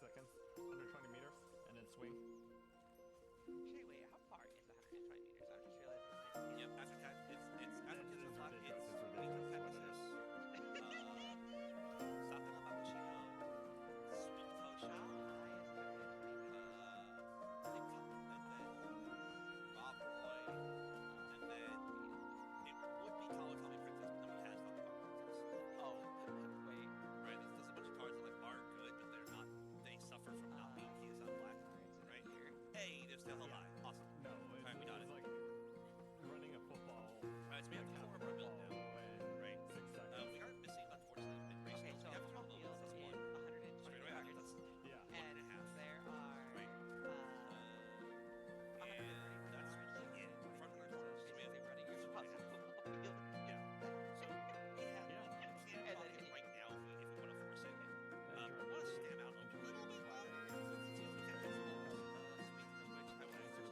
seconds, 120 meters, and then swing. Actually, wait, how far is 120 meters? I'm just realizing. Yep, after time, it's after It's the clock, ridiculous, it's it's ridiculous. Something about Machino, swing toe shot, and then Bob Roy, and then it would be Kawakami Princess, but nobody has Kawakami Princess. Oh, wait. Right, there's a bunch of cards that like are good, but they're not. They suffer from not being keys on black. Right here. Hey, they're still alive. Awesome. No, it's, Alright, we got it. like running a football. Alright, so we have 4 of our build now. Right. 6 seconds. We are missing, unfortunately, mid race. Okay, so we have football 12 field that's is 1. 120 Straight away, yards. that's Yeah. And 1.5. there are Right. And that's really it. Front runner corners. So we have running your football field. Yeah. So we have And you can't block then it right now if we want to force it. And We want to stand out a little bit longer. Speaking of which, I want to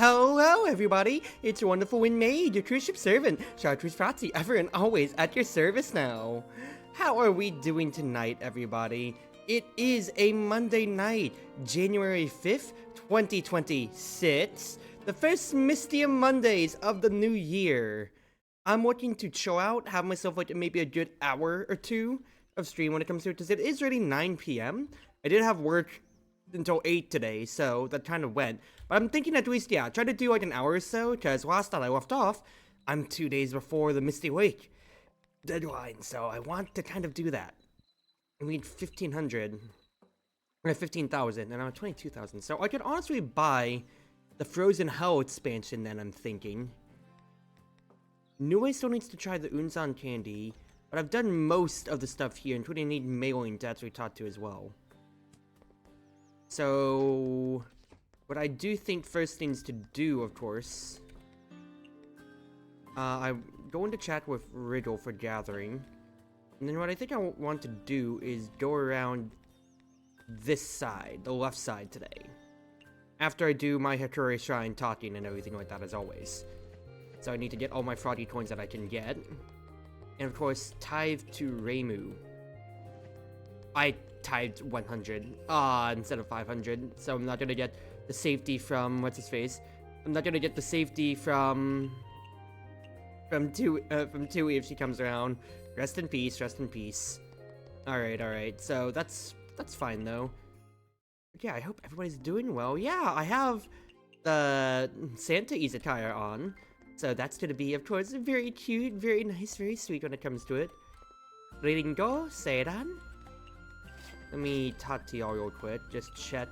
Hello, everybody! It's your Wonderful Wind Mage, your cruise ship servant, Chartreuse Proxy, ever and always at your service now. How are we doing tonight, everybody? It is a Monday night, January 5th, 2026, the first Mystia Mondays of the new year. I'm looking to chill out, have myself like maybe a good hour or two of stream when it comes to it, because it is already 9 p.m. I did have work until 8 today, so that kind of went. But I'm thinking at least, yeah, try to do like an hour or so, because last time I left off, I'm 2 days before the Misty Wake deadline, so I want to kind of do that. I need 1,500, or 15,000, and I'm at 22,000, so I could honestly buy the Frozen Hell expansion then, I'm thinking. Nue still needs to try the Unzan candy, but I've done most of the stuff here, including need mailing to actually talk to as well. So, what I do think first things to do, of course, I'm going to chat with Riddle for gathering, and then what I think I want to do is go around this side, the left side today, after I do my Hakure Shrine talking and everything like that as always. So I need to get all my froggy coins that I can get, and of course, tithe to Reimu. I tithed 100 instead of 500, so I'm not gonna get the safety from what's his face. I'm not gonna get the safety from Tui if she comes around. Rest in peace, rest in peace. Alright, so that's fine though. Yeah, I hope everybody's doing well. Yeah, I have the Santa Izakaya on, so that's gonna be, of course, very cute, very nice, very sweet when it comes to it. Ringo, Seiran. Let me talk to y'all real quick, just check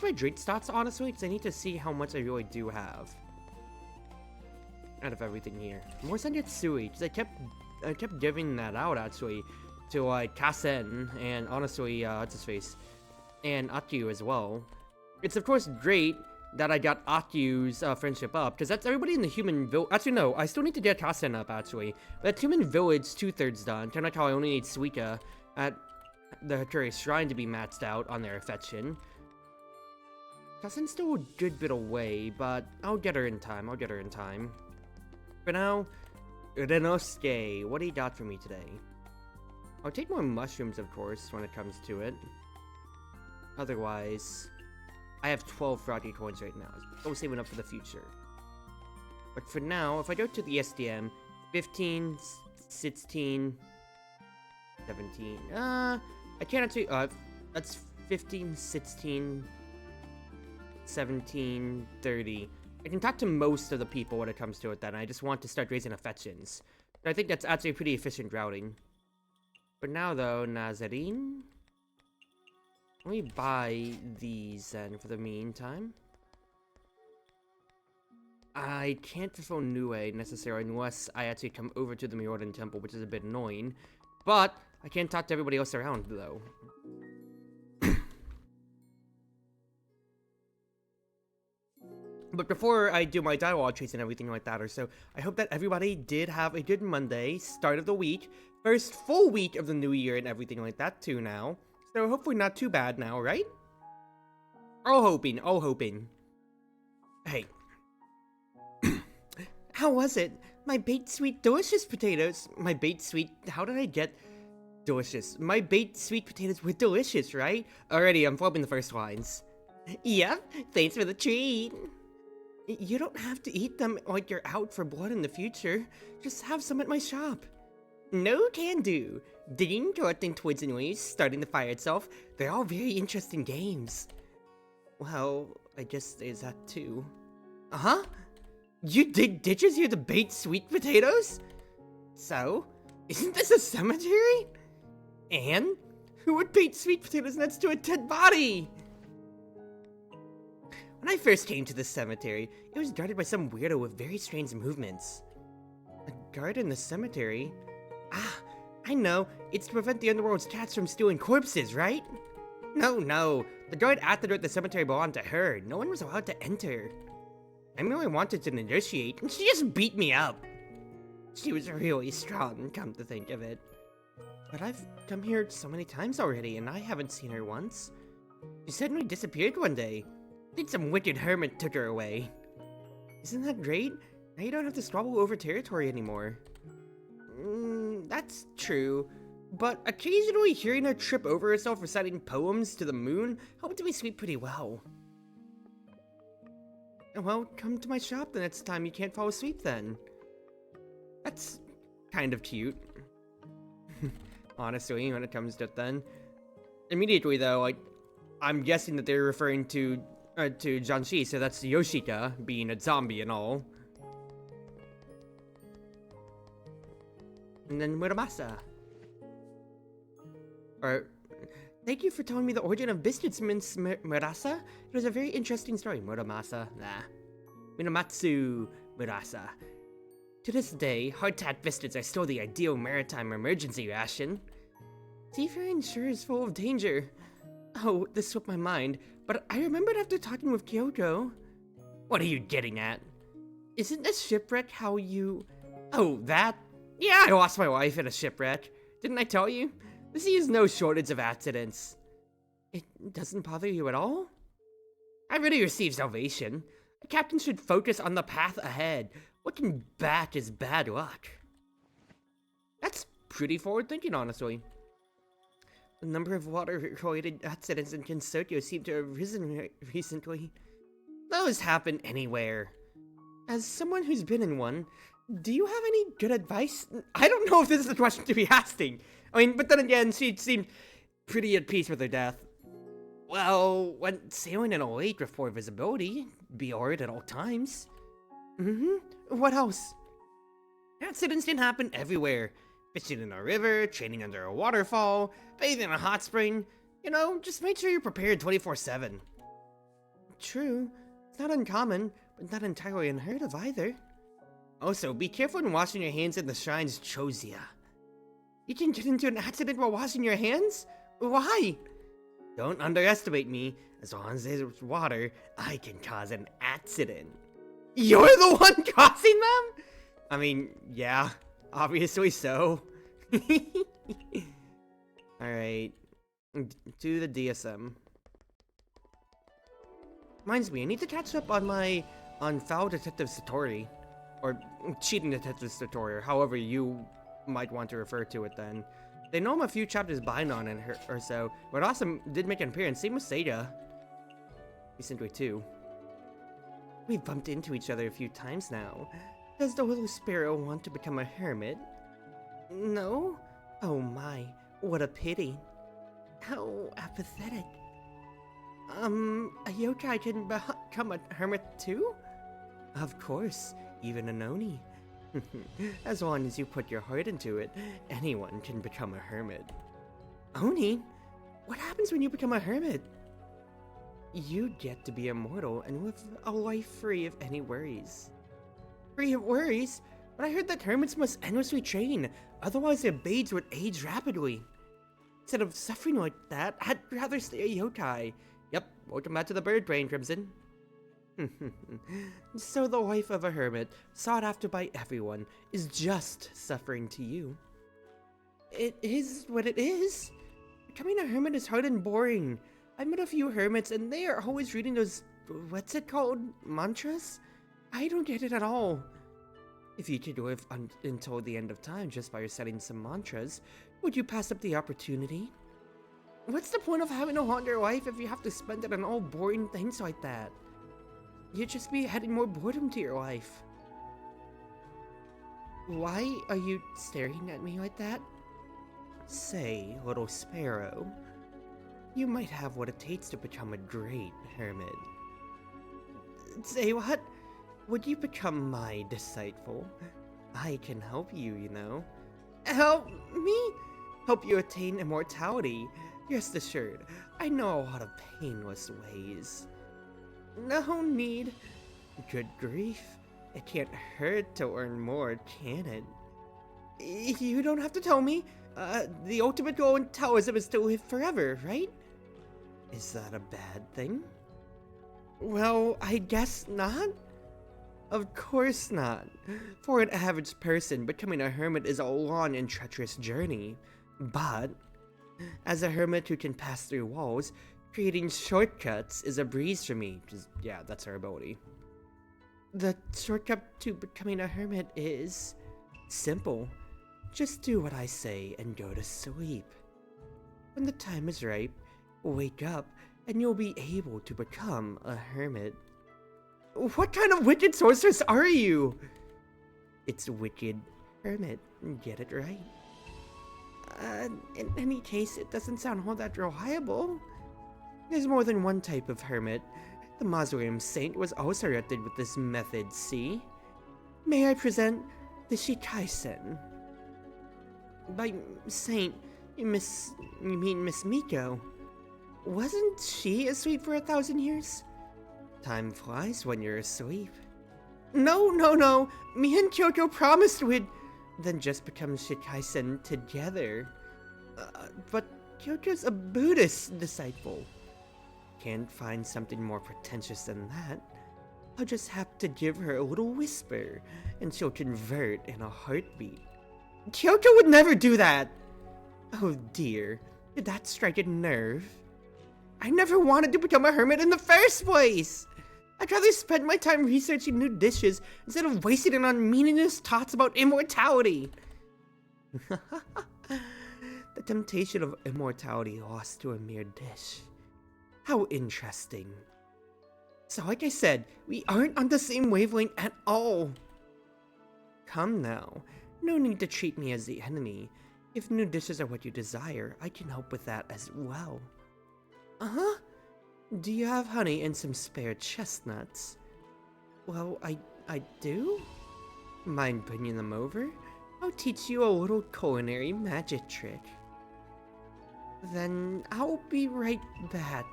my drink stats, honestly, because I need to see how much I really do have out of everything here. More Senjutsu, because I kept giving that out, actually, to, like, Kasen, and honestly, what's his face, and Akyu as well. It's, of course, great that I got Akyu's friendship up, because that's everybody in the human village. Actually, no, I still need to get Kasen up, actually. But human village 2/3 done, kind of like how I only need Suika at the Hakure Shrine to be maxed out on their affection. Kasen's still a good bit away, but I'll get her in time, For now, Renosuke, what do you got for me today? I'll take more mushrooms, of course, when it comes to it. Otherwise, I have 12 froggy coins right now, so I'm saving up for the future. But for now, if I go to the SDM, 15, 16, 17, I can't actually, that's 15, 16, 17, 30. I can talk to most of the people when it comes to it then, I just want to start raising affections. But I think that's actually pretty efficient routing. But now though, Nazarene, let me buy these then for the meantime. I can't fulfill Nue necessarily unless I actually come over to the Mirauden Temple, which is a bit annoying. But I can't talk to everybody else around, though. But before I do my dialogue trees and everything like that or so, I hope that everybody did have a good Monday, start of the week, first full week of the new year and everything like that too now. So hopefully not too bad now, right? All hoping. Hey. How was it? My baked sweet delicious potatoes. My baked sweet, how did I get delicious? My baked sweet potatoes were delicious, right? Already, I'm flubbing the first lines. Yep, thanks for the treat. You don't have to eat them like you're out for blood in the future. Just have some at my shop. No can do. Digging, collecting twigs and leaves, starting the fire itself, they're all very interesting games. Well, I guess there's that too. Uh-huh? You dig ditches here to bait sweet potatoes? So, isn't this a cemetery? And? Who would bait sweet potatoes next to a dead body? When I first came to this cemetery, it was guarded by some weirdo with very strange movements. A guard in the cemetery? Ah, I know. It's to prevent the underworld's cats from stealing corpses, right? No. The guard after the cemetery belonged to her. No one was allowed to enter. I really wanted to negotiate, and she just beat me up. She was really strong, come to think of it. But I've come here so many times already, and I haven't seen her once. She suddenly disappeared one day. I think some wicked hermit took her away. Isn't that great? Now you don't have to squabble over territory anymore. That's true. But occasionally hearing her trip over herself reciting poems to the moon helped me sleep pretty well. Well, come to my shop the next time you can't fall asleep then. That's kind of cute. Honestly, when it comes to it then. Immediately though, I'm guessing that they're referring to Janshi, so that's Yoshika being a zombie and all. And then Muramasa. Thank you for telling me the origin of biscuits, Miss Murasa. It was a very interesting story, Muramasa. Minamatsu Murasa. To this day, hardtack biscuits are still the ideal maritime emergency ration. Seafaring sure is full of danger. Oh, this slipped my mind, but I remembered after talking with Kyoko. What are you getting at? Isn't a shipwreck how you... Oh, that? Yeah, I lost my wife in a shipwreck. Didn't I tell you? The sea is no shortage of accidents. It doesn't bother you at all? I really received salvation. A captain should focus on the path ahead. Looking back is bad luck. That's pretty forward thinking, honestly. The number of water-related accidents in Kensokyo seem to have risen recently. Those happen anywhere. As someone who's been in one, do you have any good advice? I don't know if this is the question to be asking. I mean, but then again, she seemed pretty at peace with her death. Well, when sailing in a lake with poor visibility, be alert at all times. What else? Accidents can happen everywhere. Fishing in a river, training under a waterfall, bathing in a hot spring. You know, just make sure you're prepared 24/7. True. It's not uncommon, but not entirely unheard of either. Also, be careful when washing your hands in the shrine's chosia. You can get into an accident while washing your hands? Why? Don't underestimate me. As long as there's water, I can cause an accident. You're the one causing them? I mean, yeah, obviously so. Alright, do the DSM. Reminds me, I need to catch up on Foul Detective Satori. Or Cheating Detective Satori, or however you might want to refer to it then. They know I'm a few chapters behind on it or so, but Awesome did make an appearance, same with Seiya. Recently too. We've bumped into each other a few times now. Does the little sparrow want to become a hermit? No? Oh my, what a pity. How apathetic. A yokai can become a hermit too? Of course, even an oni. As long as you put your heart into it, anyone can become a hermit. Oni? What happens when you become a hermit? You get to be immortal and live a life free of any worries. Free of worries? But I heard that hermits must endlessly train, otherwise their blades would age rapidly. Instead of suffering like that, I'd rather stay a yokai. Yep, welcome back to the bird brain, Crimson. So the life of a hermit, sought after by everyone, is just suffering to you. It is what it is. Becoming a hermit is hard and boring. I've met a few hermits and they are always reading those, what's it called, mantras? I don't get it at all. If you could live until the end of time just by reciting some mantras, would you pass up the opportunity? What's the point of having a longer life if you have to spend it on all boring things like that? You'd just be adding more boredom to your life. Why are you staring at me like that? Say, little sparrow, you might have what it takes to become a great hermit. Say what? Would you become my disciple? I can help you, you know. Help me? Help you attain immortality. Rest assured, I know a lot of painless ways. No need. Good grief. It can't hurt to learn more, can it? You don't have to tell me. The ultimate goal in Taoism is to live forever, right? Is that a bad thing? Well, I guess not. Of course not. For an average person, becoming a hermit is a long and treacherous journey. But, as a hermit who can pass through walls, creating shortcuts is a breeze for me. Yeah, that's her ability. The shortcut to becoming a hermit is simple. Just do what I say and go to sleep. When the time is right, wake up and you'll be able to become a hermit. What kind of wicked sorceress are you? It's wicked hermit, get it right. In any case, it doesn't sound all that reliable. There's more than one type of hermit. The Mausoleum Saint was also erected with this method, see? May I present the Shikaisen? By Saint, you mean Miss Miko. Wasn't she asleep for 1,000 years? Time flies when you're asleep. No. Me and Kyoko promised we'd then just become Shikaisen together. But Kyoko's a Buddhist disciple. Can't find something more pretentious than that. I'll just have to give her a little whisper, and she'll convert in a heartbeat. Kyoko would never do that! Oh dear, did that strike a nerve? I never wanted to become a hermit in the first place! I'd rather spend my time researching new dishes instead of wasting it on meaningless thoughts about immortality. The temptation of immortality lost to a mere dish. How interesting. So like I said, we aren't on the same wavelength at all. Come now, no need to treat me as the enemy. If new dishes are what you desire, I can help with that as well. Uh-huh. Do you have honey and some spare chestnuts? Well, I do? Mind bringing them over? I'll teach you a little culinary magic trick. Then I'll be right back.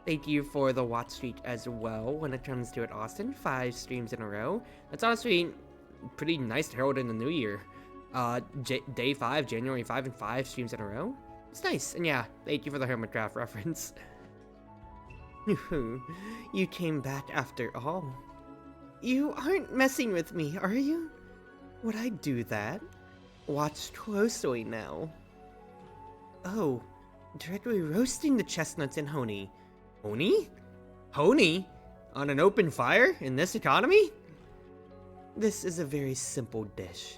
Thank you for the watch streak as well when it comes to it, Austin. 5 streams in a row. That's honestly pretty nice to herald in the new year. Day 5, January 5 and 5 streams in a row. It's nice. And yeah, thank you for the Hermitcraft reference. You came back after all. You aren't messing with me, are you? Would I do that? Watch closely now. Oh, directly roasting the chestnuts in honey. Honey? Honey? On an open fire in this economy? This is a very simple dish.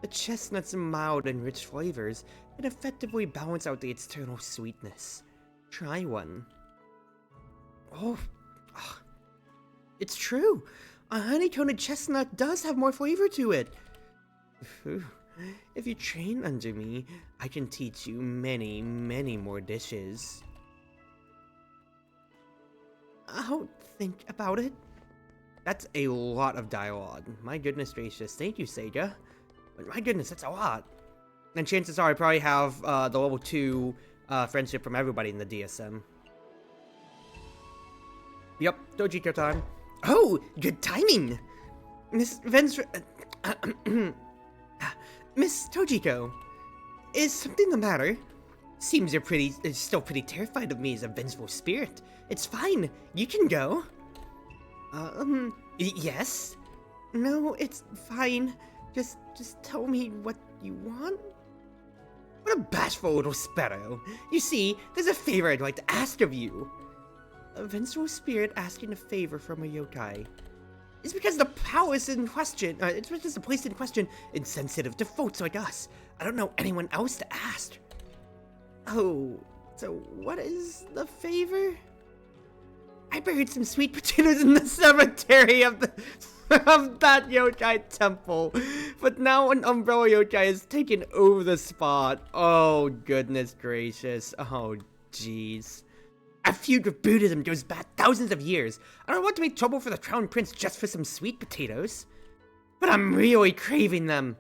The chestnuts' mild and rich flavors can effectively balance out the external sweetness. Try one. Oh, it's true. A honey-coated chestnut does have more flavor to it. If you train under me, I can teach you many, many more dishes. I'll think about it. That's a lot of dialogue. My goodness gracious. Thank you, Sega. But my goodness, that's a lot. And chances are I probably have the level 2 friendship from everybody in the DSM. Yep, Dojiko time. Oh, good timing! Miss Miss Tojiko, is something the matter? Seems you're still pretty terrified of me as a vengeful spirit. It's fine, you can go. Yes? No, it's fine. Just tell me what you want. What a bashful little sparrow. You see, there's a favor I'd like to ask of you. A vengeful spirit asking a favor from a yokai. It's because the palace in question, it's because the place in question is sensitive to folks like us. I don't know anyone else to ask. Oh, so what is the favor? I buried some sweet potatoes in the cemetery of that yokai temple, but now an umbrella yokai has taken over the spot. Oh, goodness gracious. Oh, jeez. A feud with Buddhism goes back thousands of years. I don't want to make trouble for the Crown Prince just for some sweet potatoes. But I'm really craving them.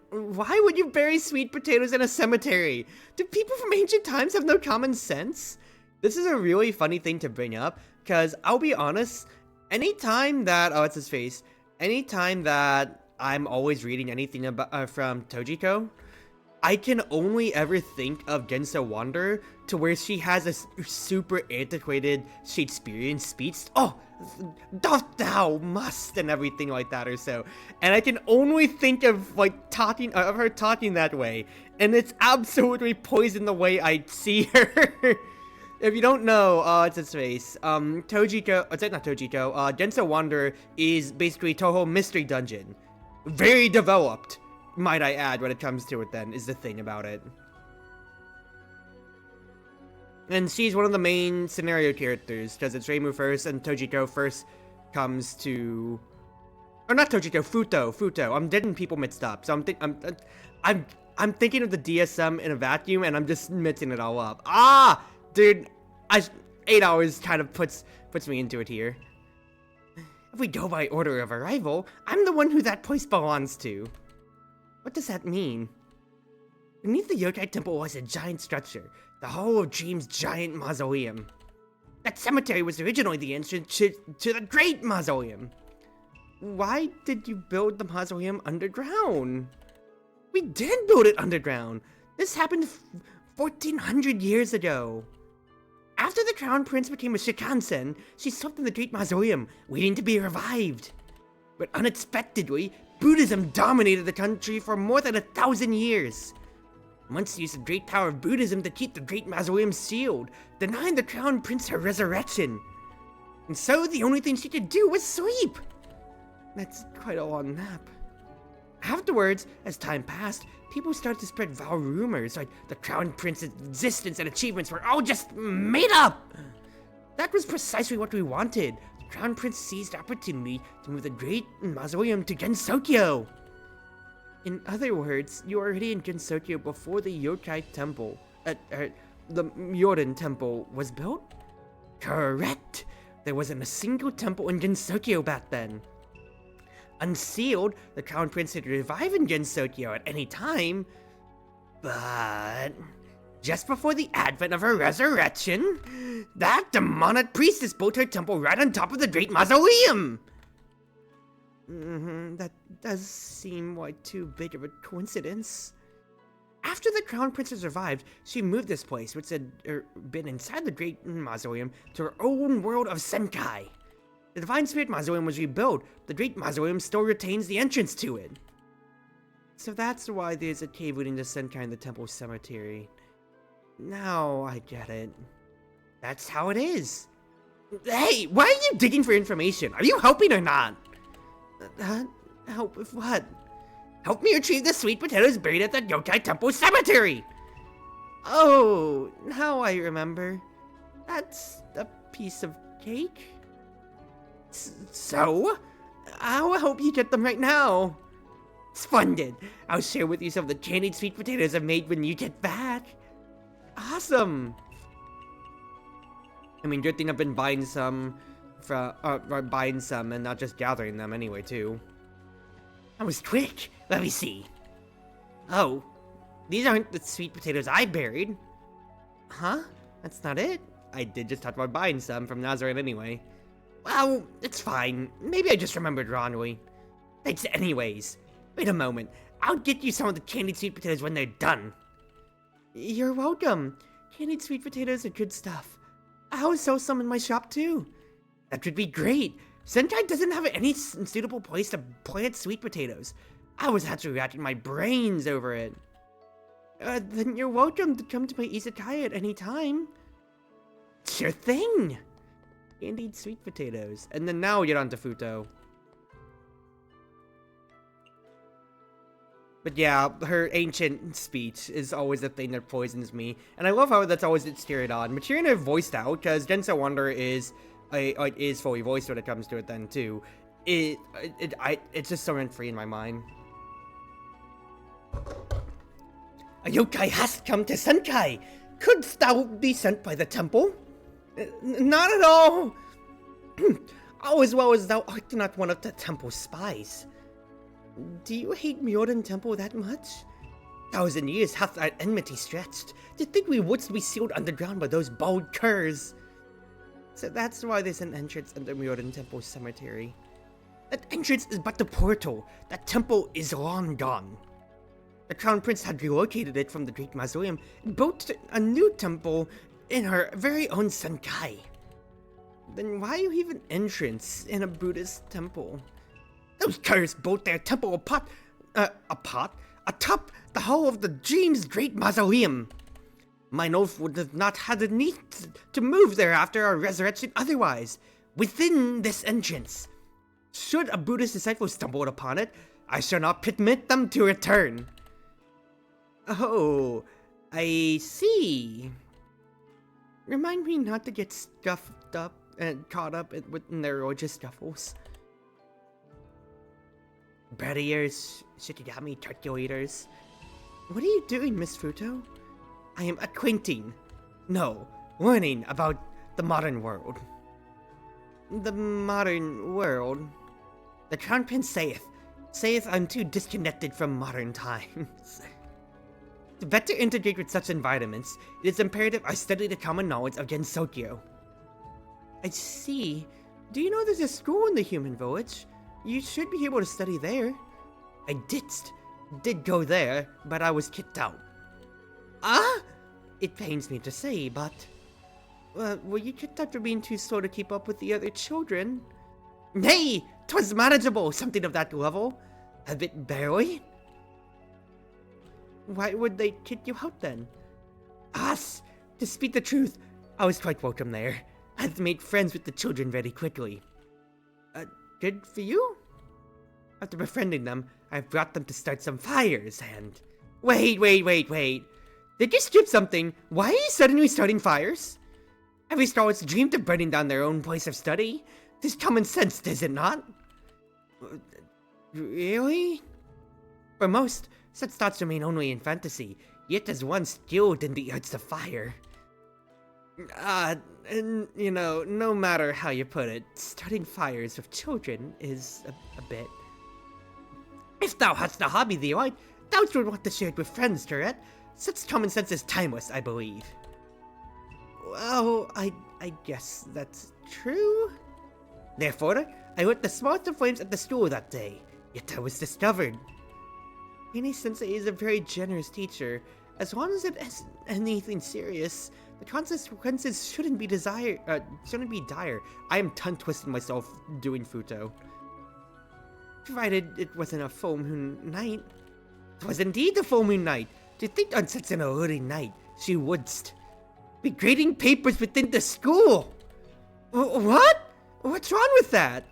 Why would you bury sweet potatoes in a cemetery? Do people from ancient times have no common sense? This is a really funny thing to bring up, because I'll be honest, anytime that, anytime that I'm always reading anything about, from Tojiko, I can only ever think of Genso Wanderer to where she has a super antiquated Shakespearean speech. Oh, doth thou must and everything like that or so. And I can only think of like of her talking that way. And it's absolutely poisoned the way I see her. If you don't know, it's his face. Tojiko, it's not Tojiko, Genso Wanderer is basically Toho Mystery Dungeon. Very developed, might I add, when it comes to it then, is the thing about it. And she's one of the main scenario characters, because it's Reimu first, and Tojiko first comes to... Or not Tojiko, Futo. I'm getting people mixed up, so I'm thinking of the DSM in a vacuum, and I'm just mixing it all up. Ah! Dude, 8 hours kind of puts me into it here. If we go by order of arrival, I'm the one who that place belongs to. What does that mean? Beneath the Yokai Temple was a giant structure, the Hall of Dreams giant mausoleum. That cemetery was originally the entrance to the Great Mausoleum. Why did you build the mausoleum underground? We did build it underground. This happened 1400 years ago. After the Crown Prince became a Shikansen, she slept in the Great Mausoleum, waiting to be revived. But unexpectedly, Buddhism dominated the country for more than 1,000 years. Monks used the great power of Buddhism to keep the Great Mausoleum sealed, denying the Crown Prince her resurrection. And so the only thing she could do was sleep. That's quite a long nap. Afterwards, as time passed, people started to spread vile rumors like the Crown Prince's existence and achievements were all just made up. That was precisely what we wanted. The Crown Prince seized the opportunity to move the Great Mausoleum to Gensokyo. In other words, you were already in Gensokyo before the Yokai Temple, the Myoden Temple was built? Correct! There wasn't a single temple in Gensokyo back then. Unsealed, the Crown Prince could revive in Gensokyo at any time, but just before the advent of her resurrection, that demonic priestess built her temple right on top of the Great Mausoleum! That does seem like too big of a coincidence. After the Crown Princess revived, she moved this place, which had been inside the Great Mausoleum, to her own world of Senkai. The Divine Spirit Mausoleum was rebuilt, but the Great Mausoleum still retains the entrance to it. So that's why there's a cave leading to Senkai in the Temple Cemetery. Now I get it. That's how it is. Hey, why are you digging for information? Are you helping or not? Help with what? Help me retrieve the sweet potatoes buried at the Yokai Temple Cemetery! Oh, now I remember. That's a piece of cake? So? I'll help you get them right now. Splendid! I'll share with you some of the candied sweet potatoes I made when you get back. Awesome! I mean, good thing I've been buying some and not just gathering them anyway, too. I was quick. Let me see. Oh, these aren't the sweet potatoes I buried. Huh? That's not it? I did just talk about buying some from Nazareth anyway. Well, it's fine. Maybe I just remembered wrongly. Thanks anyways. Wait a moment. I'll get you some of the candied sweet potatoes when they're done. You're welcome. Candied sweet potatoes are good stuff. I'll sell some in my shop too. That would be great. Senkai doesn't have any suitable place to plant sweet potatoes. I was actually racking my brains over it. Then you're welcome to come to my Izakaya at any time. Sure thing. Candied sweet potatoes. And then now we get on to Futo. But yeah, her ancient speech is always the thing that poisons me. And I love how that's always it's carried on. Material voiced out, because Genso Wanderer is fully voiced when it comes to it then too. It's just so rent-free in my mind. A yokai has come to Senkai! Couldst thou be sent by the temple? Not at all! All as well as thou art not one of the temple's spies. Do you hate Myoden Temple that much? 1,000 years hath our enmity stretched. To think we wouldst be sealed underground by those bold curs. So that's why there's an entrance under Myoden Temple Cemetery. That entrance is but the portal. That temple is long gone. The Crown Prince had relocated it from the Great Mausoleum and built a new temple in her very own Senkai. Then why even entrance in a Buddhist temple? Those curs built their temple atop the hall of the Dream's Great Mausoleum. Mine oath would have not had the need to move there after our resurrection otherwise, within this entrance. Should a Buddhist disciple stumble upon it, I shall not permit them to return. Oh, I see. Remind me not to get stuffed up and caught up in their religious scuffles. Bread ears, shikigami turkey eaters. What are you doing, Miss Futo? I am acquainting, no, learning about the modern world. The modern world? The Crown Prince saith I'm too disconnected from modern times. To better integrate with such environments, it is imperative I study the common knowledge of Gensokyo. I see. Do you know there's a school in the human village? You should be able to study there. I did go there, but I was kicked out. Ah? It pains me to say, but... were you kicked out for being too slow to keep up with the other children? Nay! 'Twas manageable, something of that level. A bit barely. Why would they kick you out then? To speak the truth, I was quite welcome there. I had made friends with the children very quickly. Good for you? After befriending them, I've brought them to start some fires and... Wait. Did you skip something? Why are you suddenly starting fires? Every Starlet's dreamed of burning down their own place of study. This common sense, does it not? Really? For most, such thoughts remain only in fantasy, yet as one skilled in the arts of fire. And, you know, no matter how you put it, starting fires with children is a bit... If thou hast a hobby thee like, thou would want to share it with friends, Tourette. Such common sense is timeless, I believe. Well, I guess that's true. Therefore, I lit the smallest of flames at the school that day, yet I was discovered. Ine-sensei is a very generous teacher. As long as it isn't anything serious, the consequences shouldn't be dire. I am tongue-twisting myself doing Futo. Provided it wasn't a full moon night. It was indeed a full moon night. To think on such an early night, she wouldst be grading papers within the school. What? What's wrong with that?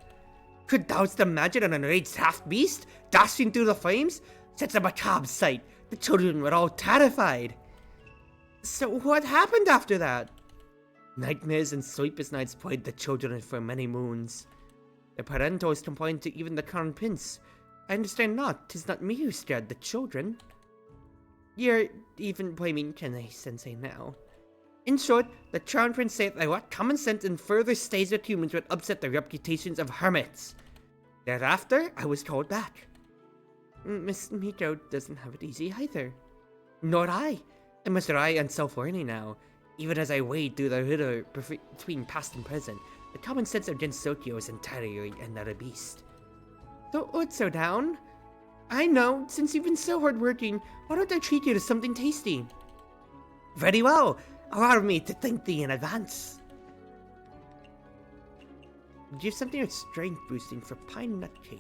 Could thou'st imagine an enraged half-beast dashing through the flames? Such a macabre sight. The children were all terrified. So what happened after that? Nightmares and sleepless nights plagued the children for many moons. The parentals complained to even the Crown Prince. I understand not. 'Tis not me who scared the children. You're even blaming Kene-sensei now. In short, the Crown Prince said that what common sense and further stays with humans would upset the reputations of hermits. Thereafter, I was called back. Miss Miko doesn't have it easy either. Nor I. I must rely on self-learning now. Even as I wade through the riddle between past and present, the common sense of Gensokyo is entirely another beast. Don't look so down. I know, since you've been so hardworking, why don't I treat you to something tasty? Very well. Allow me to thank thee in advance. Give something with strength boosting for Pine Nut Cake.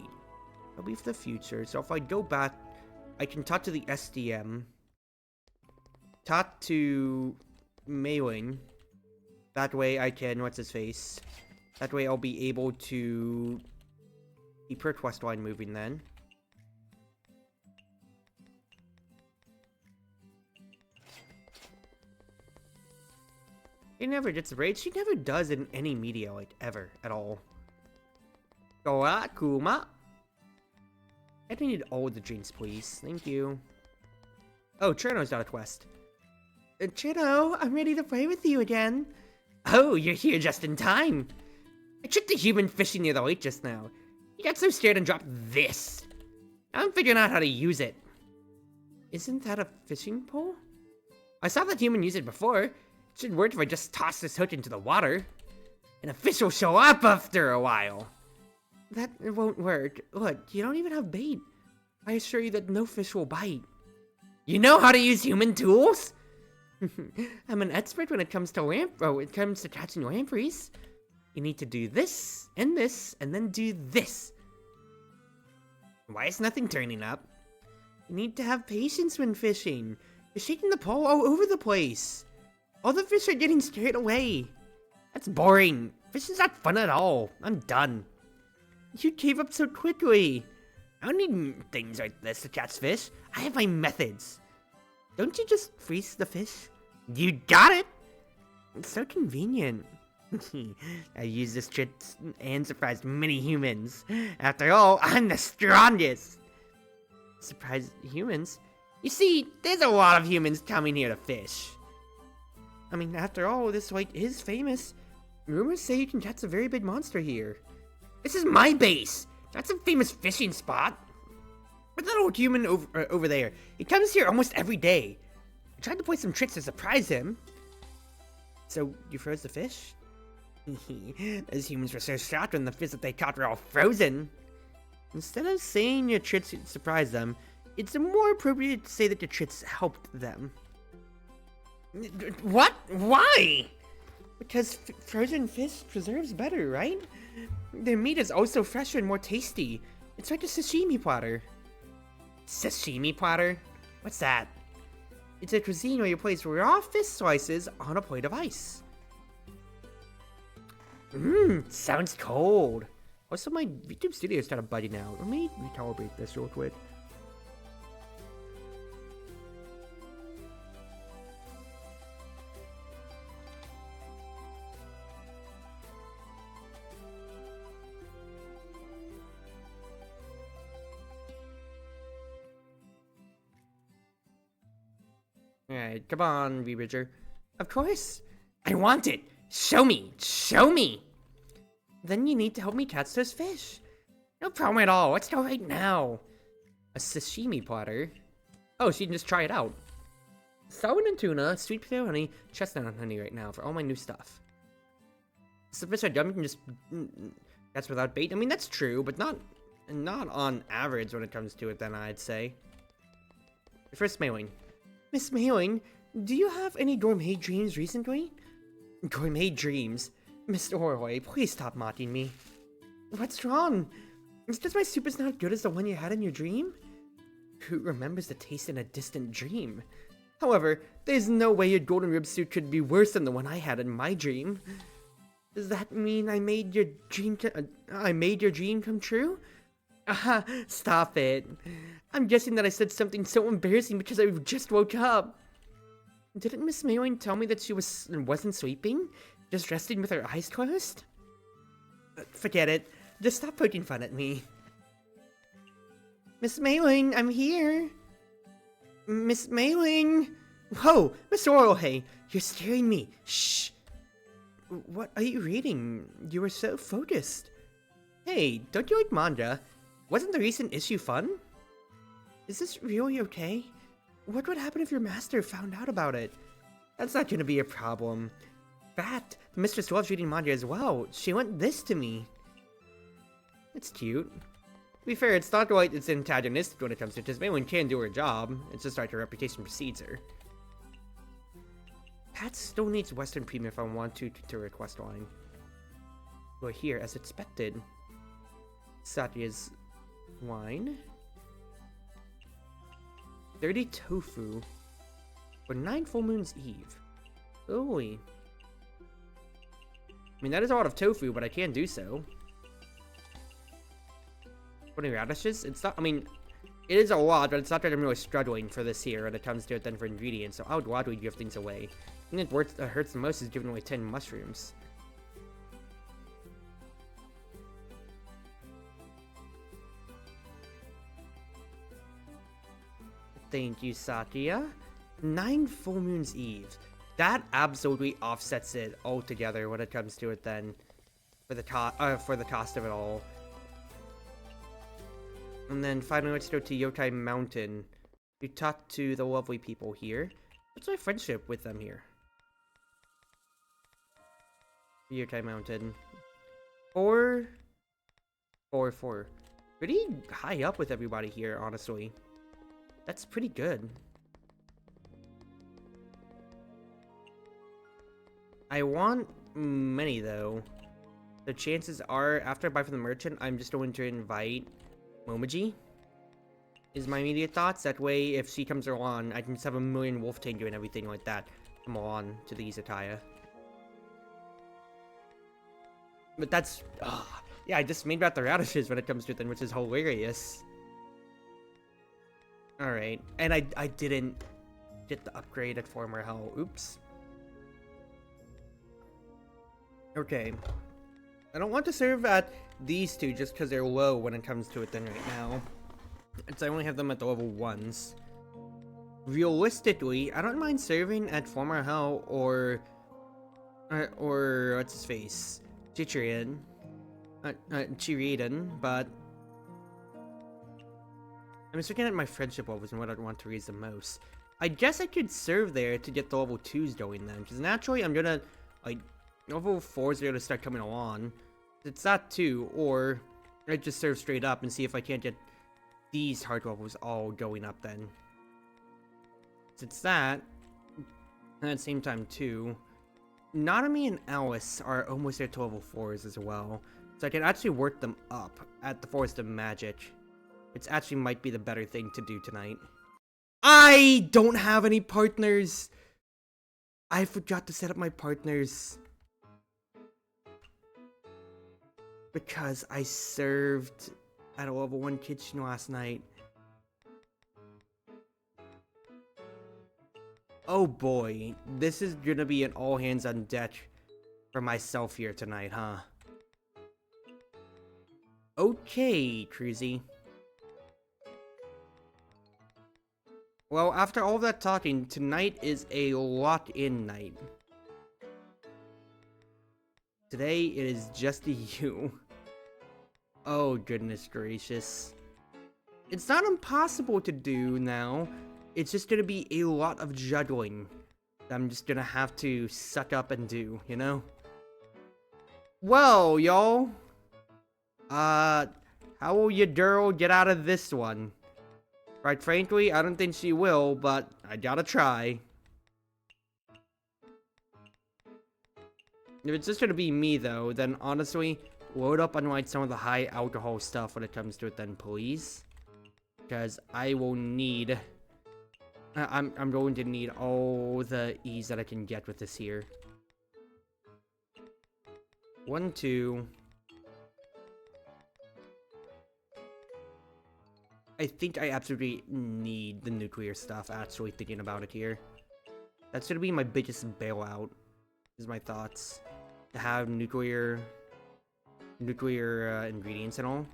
I'll be for the future, so if I go back, I can talk to the SDM. Talk to Meiling. That way I can, what's his face? That way I'll be able to keep her quest line moving then. She never gets raid. She never does in any media, like, ever, at all. Goa, Kuma. I don't need all the drinks, please. Thank you. Oh, Cherno's got a quest. Cherno, I'm ready to play with you again. Oh, you're here just in time. I tricked a human fishing near the lake just now. He got so scared and dropped this. I'm figuring out how to use it. Isn't that a fishing pole? I saw that human use it before. It should work if I just toss this hook into the water. And a fish will show up after a while. That won't work. Look, you don't even have bait. I assure you that no fish will bite. You know how to use human tools? I'm an expert when it comes to catching lampreys. You need to do this, and then do this. Why is nothing turning up? You need to have patience when fishing. You're shaking the pole all over the place. All the fish are getting scared away. That's boring. Fishing's not fun at all. I'm done. You gave up so quickly. I don't need things like this to catch fish. I have my methods. Don't you just freeze the fish? You got it! It's so convenient. I used this trick and surprised many humans. After all, I'm the strongest. Surprised humans? You see, there's a lot of humans coming here to fish. I mean, after all, this lake is famous. Rumors say you can catch a very big monster here. This is my base! That's a famous fishing spot. But that old human over there, he comes here almost every day. I tried to play some tricks to surprise him. So, you froze the fish? Those humans were so shocked when the fish that they caught were all frozen. Instead of saying your tricks surprised them, it's more appropriate to say that your tricks helped them. What? Why? Because frozen fish preserves better, right? Their meat is also fresher and more tasty. It's like a sashimi platter. Sashimi platter? What's that? It's a cuisine where you place raw fish slices on a plate of ice. Sounds cold. Also, my VTube studio is kind of bugging out. Let me recalibrate this real quick. Alright, come on, V-Bridger. Of course. I want it. Show me. Show me. Then you need to help me catch those fish. No problem at all. Let's go right now. A sashimi platter. Oh, so you can just try it out. Salmon and tuna, sweet potato honey, chestnut honey right now for all my new stuff. So fish are dumb, you can just... That's without bait. I mean, that's true, but not on average when it comes to it, then I'd say. First, mailing. Miss Mailing, do you have any gourmet dreams recently? Gourmet dreams? Mr. Orhoy, please stop mocking me. What's wrong? Is just my soup is not as good as the one you had in your dream? Who remembers the taste in a distant dream? However, there's no way your golden rib soup could be worse than the one I had in my dream. Does that mean I made your dream come true? Aha, stop it. I'm guessing that I said something so embarrassing because I just woke up. Didn't Miss Mailing tell me that she wasn't sleeping? Just resting with her eyes closed? Forget it. Just stop poking fun at me. Miss Mailing, I'm here. Miss Mailing! Whoa, Miss Oralhay, you're scaring me. Shh. What are you reading? You were so focused. Hey, don't you like manga? Wasn't the recent issue fun? Is this really okay? What would happen if your master found out about it? That's not gonna be a problem. In fact, the mistress loves reading manga as well. She lent this to me. It's cute. To be fair, it's not like it's antagonistic when it comes to it, because Maylin can do her job. It's just like her reputation precedes her. Pat still needs Western Premium if I want to request line. We're here as expected. Satya's wine. 30 tofu. For 9 full moons eve. Holy. I mean, that is a lot of tofu, but I can do so. 20 radishes? It's not, I mean, it is a lot, but it's not that I'm really struggling for this here when it comes to it then for ingredients, so I would gladly give things away. I think what hurts the most is giving away 10 mushrooms. Thank you, Satya. 9 full moons eve. That absolutely offsets it altogether when it comes to it then. For the cost of it all. And then finally, let's go to Yokai Mountain to talk to the lovely people here. What's my friendship with them here? Yokai Mountain. 4. Pretty high up with everybody here, honestly. That's pretty good. I want many, though. The chances are, after I buy from the merchant, I'm just going to invite Momoji, is my immediate thoughts. That way, if she comes along, I can just have a million wolf tango and everything like that. come on to the Izakaya. But that's... yeah, I just made about the radishes when it comes to it then, which is hilarious. Alright, and I didn't get the upgrade at former hell. Oops. Okay. I don't want to serve at these two just because they're low when it comes to it then right now. It's I only have them at the level 1s. Realistically, I don't mind serving at former hell or what's his face? Chiridan, but I'm just looking at my friendship levels and what I'd want to raise the most. I guess I could serve there to get the level 2s going then, because naturally I'm gonna, like, level 4s are gonna start coming along. It's that too, or I just serve straight up and see if I can't get these hard levels all going up then. So it's that, and at the same time too, Nanami and Alice are almost there to level 4s as well, so I can actually work them up at the Forest of Magic. Which actually might be the better thing to do tonight. I don't have any partners! I forgot to set up my partners. Because I served at a level 1 kitchen last night. Oh boy, this is gonna be an all hands on deck for myself here tonight, huh? Okay, Cruzy. Well, after all that talking, tonight is a lock-in night. Today, it is just you. Oh, goodness gracious. It's not impossible to do now. It's just gonna be a lot of juggling that I'm just gonna have to suck up and do, you know? Well, y'all. How will your girl get out of this one? Quite frankly, I don't think she will, but I gotta try. If it's just gonna be me, though, then honestly, load up on like some of the high alcohol stuff when it comes to it then, please. Because I will need... I'm going to need all the ease that I can get with this here. 1, 2... I think I absolutely need the nuclear stuff, actually thinking about it here. That's gonna be my biggest bailout, is my thoughts. To have nuclear ingredients and all.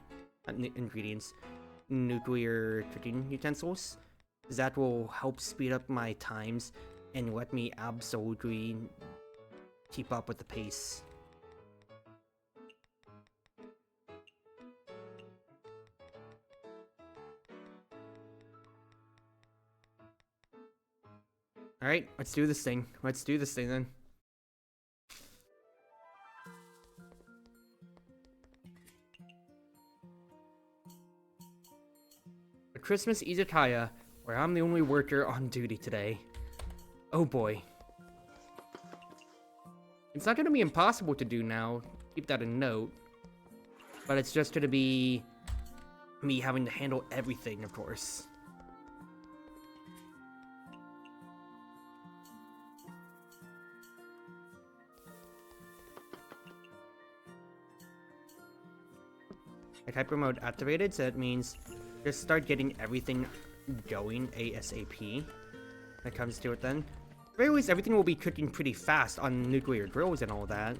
Nuclear cooking utensils. That will help speed up my times and let me absolutely keep up with the pace. Alright, let's do this thing. Let's do this thing then. A Christmas Izakaya, where I'm the only worker on duty today. Oh boy. It's not gonna be impossible to do now, keep that in note. But it's just gonna be me having to handle everything, of course. Like hyper mode activated, so that means just start getting everything going ASAP. When it comes to it then. At very least, everything will be cooking pretty fast on nuclear drills and all that.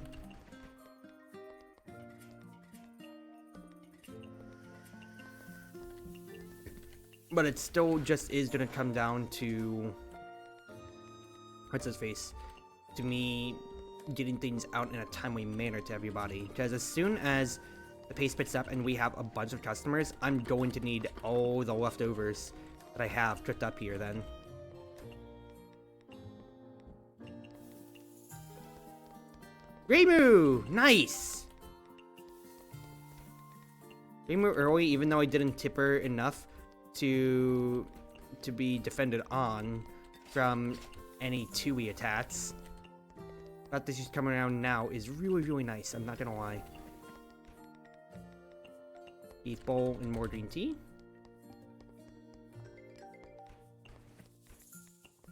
But it still just is gonna come down to... what's his face? To me getting things out in a timely manner to everybody. Because as soon as the pace picks up and we have a bunch of customers, I'm going to need all the leftovers that I have cooked up here then. Reimu! Nice! Reimu early, even though I didn't tip her enough to be defended on from any 2E attacks. The fact that she's coming around now is really, really nice, I'm not gonna lie. Beef bowl and more green tea.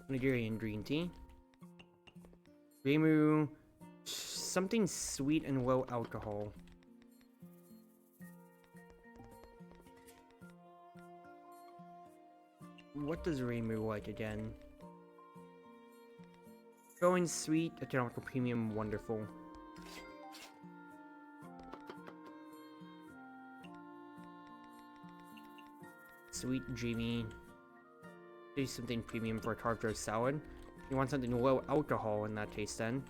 Nigerian green tea. Reimu, something sweet and low alcohol. What does Reimu like again? Going sweet, economical premium, wonderful. Sweet, dreamy. Do something premium for a Chartreuse salad. You want something low alcohol in that case then.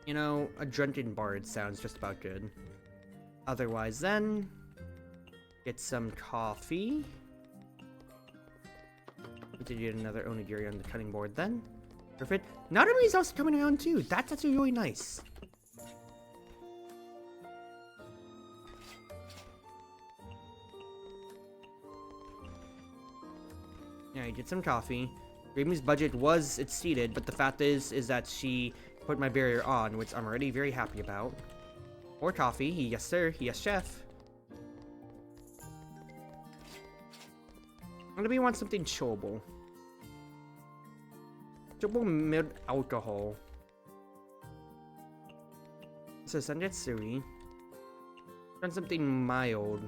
You know, a drunken bard sounds just about good. Otherwise then, get some coffee. To get another onigiri on the cutting board then. Perfect. Narumi is also coming around too. That's actually really nice. Yeah, you get some coffee. Reimu's budget was exceeded, but the fact is that she put my barrier on, which I'm already very happy about. More coffee. Yes, sir. Yes, chef. Maybe want something chillable. Chillable mid-alcohol. So Sanjetsuri. Want something mild.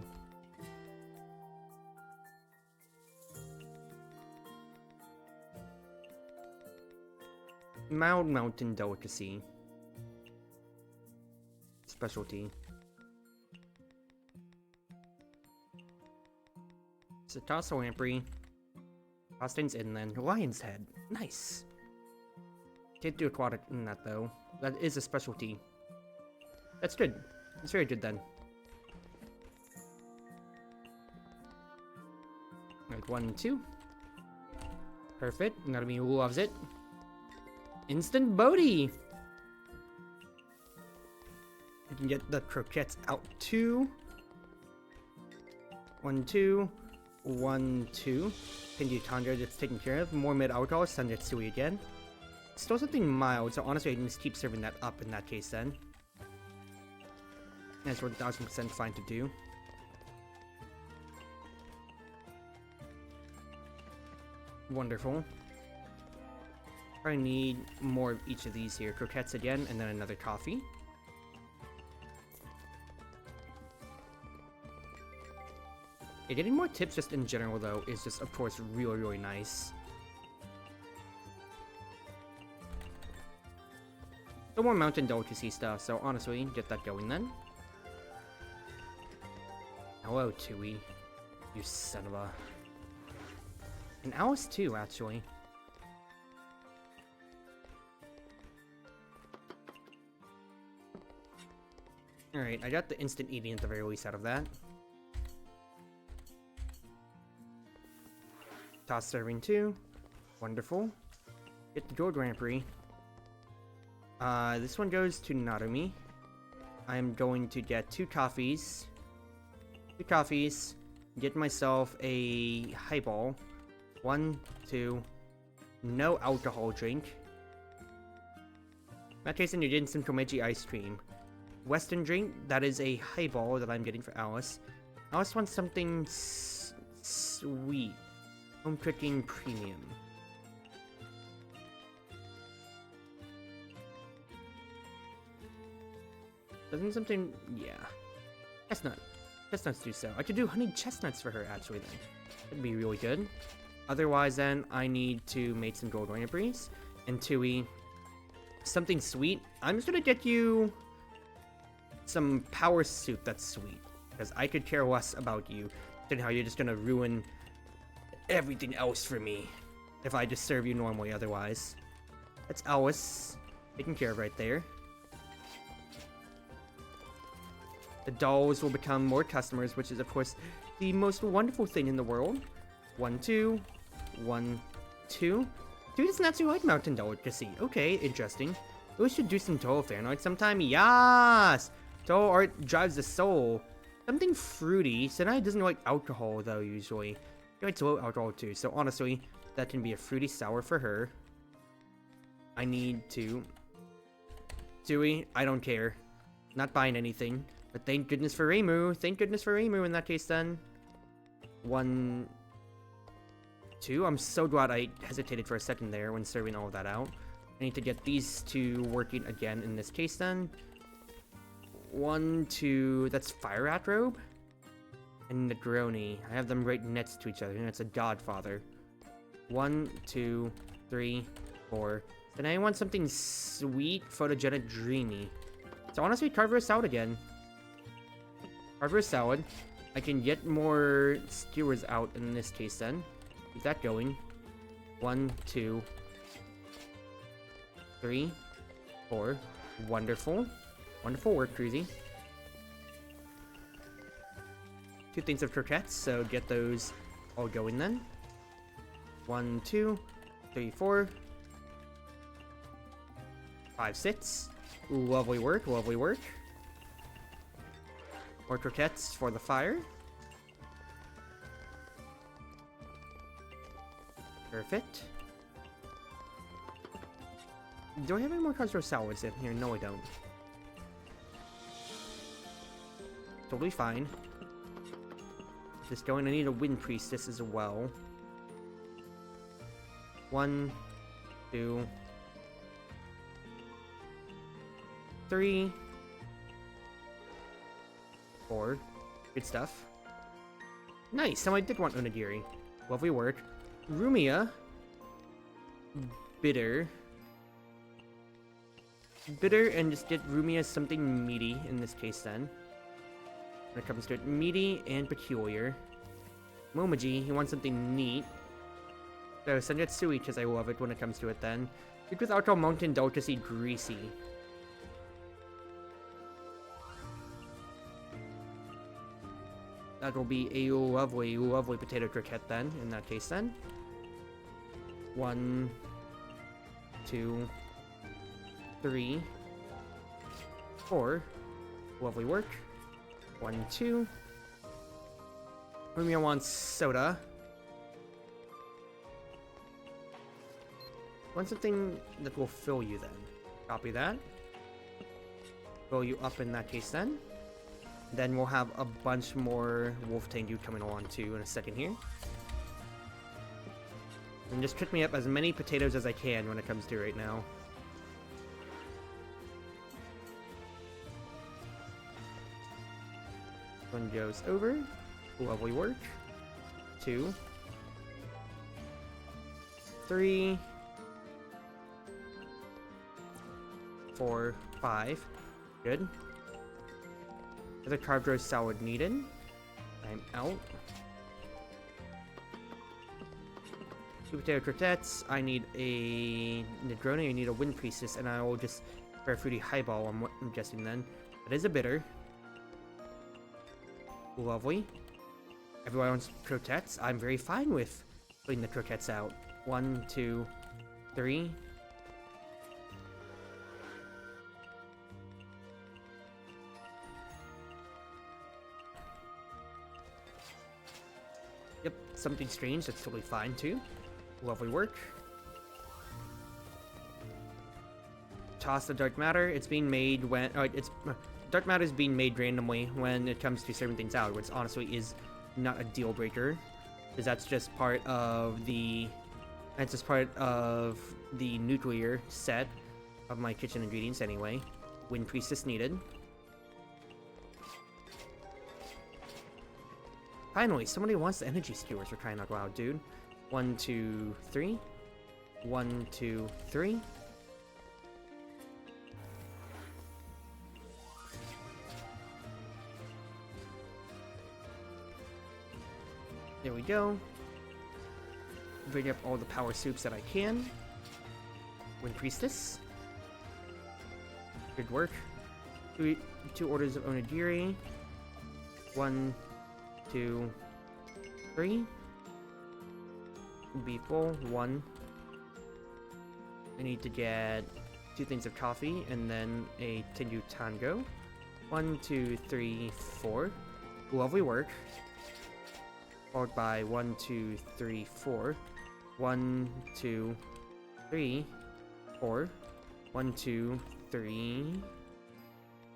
Mild mountain delicacy. Specialty. So Tasso Lamprey. Austin's Inland. Lion's Head. Nice. Can't do aquatic in that though. That is a specialty. That's good. That's very good then. Like 1 and 2. Perfect. Narumi loves it. Instant Bodhi! You can get the croquettes out too. 1, 2. 1, 2. Pindu Tundra that's taken care of. More mid-alcohol. Sanjetsui again. Still something mild, so honestly I can just keep serving that up in that case then. That's 1000% fine to do. Wonderful. I need more of each of these here. Croquettes again, and then another coffee. Yeah, getting more tips just in general though is just of course really, really nice. No more mountain delicacy stuff, so honestly, get that going then. Hello, Tui. You son of a... And Alice too, actually. Alright, I got the instant eating at the very least out of that. Toss serving 2. Wonderful. Get the gold lamprey. This one goes to Narumi. I'm going to get 2 coffees. 2 coffees. Get myself a highball. 1, 2. No alcohol drink. In that case, then you're getting some Komechi ice cream. Western drink, that is a highball that I'm getting for Alice. Alice wants something sweet. Home cooking premium. Doesn't something... yeah. Chestnut. Chestnuts do so. I could do honey chestnuts for her, actually, then. That'd be really good. Otherwise, then, I need to make some gold lampreys. And Tui, something sweet. I'm just gonna get you some power soup that's sweet. Because I could care less about you than how you're just gonna ruin everything else for me if I just serve you normally otherwise. That's Alice taken care of right there. The dolls will become more customers, which is, of course, the most wonderful thing in the world. 1, 2. 1, 2. Dude does not like mountain delicacy. Okay, interesting. We should do some Toho fan art sometime. Yes! Toho art drives the soul. Something fruity. Senai doesn't like alcohol, though, usually. He likes low alcohol, too. So, honestly, that can be a fruity sour for her. I need to... Tui, I don't care. Not buying anything. But thank goodness for Reimu. Thank goodness for Reimu in that case, then. 1, 2. I'm so glad I hesitated for a second there when serving all of that out. I need to get these two working again in this case then. 1, 2, that's Fire Rat Robe. And Negroni. I have them right next to each other, and it's a Godfather. 1, 2, 3, 4. Then I want something sweet, photogenic, dreamy. So honestly, Chartreuse Salad again. Chartreuse Salad. I can get more skewers out in this case then. Keep that going. 1, 2, 3, 4. Wonderful. Wonderful work, Cruzy. 2 things of croquettes, so get those all going then. 1, 2, 3, 4. 5, 6. Lovely work, lovely work. More croquettes for the fire. Perfect. Do I have any more cards for salads in here? No, I don't. Totally fine. Just going, I need a Wind Priestess as well. 1, 2, 3, 4. Good stuff. Nice, so I did want Onigiri. Lovely work. Rumia. Bitter. Bitter, and just get Rumia something meaty in this case then. When it comes to it, meaty and peculiar. Momoji, he wants something neat. So Senjutsu, because I love it when it comes to it then. Good with Alcohol Mountain Delicacy Greasy. That will be a lovely, lovely potato croquette then, in that case then. 1, 2, 3, 4. Lovely work. 1, 2. Rumia wants soda. Want something that will fill you then. Copy that. Fill you up in that case then. Then we'll have a bunch more Wolf Tengu coming along too in a second here. And just pick me up as many potatoes as I can when it comes to right now. One goes over. Lovely work. 2, 3, 4, 5. Good. There's a carved roast salad needed. I'm out. 2 potato croquettes. I need a Negroni. I need a Wind Priestess, and I will just prepare a fruity highball. I'm guessing then. That is a bitter. Lovely. Everyone wants croquettes. I'm very fine with putting the croquettes out. 1, 2, 3. Yep, something strange. That's totally fine too. Lovely work. Toss the dark matter. It's being made when dark matter is being made randomly when it comes to serving things out, which honestly is not a deal breaker, because that's just part of the nuclear set of my kitchen ingredients anyway. Wind Priestess needed. Finally, somebody wants the energy skewers for crying out loud, dude. 1, 2, 3. 1, 2, 3. There we go. Bring up all the power soups that I can. Wind Priestess. Good work. 2 orders of onigiri. 1, 2, 3. Be full. 1. I need to get 2 things of coffee and then a Tengu Tango. 1, 2, 3, 4. Lovely work. Followed by 1, 2, 3, 4. 1, 2, 3, 4. 1, 2, 3,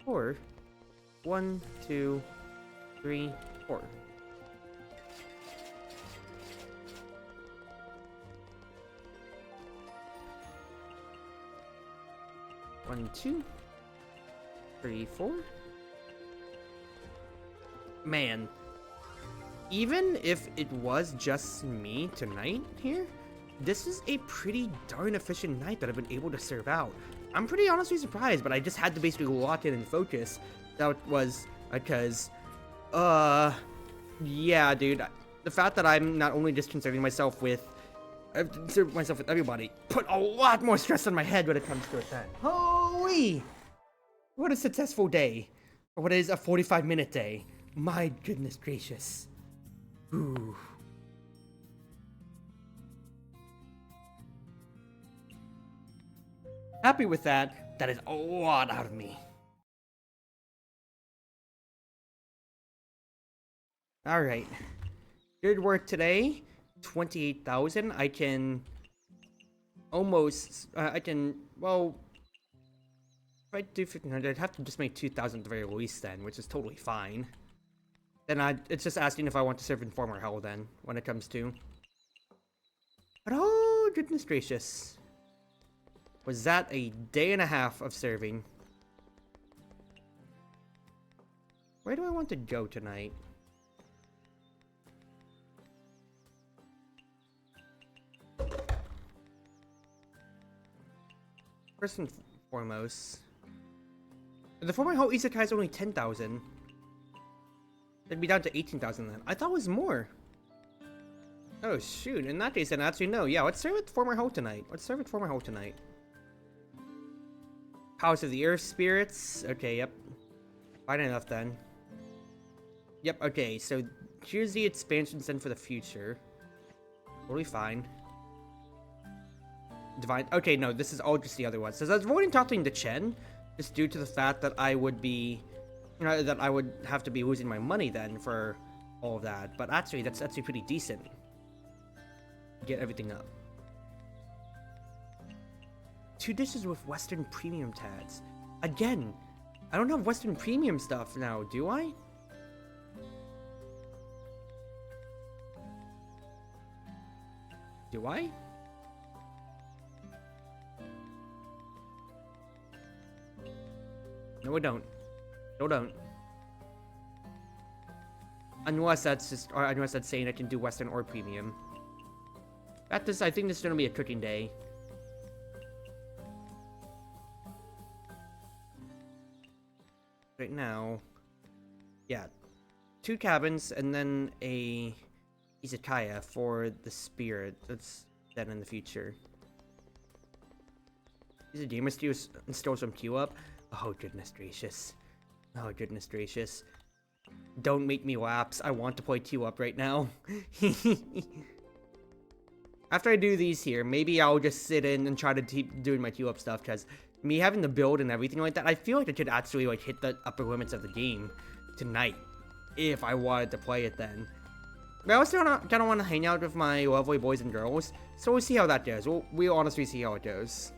4. 1, 2, 3, 4. 1, 2, 3, 4. Man, even if it was just me tonight here, this is a pretty darn efficient night that I've been able to serve out. I'm pretty honestly surprised, but I just had to basically lock in and focus. That was because, yeah, dude. The fact that I'm not only just concerning myself with, I've concerned myself with everybody, put a lot more stress on my head when it comes to it then. Holy! What a successful day. Or what is a 45-minute day. My goodness gracious. Ooh. Happy with that. That is a lot out of me. Alright. Good work today. 28,000. I can almost, well, if I do 1,500, I'd have to just make 2,000 at the very least then, which is totally fine. Then it's just asking if I want to serve Informer Hell then, when it comes to. But oh, goodness gracious. Was that a day and a half of serving? Where do I want to go tonight? First and foremost, the former whole Izakaya is only 10,000. That'd be down to 18,000 then. I thought it was more. Oh shoot! In that case, then actually no. Yeah, let's serve with former Ho tonight. House of the Earth Spirits. Okay, yep. Fine enough then. Yep. Okay, so here's the expansions then for the future. Totally fine. Divine. Okay, no, this is all just the other ones. So I was avoiding talking to Chen, just due to the fact that I would be, that I would have to be losing my money then for all of that. But actually, that's actually pretty decent. Get everything up. 2 dishes with Western Premium tags. Again, I don't have Western Premium stuff now, do I? Do I? No, I don't. No, don't. Unless that's just, or unless that's saying I can do Western or Premium. I think this is gonna be a cooking day. Right now, yeah, 2 cabins and then a Izakaya for the spirit. That's then in the future. Is it gamer install some queue up? Oh goodness gracious. Oh goodness gracious. Don't make me lapse. I want to play queue up right now. After I do these here, maybe I'll just sit in and try to keep doing my queue up stuff, because me having the build and everything like that, I feel like I could actually like hit the upper limits of the game tonight if I wanted to play it then. But I also kind of want to hang out with my lovely boys and girls, so we'll see how that goes. We'll honestly see how it goes.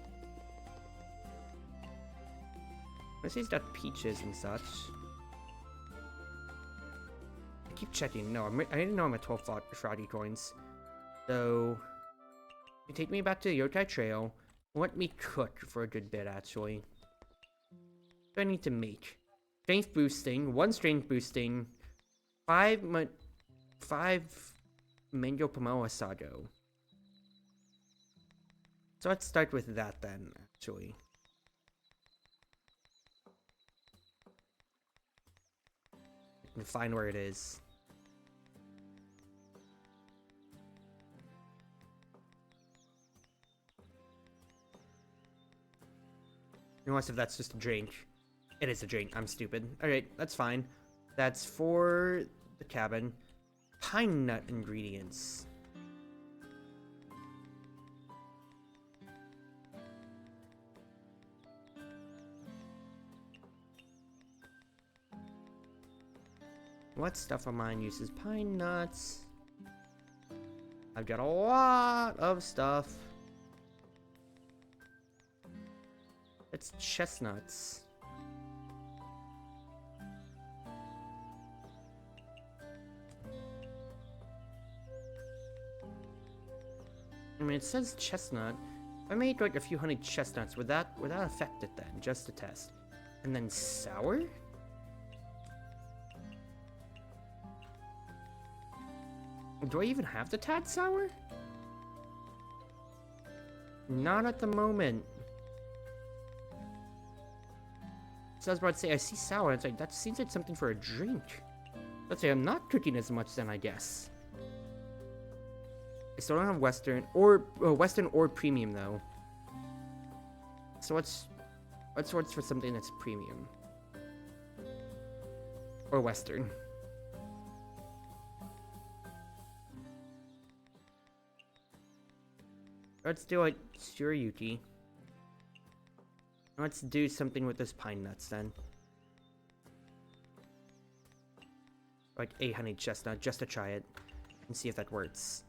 Let's see, he's got peaches and such. I keep checking. No, I didn't know I'm at 12 froggy coins. So, you take me back to the Yokai Trail. Let me cook for a good bit, actually. What do I need to make? Strength boosting, 1 strength boosting, 5 mango pomelo sago. So let's start with that then, actually. I can find where it is. Unless if that's just a drink. It is a drink. I'm stupid. Alright, that's fine. That's for the cabin. Pine nut ingredients. What stuff of mine uses pine nuts? I've got a lot of stuff. It's chestnuts. I mean, it says chestnut. I made like a few honey chestnuts. Would that affect it then? Just to test. And then sour? Do I even have the tad sour? Not at the moment. So I was about to say, I see sour. It's like, that seems like something for a drink. Let's say I'm not cooking as much then, I guess. I still don't have Western or premium though. So let's search for something that's premium. Or Western. Let's do like Tsurayuki. Let's do something with this pine nuts then. Like a honey chestnut, just to try it and see if that works.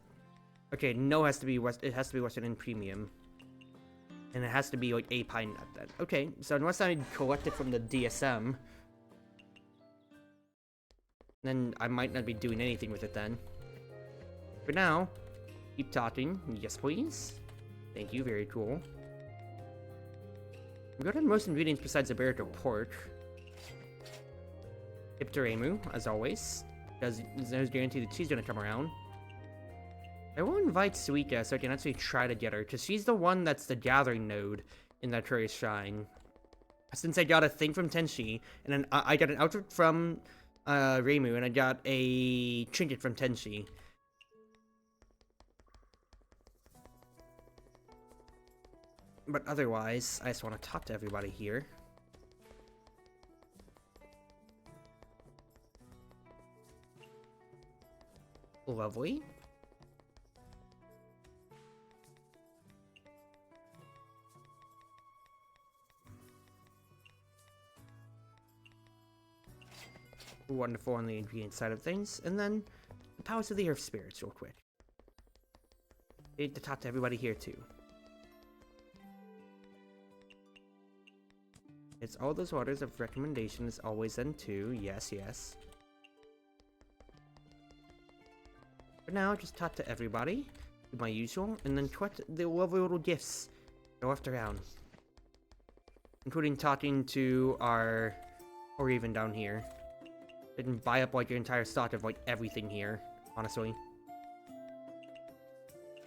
Okay, no, it has to be Western and premium. And it has to be like a pine nut then. Okay, so unless I collect it from the DSM, then I might not be doing anything with it then. For now, keep talking. Yes, please. Thank you, very cool. We got most ingredients besides Iberico pork. Ipteremu, as always. Because there's guarantee that she's gonna come around. I will invite Suika so I can actually try to get her, because she's the one that's the gathering node in that Chartreuse Shrine. Since I got a thing from Tenshi, and then I got an outfit from Reimu, and I got a trinket from Tenshi. But otherwise, I just want to talk to everybody here. Lovely. Wonderful on the ingredient side of things. And then the powers of the earth spirits real quick. Need to talk to everybody here too. It's all those orders of recommendation is always then too. Yes, yes. For now, just talk to everybody. Do my usual. And then collect the lovely little gifts. Go left around. Including talking to our... or even down here. They can buy up like your entire stock of like everything here, honestly.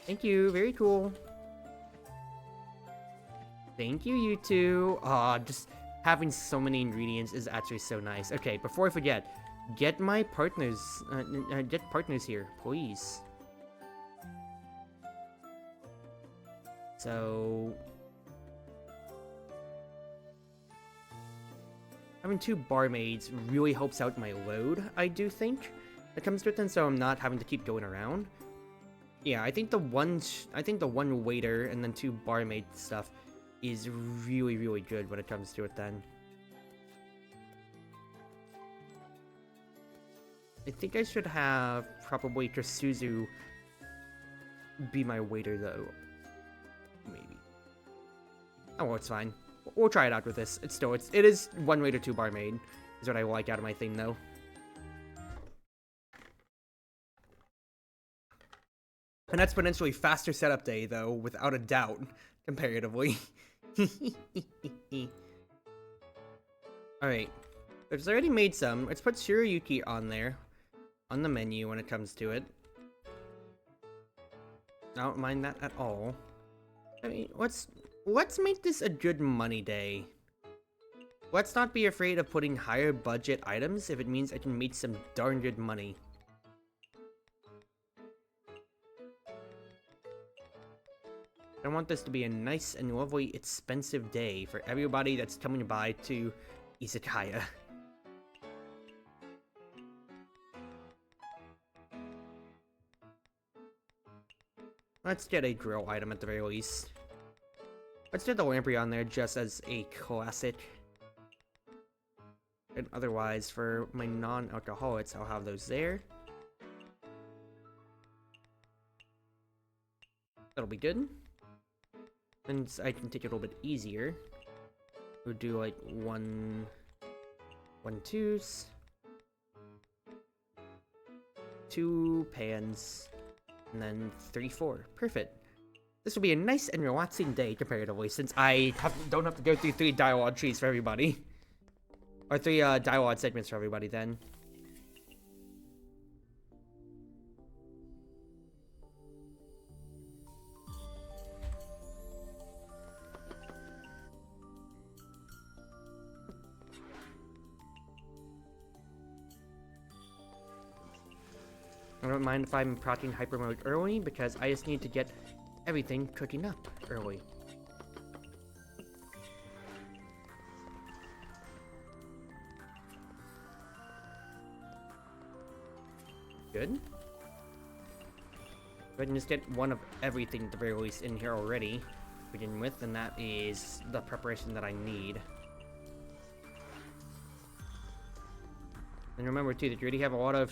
Thank you, very cool. Thank you, you two. Aw, just having so many ingredients is actually so nice. Okay, before I forget, get my partners, get partners here, please. So... having 2 barmaids really helps out my load, I do think. It comes with it, so I'm not having to keep going around. Yeah, I think the one waiter and then 2 barmaid stuff is really, really good when it comes to it then. I think I should have probably Kasuzu be my waiter though. Maybe. Oh well, it's fine. We'll try it out with this. It is 1 waiter, 2 barmaid, is what I like out of my thing, though. An exponentially faster setup day, though, without a doubt, comparatively. Alright. I've already made some. Let's put Tsurayuki on there, on the menu when it comes to it. I don't mind that at all. I mean, let's make this a good money day. Let's not be afraid of putting higher budget items if it means I can make some darn good money. I want this to be a nice and lovely expensive day for everybody that's coming by to Izakaya. Let's get a grill item at the very least. Let's get the lamprey on there just as a classic. And otherwise, for my non-alcoholics, I'll have those there. That'll be good. And I can take it a little bit easier. We'll do like 1 2s. 2 pans. And then 3 4. Perfect. This will be a nice and relaxing day comparatively, since I don't have to go through 3 dialogue trees for everybody. Or 3 dialogue segments for everybody then. I don't mind if I'm proccing hyper mode early, because I just need to get everything cooking up early. Good. I can just get one of everything at the very least in here already to begin with, and that is the preparation that I need. And remember too that you already have a lot of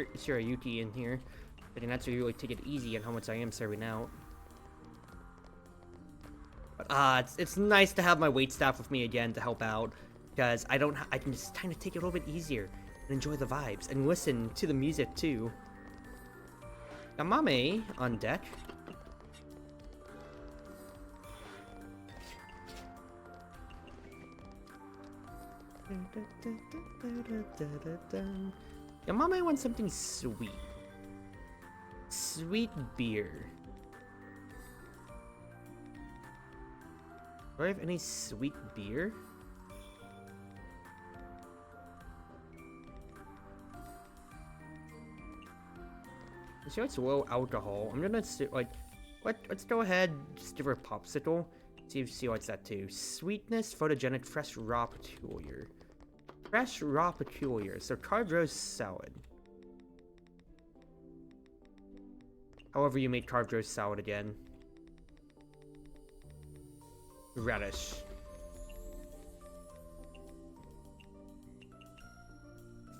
Shirayuki in here. I can actually really take it easy on how much I am serving out. But it's nice to have my waitstaff with me again to help out, because I can just kind of take it a little bit easier and enjoy the vibes and listen to the music too. Yamame on deck. Yamame wants something sweet. Sweet beer. Do I have any sweet beer? So it's low alcohol. I'm gonna let's go ahead, just give her a popsicle. See what's that too. Sweetness, photogenic, fresh raw peculiar. Fresh raw peculiar. So carved salad. However you make carved roast salad again. Radish.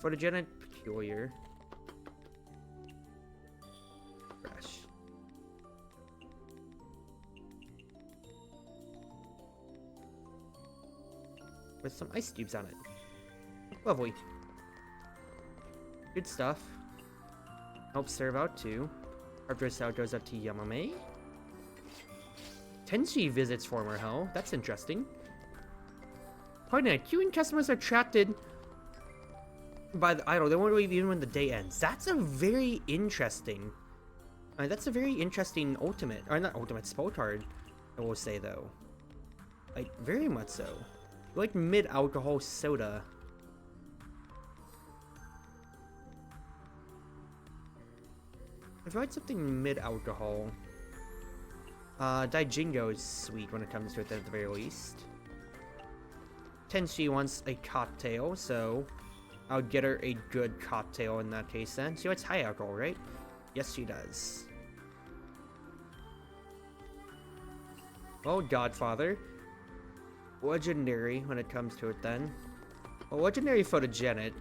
Photogenic, peculiar. Fresh. With some ice cubes on it. Lovely. Good stuff. Help serve out too. After salad goes up to Yamame. Tenshi visits former hell. That's interesting. Pardon me, queuing customers are attracted by the idol. They won't leave even when the day ends. That's a very interesting. That's a very interesting ultimate, or not ultimate, spell card. I will say though, like very much so. Like mid-alcohol soda. If I had something mid-alcohol, Daijingo is sweet when it comes to it at the very least. Tenshi wants a cocktail, so I'll get her a good cocktail in that case then. She likes high alcohol, right? Yes, she does. Well, Godfather. Legendary when it comes to it then. Well, legendary photogenic,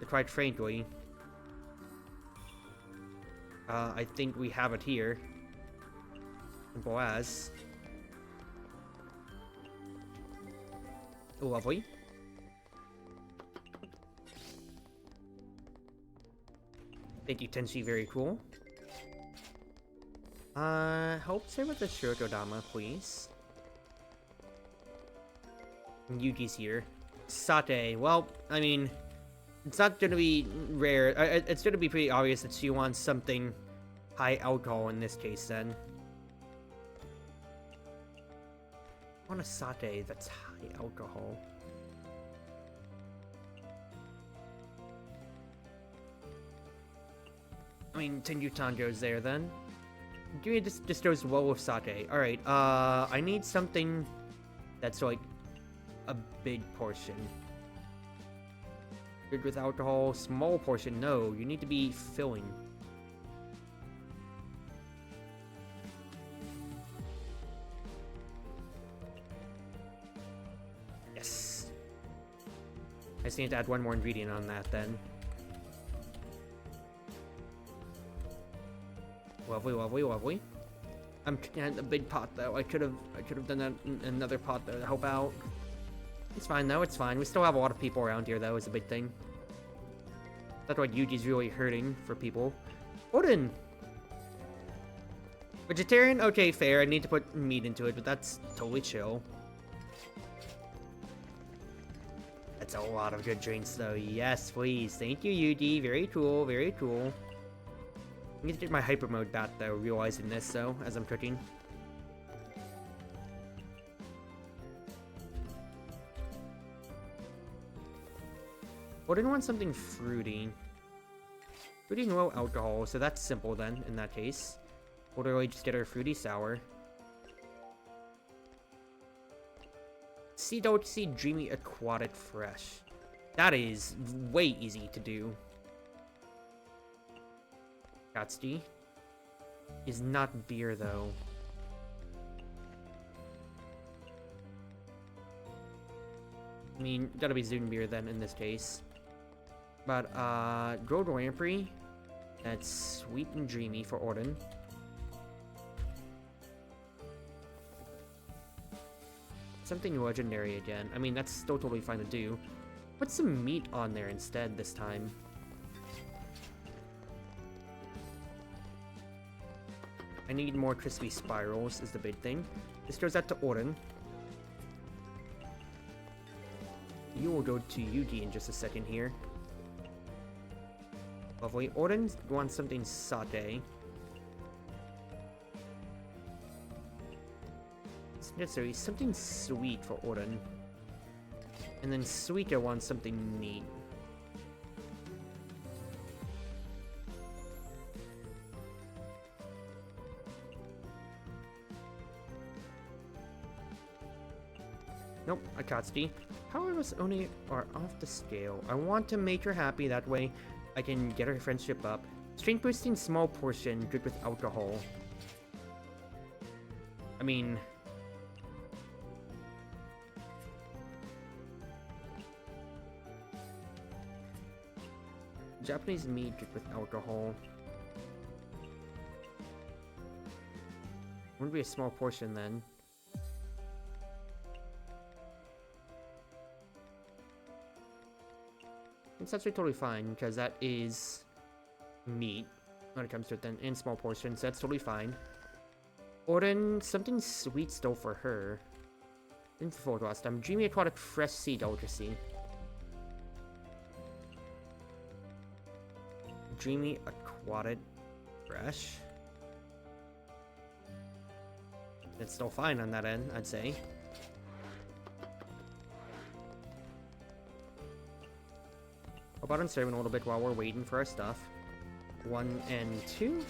quite frankly. I think we have it here. Simple as. Lovely. Thank you, Tenshi, very cool. Help serve with the Shirokodama, please. Yuki's here. Sate. Well, I mean, it's not gonna be rare. It's gonna be pretty obvious that she wants something high alcohol in this case, then. I want a sake that's high alcohol. I mean, Tenryutan goes there then. Give me just goes well with sake. Alright, I need something that's like a big portion. Good with alcohol, small portion, no. You need to be filling. Yes. I just need to add one more ingredient on that then. Lovely, lovely, lovely. I'm at a big pot though. I could have done that in another pot though to help out. It's fine though, it's fine. We still have a lot of people around here though, is a big thing. That's why Yuji's really hurting for people. Odin! Vegetarian? Okay, fair. I need to put meat into it, but that's totally chill. That's a lot of good drinks, though. Yes, please. Thank you, UD. Very cool, very cool. I need to get my hyper mode back, though, realizing this, though, as I'm cooking. Well, I didn't want something fruity. Fruity and low alcohol, so that's simple then, in that case. We'll literally just get our fruity sour. Sea Dolce Dreamy Aquatic Fresh. That is way easy to do. Katsuki is not beer, though. I mean, gotta be Zune beer then in this case. But, Gold Lamprey. That's sweet and dreamy for Orden. Something legendary again. I mean, that's still totally fine to do. Put some meat on there instead this time. I need more crispy spirals is the big thing. This goes out to Orden. You will go to UD in just a second here. Lovely. Orden wants something sauté. Necessarily something sweet for Orden. And then Suika wants something neat. Nope, Akatsuki. Powerless only are off the scale. I want to make her happy, that way I can get her friendship up. Strength boosting small portion, good with alcohol. I mean... Japanese meat good with alcohol. Wouldn't be a small portion then. It's actually totally fine, because that is meat when it comes to it then, in small portions, so that's totally fine. Orden, something sweet still for her. Didn't forward last time. Dreamy Aquatic Fresh Sea Delicacy. Dreamy Aquatic Fresh. It's still fine on that end, I'd say. How about on serving a little bit while we're waiting for our stuff? 1 and 2.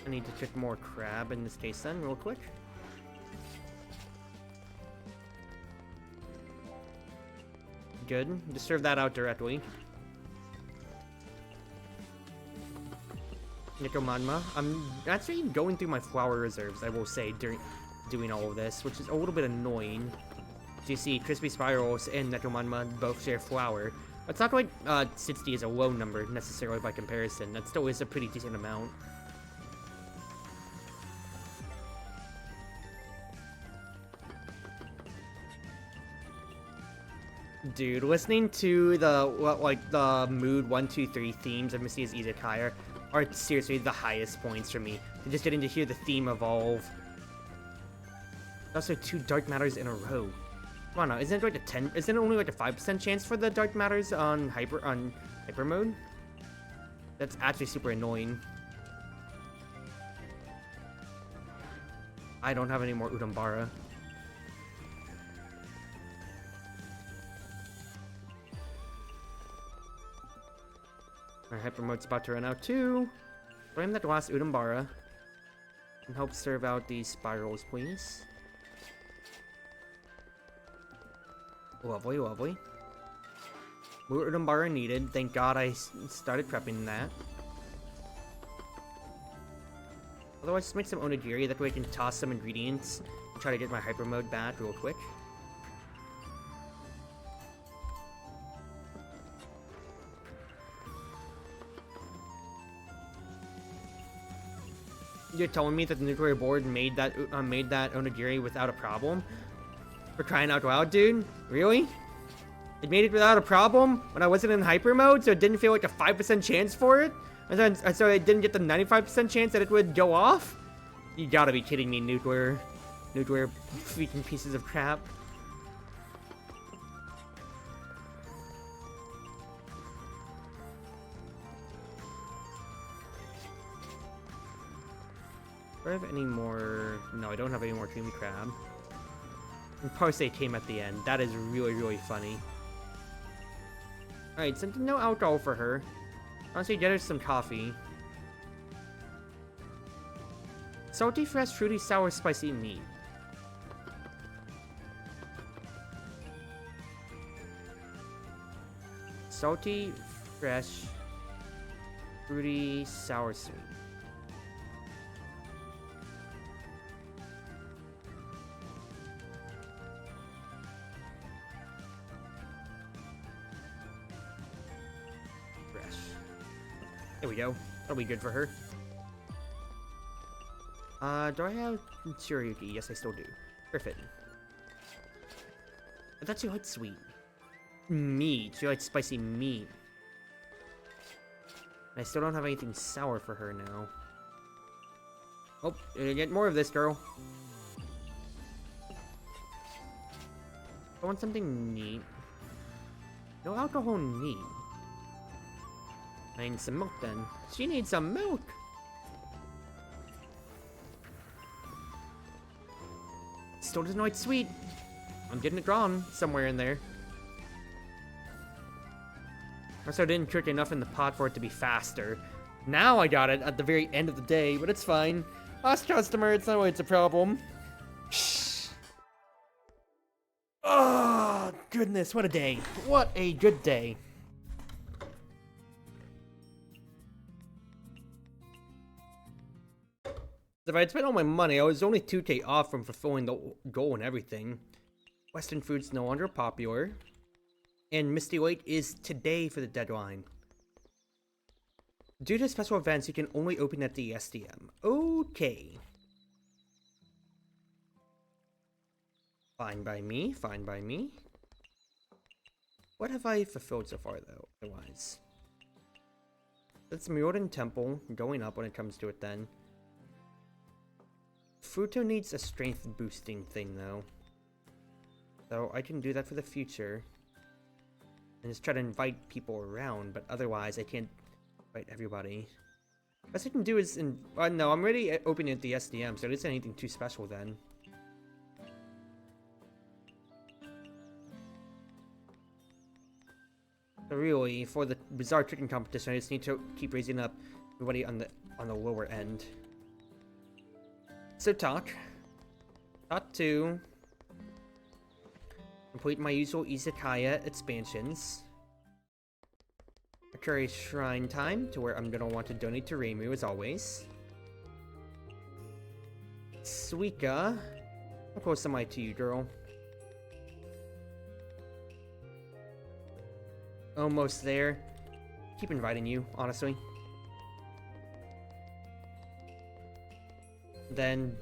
I need to check more crab in this case then, real quick. Good. Just serve that out directly. Nikomanma. I'm actually going through my flower reserves, I will say, during doing all of this, which is a little bit annoying. So you see, Crispy Spirals and Nikomanma both share flower. It's not like 60 is a low number, necessarily, by comparison. That still is a pretty decent amount. Dude, listening to the mood 1, 2, 3 themes of Mystia's Izakaya are seriously the highest points for me. Just getting to hear the theme evolve. Also, 2 Dark Matters in a row. Come on now, isn't it like a 10? Isn't it only like a 5% chance for the Dark Matters on hyper mode? That's actually super annoying. I don't have any more Udambara. Our hyper mode's about to run out too. Blame that last Udambara. And help serve out these spirals, please. Lovely, lovely. More Udambara needed. Thank God I started prepping that. Otherwise, just make some onigiri. That way I can toss some ingredients and try to get my hyper mode back real quick. You're telling me that the nuclear board made that onigiri without a problem? For crying out loud, dude? Really? It made it without a problem when I wasn't in hyper mode, so it didn't feel like a 5% chance for it? And so I didn't get the 95% chance that it would go off? You gotta be kidding me, Nuclear freaking pieces of crap. Do I have any more? No, I don't have any more creamy crab. And Parse came at the end. That is really, really funny. Alright, so no alcohol for her. Honestly, get her some coffee. Salty, fresh, fruity, sour, spicy meat. Salty, fresh, fruity, sour, sweet. There we go. That'll be good for her. Do I have Tsurugi? Yes, I still do. Perfect. I thought you liked sweet. Meat. You like spicy meat. I still don't have anything sour for her now. Oh, you're gonna get more of this, girl. I want something neat. No alcohol neat. I need some milk then. She needs some milk! Still doesn't like sweet. I'm getting it drawn somewhere in there. Also, I didn't cook enough in the pot for it to be faster. Now I got it at the very end of the day, but it's fine. Last customer, it's not it's a problem. Shh. Oh, goodness, what a day. What a good day. If I had spent all my money, I was only 2K off from fulfilling the goal and everything. Western food's no longer popular. And Misty Lake is today for the deadline. Due to special events, you can only open at the SDM. Okay. Fine by me, fine by me. What have I fulfilled so far, though, otherwise? That's Myoden Temple, going up when it comes to it then. Futo needs a strength boosting thing though. So I can do that for the future. And just try to invite people around, but otherwise I can't invite everybody. Best I can do is no, I'm already opening at the SDM, so it isn't anything too special then. So really, for the bizarre tricking competition, I just need to keep raising up everybody on the lower end. So talk 2. Complete my usual Izakaya expansions. Occur shrine time to where I'm gonna want to donate to Reimu as always. Suika, how close am I to you, girl? Almost there. Keep inviting you, honestly. Then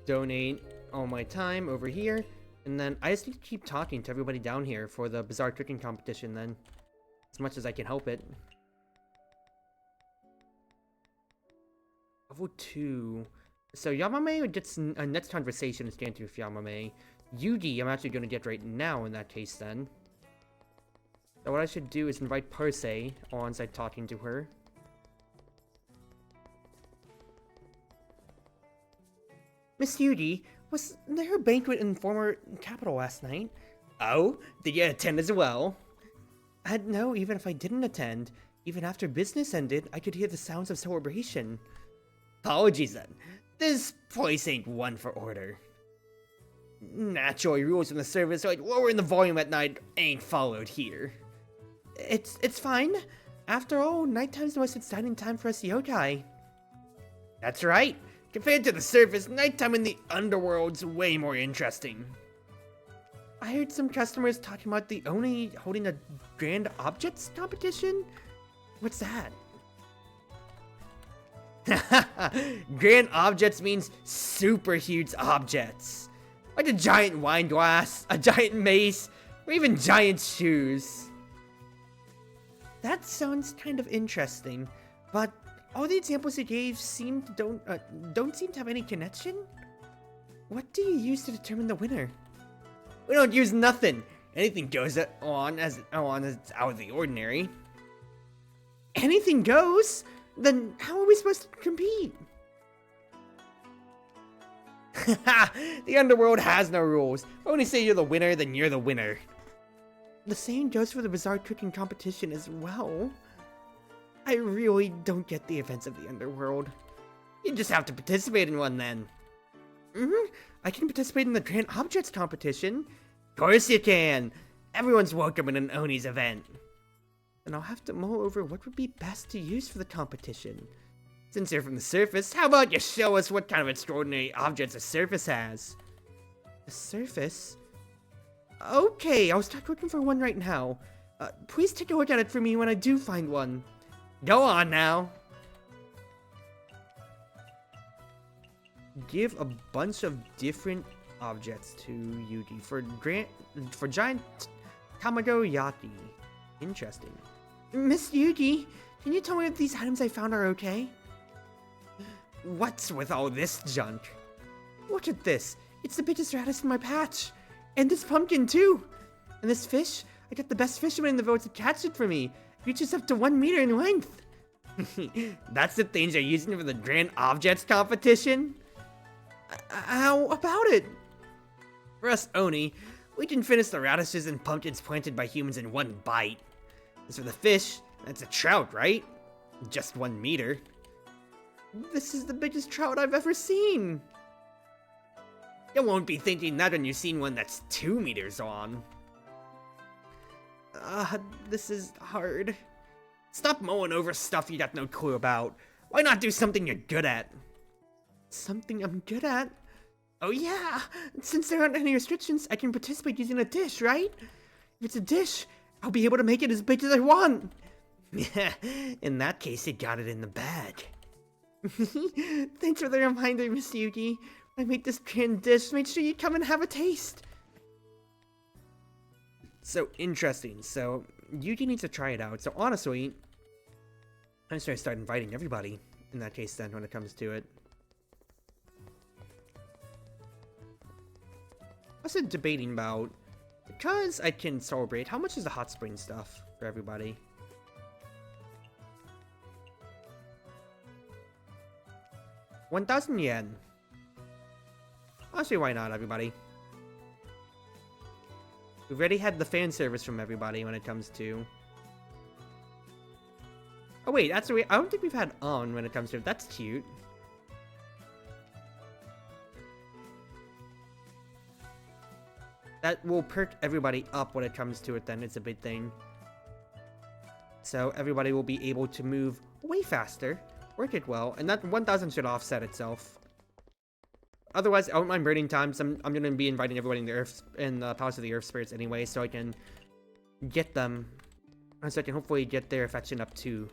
donate all my time over here, and then I just need to keep talking to everybody down here for the bizarre tricking competition then, as much as I can help it. Level 2. So Yamame gets a next conversation is granted with Yamame. Yugi I'm actually going to get right now in that case then. So what I should do is invite Parse on side talking to her. Miss Yugi, was there a banquet in former capital last night? Oh, did you attend as well? No, even if I didn't attend, even after business ended, I could hear the sounds of celebration. Apologies then. This place ain't one for order. Naturally, rules in the service like lowering the volume at night ain't followed here. It's fine. After all, nighttime's the most exciting time for us yokai. That's right. Compared to the surface, nighttime in the underworld's way more interesting. I heard some customers talking about the Oni holding a grand objects competition? What's that? Grand objects means super huge objects. Like a giant wine glass, a giant mace, or even giant shoes. That sounds kind of interesting, But all the examples you gave don't seem to have any connection. What do you use to determine the winner? We don't use nothing. Anything goes on as it's out of the ordinary. Anything goes? Then how are we supposed to compete? The underworld has no rules. When you say you're the winner, then you're the winner. The same goes for the bizarre cooking competition as well. I really don't get the events of the underworld. You just have to participate in one then. I can participate in the Grand Objects competition. Of course you can. Everyone's welcome in an Oni's event. And I'll have to mull over what would be best to use for the competition. Since you're from the surface, how about you show us what kind of extraordinary objects the surface has? The surface? Okay, I'll start looking for one right now. Please take a look at it for me when I do find one. Go on now. Give a bunch of different objects to Yuki for giant Tamagoyaki. Interesting. Miss Yuki, can you tell me if these items I found are okay? What's with all this junk? Look at this. It's the biggest radish in my patch. And this pumpkin too. And this fish, I got the best fisherman in the world to catch it for me. It reaches up to 1 meter in length. That's the things you're using for the Grand Objects competition? How about it? For us Oni, we can finish the radishes and pumpkins planted by humans in 1 bite. As for the fish, that's a trout, right? Just 1 meter. This is the biggest trout I've ever seen. You won't be thinking that when you've seen one that's 2 meters long. This is hard. Stop mulling over stuff you got no clue about. Why not do something you're good at? Something I'm good at? Oh yeah! Since there aren't any restrictions, I can participate using a dish, right? If it's a dish, I'll be able to make it as big as I want! Yeah, in that case, you got it in the bag. Thanks for the reminder, Miss Yuki. When I make this grand dish, make sure you come and have a taste. So, interesting. So, Yuki needs to try it out. So, honestly, I'm just gonna start inviting everybody in that case then when it comes to it. I was debating about, because I can celebrate, how much is the hot spring stuff for everybody? ¥1,000. Honestly, why not, everybody? We've already had the fan service from everybody when it comes to... Oh wait, that's I don't think we've had on when it comes to it. That's cute. That will perk everybody up when it comes to it then. It's a big thing. So everybody will be able to move way faster. Work it well. And that 1,000 should offset itself. Otherwise, I don't mind burning time. So I'm going to be inviting everybody in the Palace of the Earth Spirits anyway. So I can get them. And so I can hopefully get their affection up too.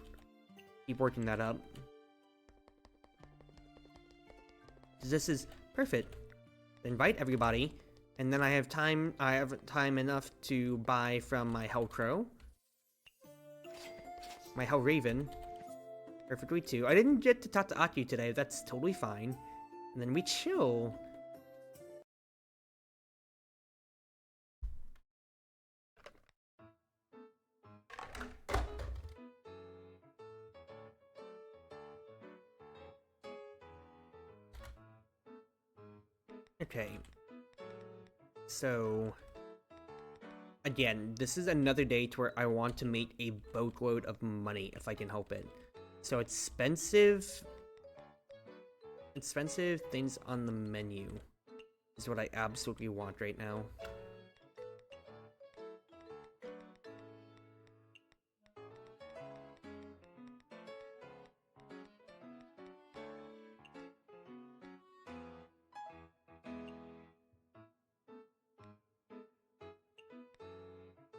Keep working that up. This is perfect. Invite everybody. And then I have time enough to buy from my Hell Crow. My Hell Raven. Perfectly too. I didn't get to talk to Aki today, that's totally fine. And then we chill. Okay. So, again, this is another day to where I want to make a boatload of money if I can help it. So expensive things on the menu is what I absolutely want right now.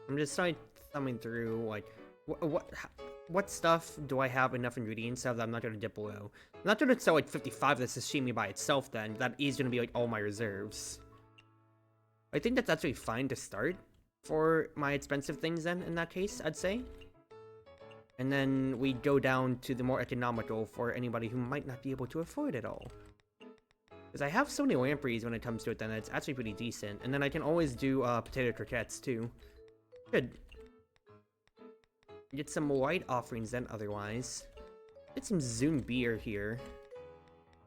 I'm just like thumbing through like what stuff do I have enough ingredients of that I'm not gonna dip below. I'm not gonna sell like 55 of this sashimi by itself then. That is gonna be like all my reserves. I think that's actually fine to start for my expensive things then in that case, I'd say. And then we go down to the more economical for anybody who might not be able to afford it all. Because I have so many lampreys when it comes to it, then it's actually pretty decent. And then I can always do potato croquettes too. Good. Get some white offerings then otherwise. Get some Zune beer here.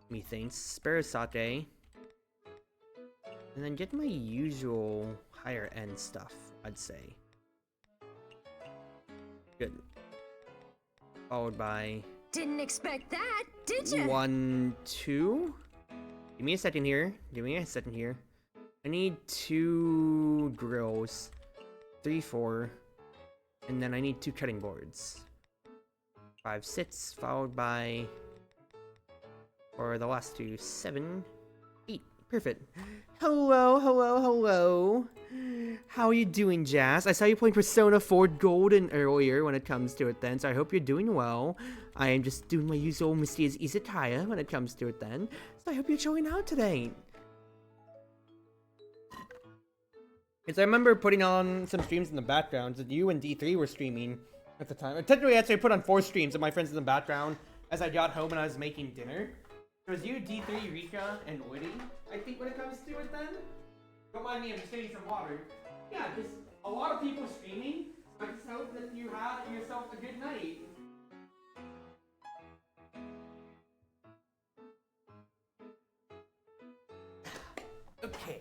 Methinks. Spare sake. And then get my usual higher end stuff, I'd say. Good. Followed by... Didn't expect that, did you? 1, 2. Give me a second here. Give me a second here. I need 2 grills. 3, 4. And then I need 2 cutting boards. 5, 6. Followed by... For the last 2, 7, 8. Perfect. Hello, hello, hello. How are you doing, Jazz? I saw you playing Persona 4 Golden earlier when it comes to it then, so I hope you're doing well. I am just doing my usual Mystia's Izakaya when it comes to it then, so I hope you're showing out today. Because I remember putting on some streams in the background that you and D3 were streaming at the time. Technically, actually, I put on 4 streams of my friends in the background as I got home and I was making dinner. It was you, D3, Rika, and Woody, I think, when it comes to it then. Don't mind me, I'm just getting some water. Yeah, just a lot of people streaming. I just hope that you have yourself a good night. Okay.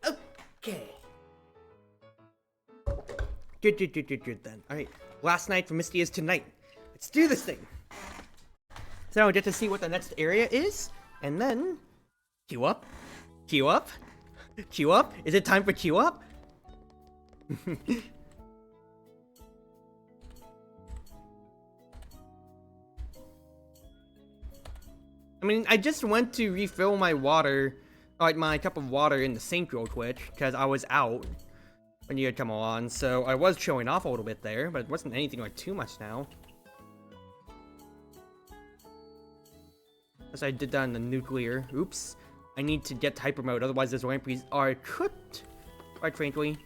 Okay. Good then. Alright, last night for Mystia is tonight. Let's do this thing. So I get to see what the next area is, and then queue up, queue up, queue up. Is it time for queue up? I mean, I just went to refill my water, like my cup of water in the sink real quick, because I was out when you had come on, so I was showing off a little bit there, but it wasn't anything like too much now. As I did that in the nuclear. Oops. I need to get to hyper mode, otherwise those lampreys are cooked. Quite frankly.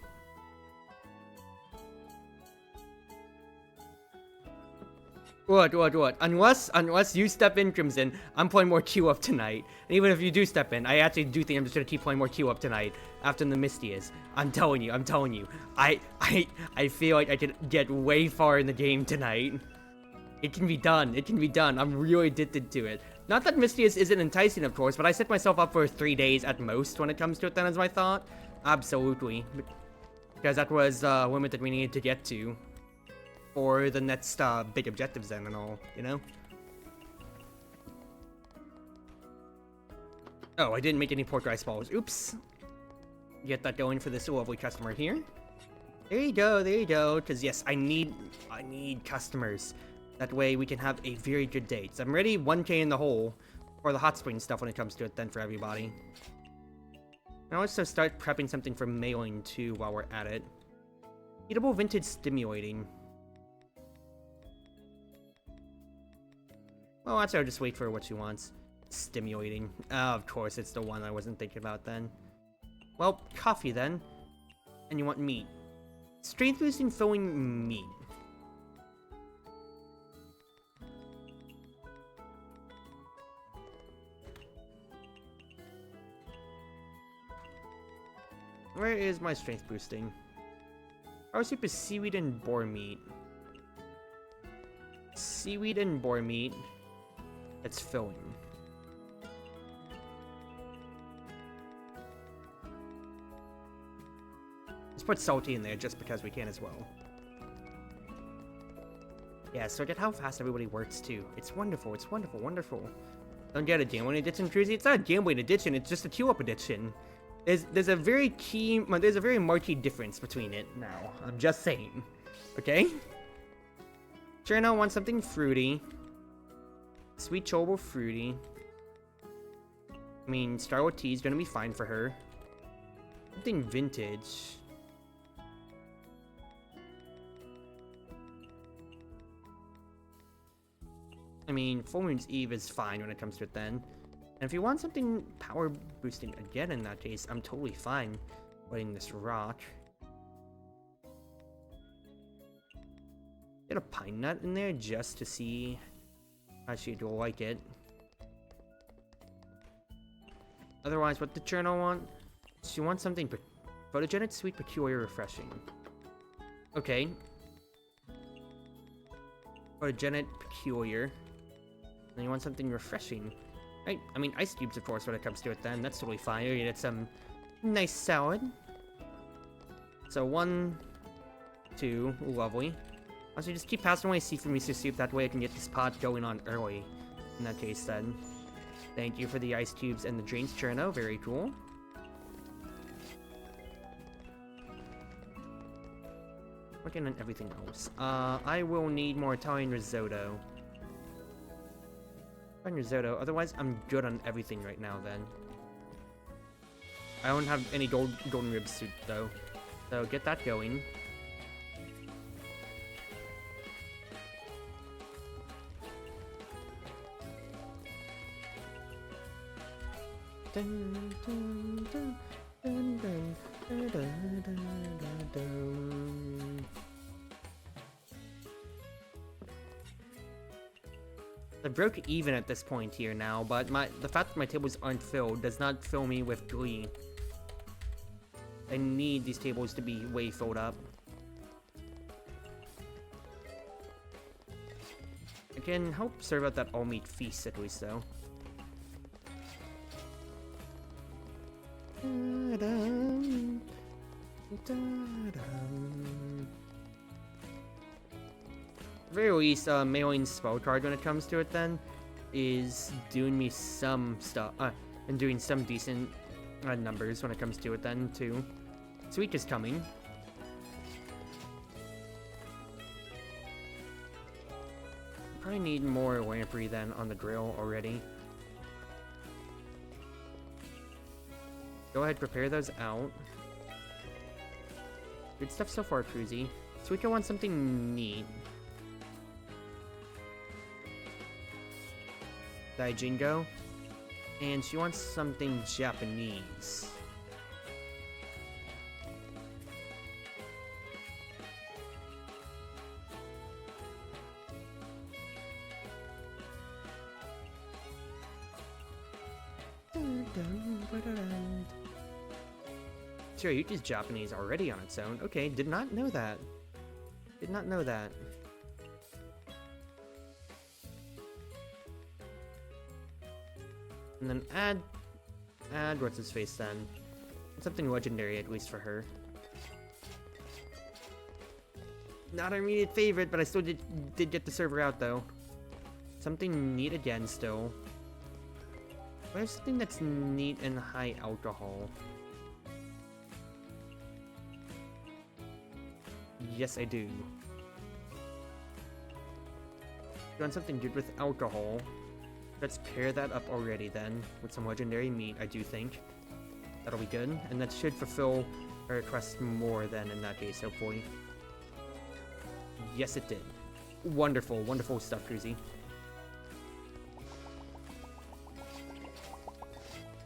What? Unless you step in, Crimson, I'm playing more queue up tonight. And even if you do step in, I actually do think I'm just gonna keep playing more queue up tonight after the Mystias. I'm telling you. I feel like I could get way far in the game tonight. It can be done. I'm really addicted to it. Not that Mystias isn't enticing, of course, but I set myself up for 3 days at most when it comes to it then, as my thought. Absolutely. Because that was a limit that we needed to get to for the next big objectives then and all, you know? Oh, I didn't make any pork rice balls. Oops. Get that going for this lovely customer here. There you go. Because yes, I need customers. That way we can have a very good date. So I'm already 1k in the hole for the hot spring stuff when it comes to it then for everybody. And I'll also start prepping something for mailing too while we're at it. Eatable vintage stimulating. Well, actually I'll just wait for what she wants. Stimulating. Of course, it's the one I wasn't thinking about then. Well, coffee then. And you want meat. Strength boosting filling meat. Where is my strength boosting? Power soup is seaweed and boar meat. Seaweed and boar meat. It's filling. Let's put salty in there just because we can as well. Yeah, so look at how fast everybody works too. It's wonderful, wonderful. Don't get a gambling addiction, Cruzy. It's not a gambling addiction, it's just a queue-up addiction. There's a very marquee difference between it now. I'm just saying. Okay? Sure, now I want something fruity. Sweet chobo fruity. I mean, Starlight Tea is gonna be fine for her. Something vintage. I mean, Full Moon's Eve is fine when it comes to it then. And if you want something power boosting again in that case, I'm totally fine letting this rock. Get a pine nut in there just to see how she'd like it. Otherwise, what the journal want? She wants something photogenic, sweet, peculiar, refreshing. Okay. Photogenic, peculiar. And you want something refreshing. Right? I mean, ice cubes, of course, when it comes to it then. That's totally fine. You get some nice salad. So 1, 2, lovely. Also, just keep passing away seafood miso soup. That way I can get this pot going on early. In that case, then. Thank you for the ice cubes and the drinks, Cherno. Very cool. Working on everything else. I will need more Italian risotto. Italian risotto. Otherwise, I'm good on everything right now, then. I don't have any golden rib soup, though. So, get that going. Dun, dun, dun, dun, dun, dun, dun, dun, dun. I broke even at this point here now, but the fact that my tables aren't filled does not fill me with glee. I need these tables to be way filled up. I can help serve out that all-meat feast at least, though. Da-dum, da-dum. At the very least, mailing spell card when it comes to it then is doing me some stuff, and doing some decent numbers when it comes to it then too. Sweet is coming. Probably need more lamprey then on the grill already. Go ahead, prepare those out. Good stuff so far, Cruzy. Suika wants something neat. Daijingo. And she wants something Japanese. Sure, Yuki's Japanese already on its own. Okay, did not know that. Did not know that. And then add what's his face then? Something legendary at least for her. Not our immediate favorite, but I still did get the server out though. Something neat again still. I have something that's neat and high alcohol. Yes, I do. You want something good with alcohol? Let's pair that up already then, with some legendary meat, I do think. That'll be good, and that should fulfill our request more than in that case, hopefully. Yes, it did. Wonderful, wonderful stuff, Cruzy.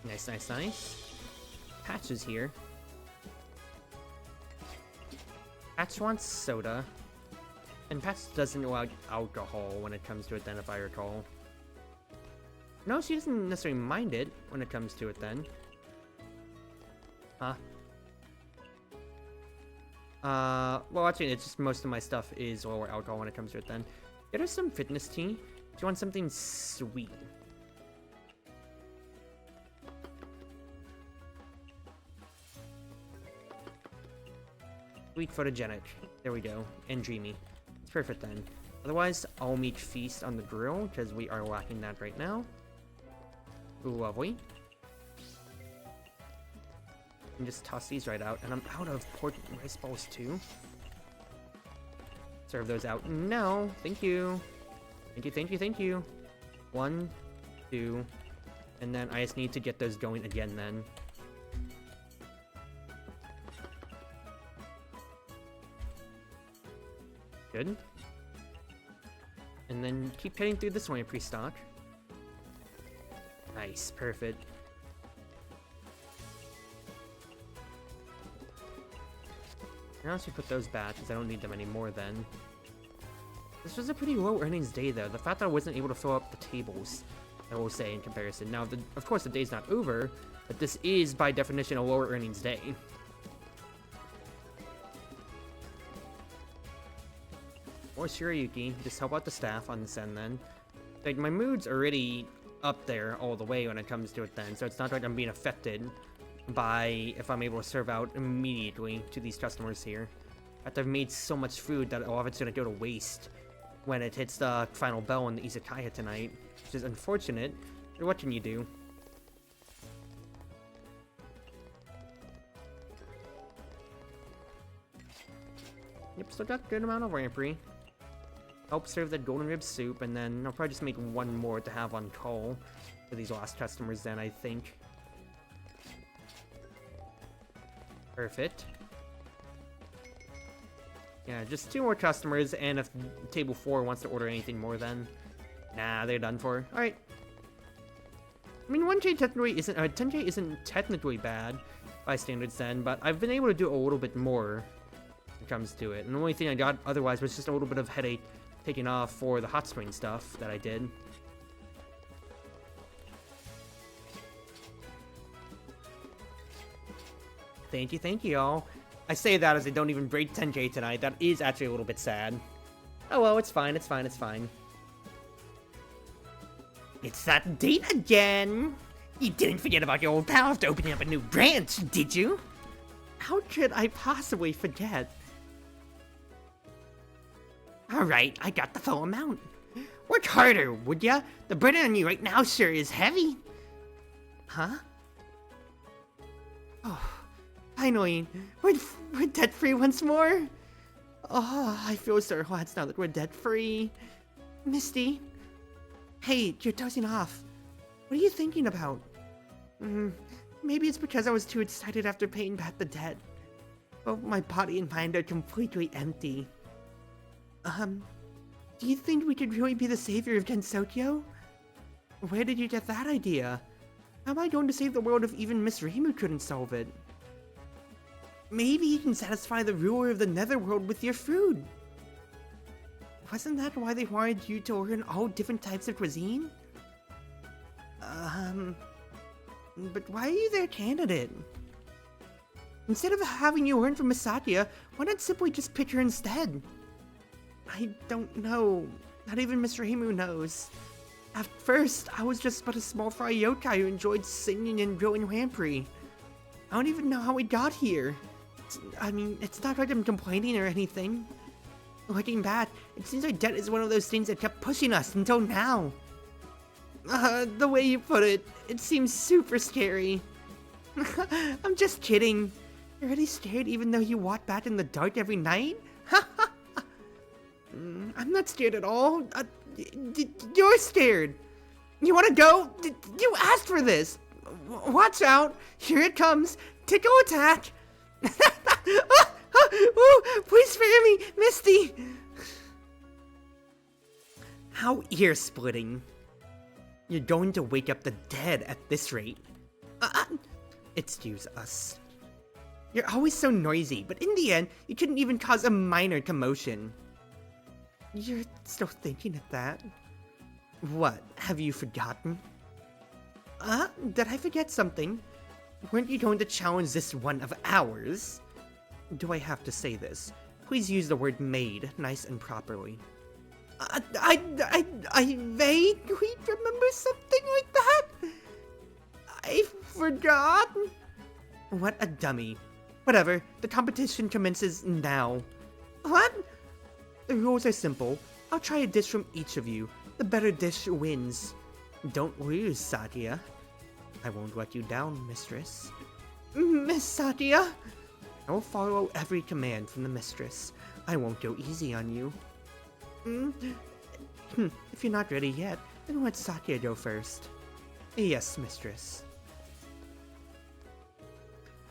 Nice, nice, nice. Patch is here. Patch wants soda. And Patch doesn't allow alcohol when it comes to it then, if I recall. No, she doesn't necessarily mind it when it comes to it then. Huh? Well, actually, it's just most of my stuff is lower alcohol when it comes to it then. Get her some fitness tea. She wants something sweet. Sweet photogenic. There we go. And dreamy. It's perfect then. Otherwise, all meat feast on the grill, because we are lacking that right now. Lovely. And just toss these right out. And I'm out of pork rice balls too. Serve those out. No. Thank you. Thank you, thank you, thank you. 1, 2. And then I just need to get those going again then. Good. And then keep heading through this one, pre-stock. Nice, perfect. Now I should put those back, because I don't need them anymore then. This was a pretty low earnings day, though. The fact that I wasn't able to fill up the tables, I will say, in comparison. Now, of course, the day's not over, but this is, by definition, a lower earnings day. Or Shirayuki, just help out the staff on this end, then. Like, my mood's already up there all the way when it comes to it, then, so it's not like I'm being affected by if I'm able to serve out immediately to these customers here. After I've made so much food that a lot of it's gonna go to waste when it hits the final bell in the Izakaya tonight, which is unfortunate, but what can you do? Yep, still got a good amount of lamprey. Help serve that golden rib soup, and then I'll probably just make one more to have on call for these last customers then, I think. Perfect. Yeah, just 2 more customers, and if table 4 wants to order anything more, then nah, they're done for. All right. I mean, 1K technically isn't, 10K isn't technically bad by standards then, but I've been able to do a little bit more when it comes to it. And the only thing I got otherwise was just a little bit of headache taking off for the hot spring stuff that I did. Thank you, y'all. I say that as I don't even break 10K tonight. That is actually a little bit sad. Oh well, it's fine, it's fine, it's fine. It's that date again! You didn't forget about your old pal after opening up a new branch, did you? How could I possibly forget? Alright, I got the full amount. Work harder, would ya? The burden on you right now sure is heavy. Huh? Oh. Finally, we're debt-free once more. Oh, I feel so relaxed now that we're debt-free. Misty. Hey, you're dozing off. What are you thinking about? Maybe it's because I was too excited after paying back the debt. But my body and mind are completely empty. Do you think we could really be the savior of Gensokyo? Where did you get that idea? How am I going to save the world if even Miss Reimu couldn't solve it? Maybe you can satisfy the ruler of the netherworld with your food. Wasn't that why they wanted you to learn all different types of cuisine? But why are you their candidate? Instead of having you learn from Misatya, why not simply just pick her instead? I don't know. Not even Miss Reimu knows. At first, I was just but a small fry yokai who enjoyed singing and growing lamprey. I don't even know how we got here. I mean, it's not like I'm complaining or anything. Looking back, it seems like debt is one of those things that kept pushing us until now. The way you put it, it seems super scary. I'm just kidding. You're already scared even though you walk back in the dark every night? I'm not scared at all. You're scared. You wanna go? You asked for this. Watch out. Here it comes. Tickle attack. Please spare me, Misty. How ear-splitting. You're going to wake up the dead at this rate. Excuse us. You're always so noisy, but in the end, you couldn't even cause a minor commotion. You're still thinking of that? What, have you forgotten? Did I forget something? Weren't you going to challenge this one of ours? Do I have to say this? Please use the word maid nice and properly. I vaguely remember something like that? I forgot? What a dummy. Whatever, the competition commences now. What? The rules are simple. I'll try a dish from each of you. The better dish wins. Don't lose, Satya. I won't let you down, mistress. Miss Satya? I will follow every command from the mistress. I won't go easy on you. If you're not ready yet, then let Satya go first. Yes, mistress.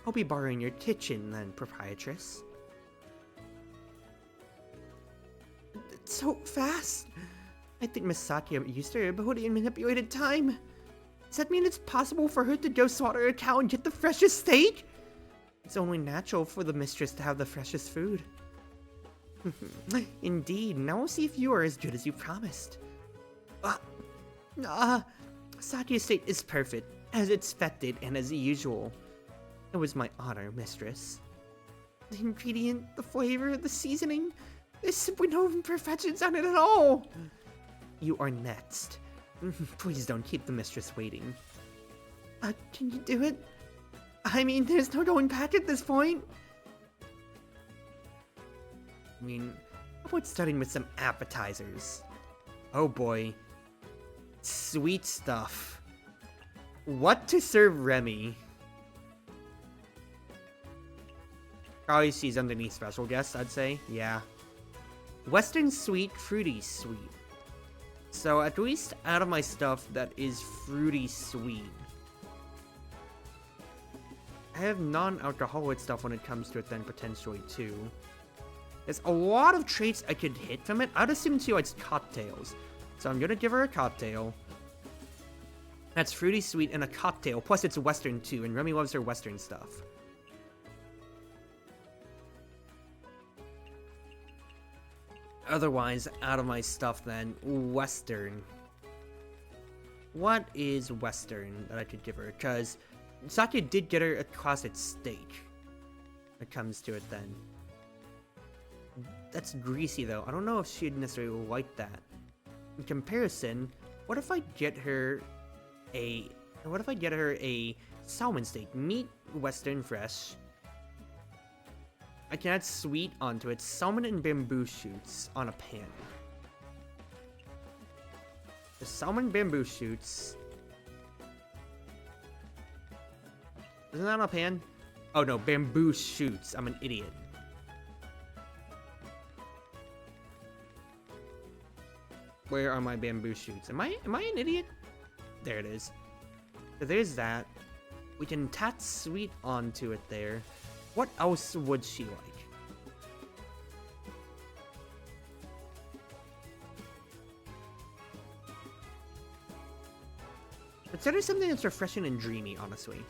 I'll be borrowing your kitchen then, proprietress. So fast! I think Miss Satya used her ability and manipulated time. Does that mean it's possible for her to go slaughter a cow and get the freshest steak? It's only natural for the mistress to have the freshest food. Indeed, now we'll see if you are as good as you promised. Satya's state is perfect, as expected and as usual. It was my honor, mistress. The ingredient, the flavor, the seasoning, there's simply no imperfections on it at all. You are next. Please don't keep the mistress waiting. Can you do it? I mean, there's no going back at this point. I mean, how about starting with some appetizers? Oh boy. Sweet stuff. What to serve Remy? Probably she's underneath special guest, I'd say. Yeah. Western sweet, fruity sweet. So at least out of my stuff that is fruity sweet. I have non-alcoholic stuff when it comes to it then potentially too. There's a lot of traits I could hit from it. I'd assume she likes cocktails. So I'm gonna give her a cocktail. That's fruity sweet and a cocktail. Plus it's Western too, and Remy loves her Western stuff. Otherwise, out of my stuff then, Western. What is Western that I could give her? Because Satya did get her a closet steak. When it comes to it then. That's greasy though. I don't know if she'd necessarily like that. In comparison, what if I get her a salmon steak? Meat, Western, fresh. I can add sweet onto it. Salmon and bamboo shoots on a pan. The salmon bamboo shoots. Isn't that on a pan? Oh no, bamboo shoots. I'm an idiot. Where are my bamboo shoots? Am I an idiot? There it is. So there's that. We can tat sweet onto it there. What else would she like? Consider something that's refreshing and dreamy, honestly.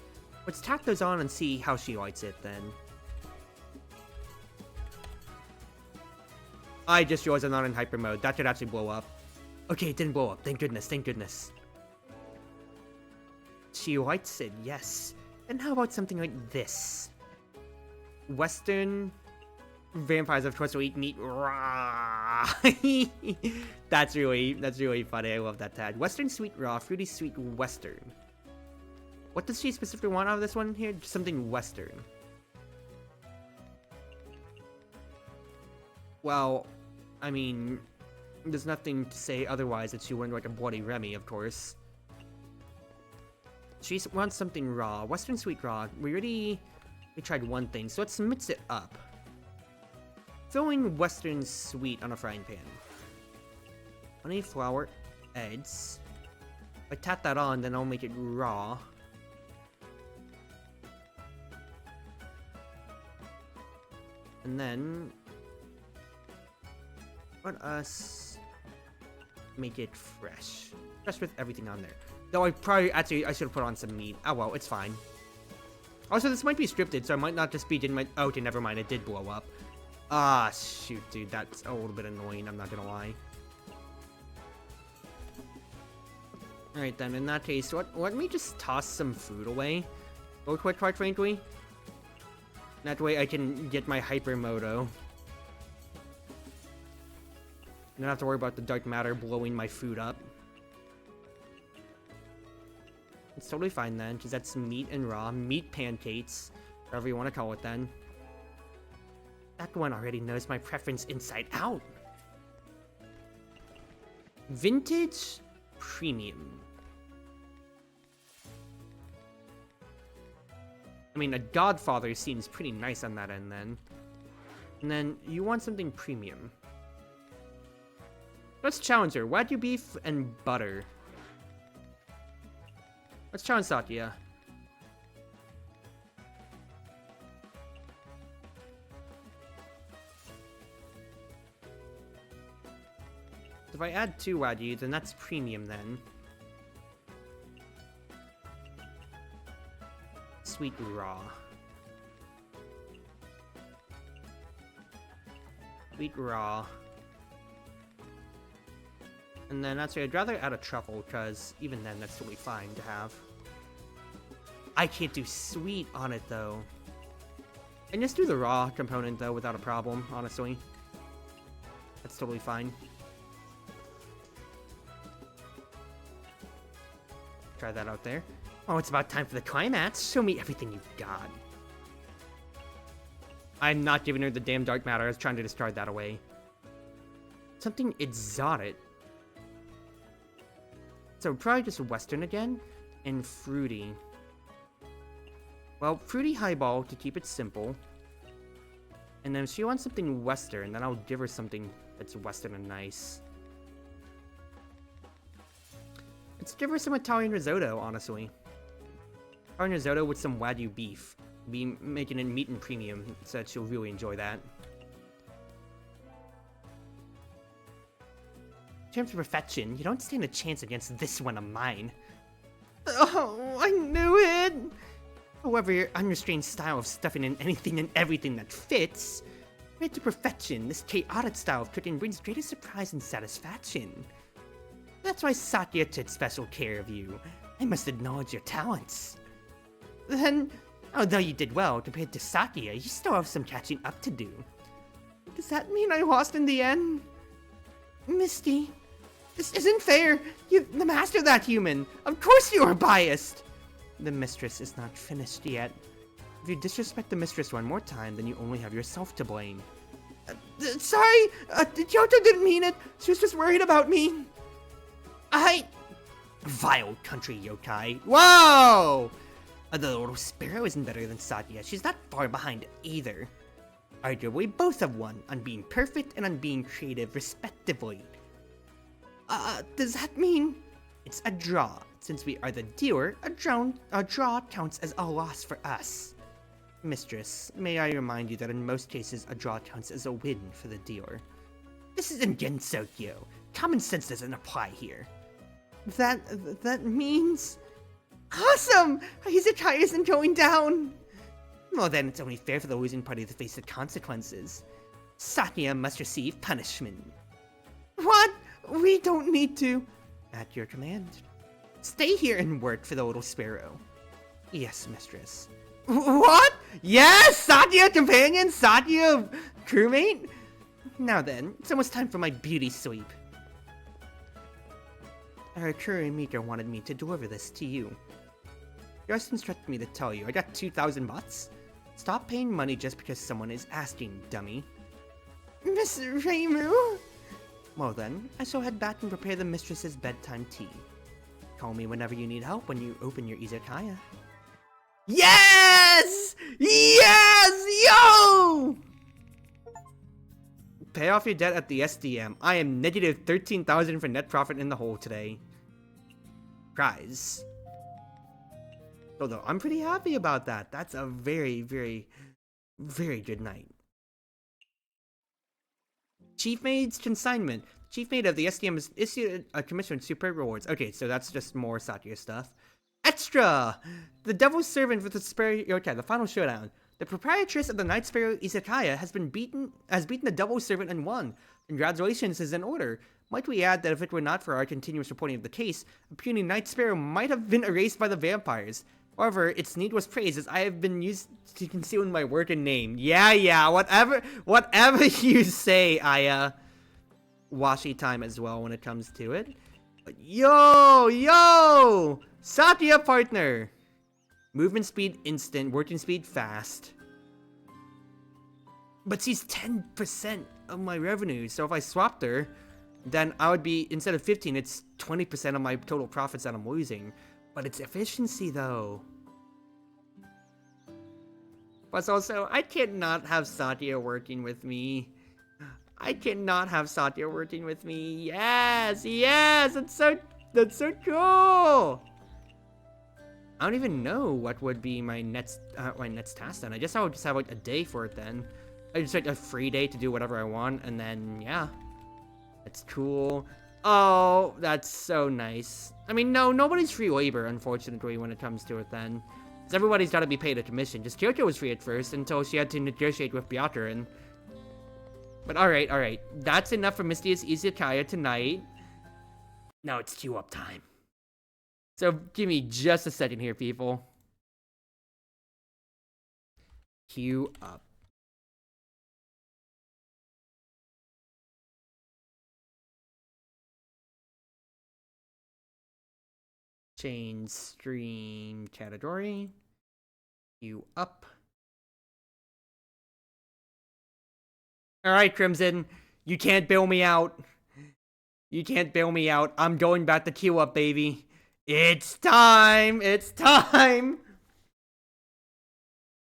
Let's tack those on and see how she likes it then. I just realized I'm not in hyper mode. That could actually blow up. Okay, it didn't blow up. Thank goodness, thank goodness. She likes it, yes. And how about something like this? Western vampires, of course, will eat meat raw. That's really funny. I love that tag. Western sweet raw, fruity sweet Western. What does she specifically want out of this one here? Just something Western. Well, I mean, there's nothing to say otherwise that she wouldn't like a bloody Remy, of course. She wants something raw. Western sweet raw. We tried one thing, so let's mix it up. Filling Western sweet on a frying pan. Honey, flour, eggs. If I tap that on, then I'll make it raw. And then let us make it fresh. Fresh with everything on there. Though I should have put on some meat. Oh well, it's fine. Also, this might be scripted, so I might not just be in my... Oh, okay, never mind, it did blow up. Ah, shoot, dude, that's a little bit annoying, I'm not gonna lie. Alright then, in that case, let me just toss some food away. Real quick, quite frankly. That way I can get my hypermoto. I don't have to worry about the dark matter blowing my food up. It's totally fine then, because that's meat and raw. Meat pancakes, whatever you want to call it then. That one already knows my preference inside out. Vintage Premium. I mean, a Godfather seems pretty nice on that end then. And then you want something premium. Let's challenge her. Wagyu beef and butter. Let's challenge Satya. If I add 2 Wagyu, then that's premium then. Sweet raw. Wheat raw. And then actually, I'd rather add a truffle, because even then, that's totally fine to have. I can't do sweet on it, though. And just do the raw component, though, without a problem, honestly. That's totally fine. Try that out there. Oh, it's about time for the climax. Show me everything you've got. I'm not giving her the damn dark matter. I was trying to discard that away. Something exotic. So probably just Western again. And fruity. Well, fruity highball to keep it simple. And then if she wants something Western, then I'll give her something that's Western and nice. Let's give her some Italian risotto, honestly. Italian risotto with some Wagyu beef. Be making it meat and premium, so that she'll really enjoy that. In terms of perfection, you don't stand a chance against this one of mine. Oh, I knew it! However, your unrestrained style of stuffing in anything and everything that fits, right to perfection, this chaotic style of cooking brings greater surprise and satisfaction. That's why Satya took special care of you. I must acknowledge your talents. Then, although you did well compared to Satya, you still have some catching up to do. Does that mean I lost in the end? Misty, this isn't fair. You're the master of that human. Of course you are biased. The mistress is not finished yet. If you disrespect the mistress one more time, then you only have yourself to blame. Sorry, Kyoto didn't mean it. She was just worried about me. Vile country yokai. Whoa! The little sparrow isn't better than Satya. She's not far behind either. Arguably, both have won on being perfect and on being creative, respectively. Does that mean it's a draw? Since we are the dealer, a draw counts as a loss for us. Mistress, may I remind you that in most cases, a draw counts as a win for the dealer. This isn't Gensokyo. Common sense doesn't apply here. That means... Awesome! Izakaya isn't going down! Well then, it's only fair for the losing party to face the consequences. Satya must receive punishment. What? We don't need to. At your command. Stay here and work for the little sparrow. Yes, mistress. What? Yes! Satya companion? Satya crewmate? Now then, it's almost time for my beauty sleep. Our current meter wanted me to deliver this to you. Just instructed me to tell you, I got 2,000 bahts. Stop paying money just because someone is asking, dummy. Miss Reimu? Well then, I shall head back and prepare the mistress's bedtime tea. Call me whenever you need help when you open your Izakaya. Yes! Yes! Yo! Pay off your debt at the SDM. I am negative 13,000 for net profit in the hole today. Prize. Although I'm pretty happy about that. That's a very, very, very good night. Chief Maid's consignment. Chief Maid of the SDM has issued a commission with super rewards. Okay, so that's just more Satya stuff. Extra! The Devil's Servant with the Sparrow Yokai, the final showdown. The proprietress of the Night Sparrow Izakaya has beaten the Devil's Servant and won. Congratulations is in order. Might we add that if it were not for our continuous reporting of the case, a puny Night Sparrow might have been erased by the vampires. However, its need was praised as I have been used to conceal my work and name. Yeah, whatever you say, Aya. Washi time as well when it comes to it. Yo! Satya partner! Movement speed instant, working speed fast. But she's 10% of my revenue, so if I swapped her, then I would be, instead of 15, it's 20% of my total profits that I'm losing. But it's efficiency though. Plus also, I cannot have Satya working with me. Yes, that's so cool. I don't even know what would be my next task then. I guess I would just have like a day for it then. I just like a free day to do whatever I want, and then yeah, that's cool. Oh, that's so nice. I mean, no, nobody's free labor, unfortunately, when it comes to it then. Because everybody's got to be paid a commission. Just Kyoko was free at first until she had to negotiate with Beater, and But alright. That's enough for Mystia's Izakaya tonight. Now it's queue up time. So give me just a second here, people. Queue up. Change stream category. Queue up. Alright, Crimson. You can't bail me out. You can't bail me out. I'm going back to queue up, baby. It's time! It's time!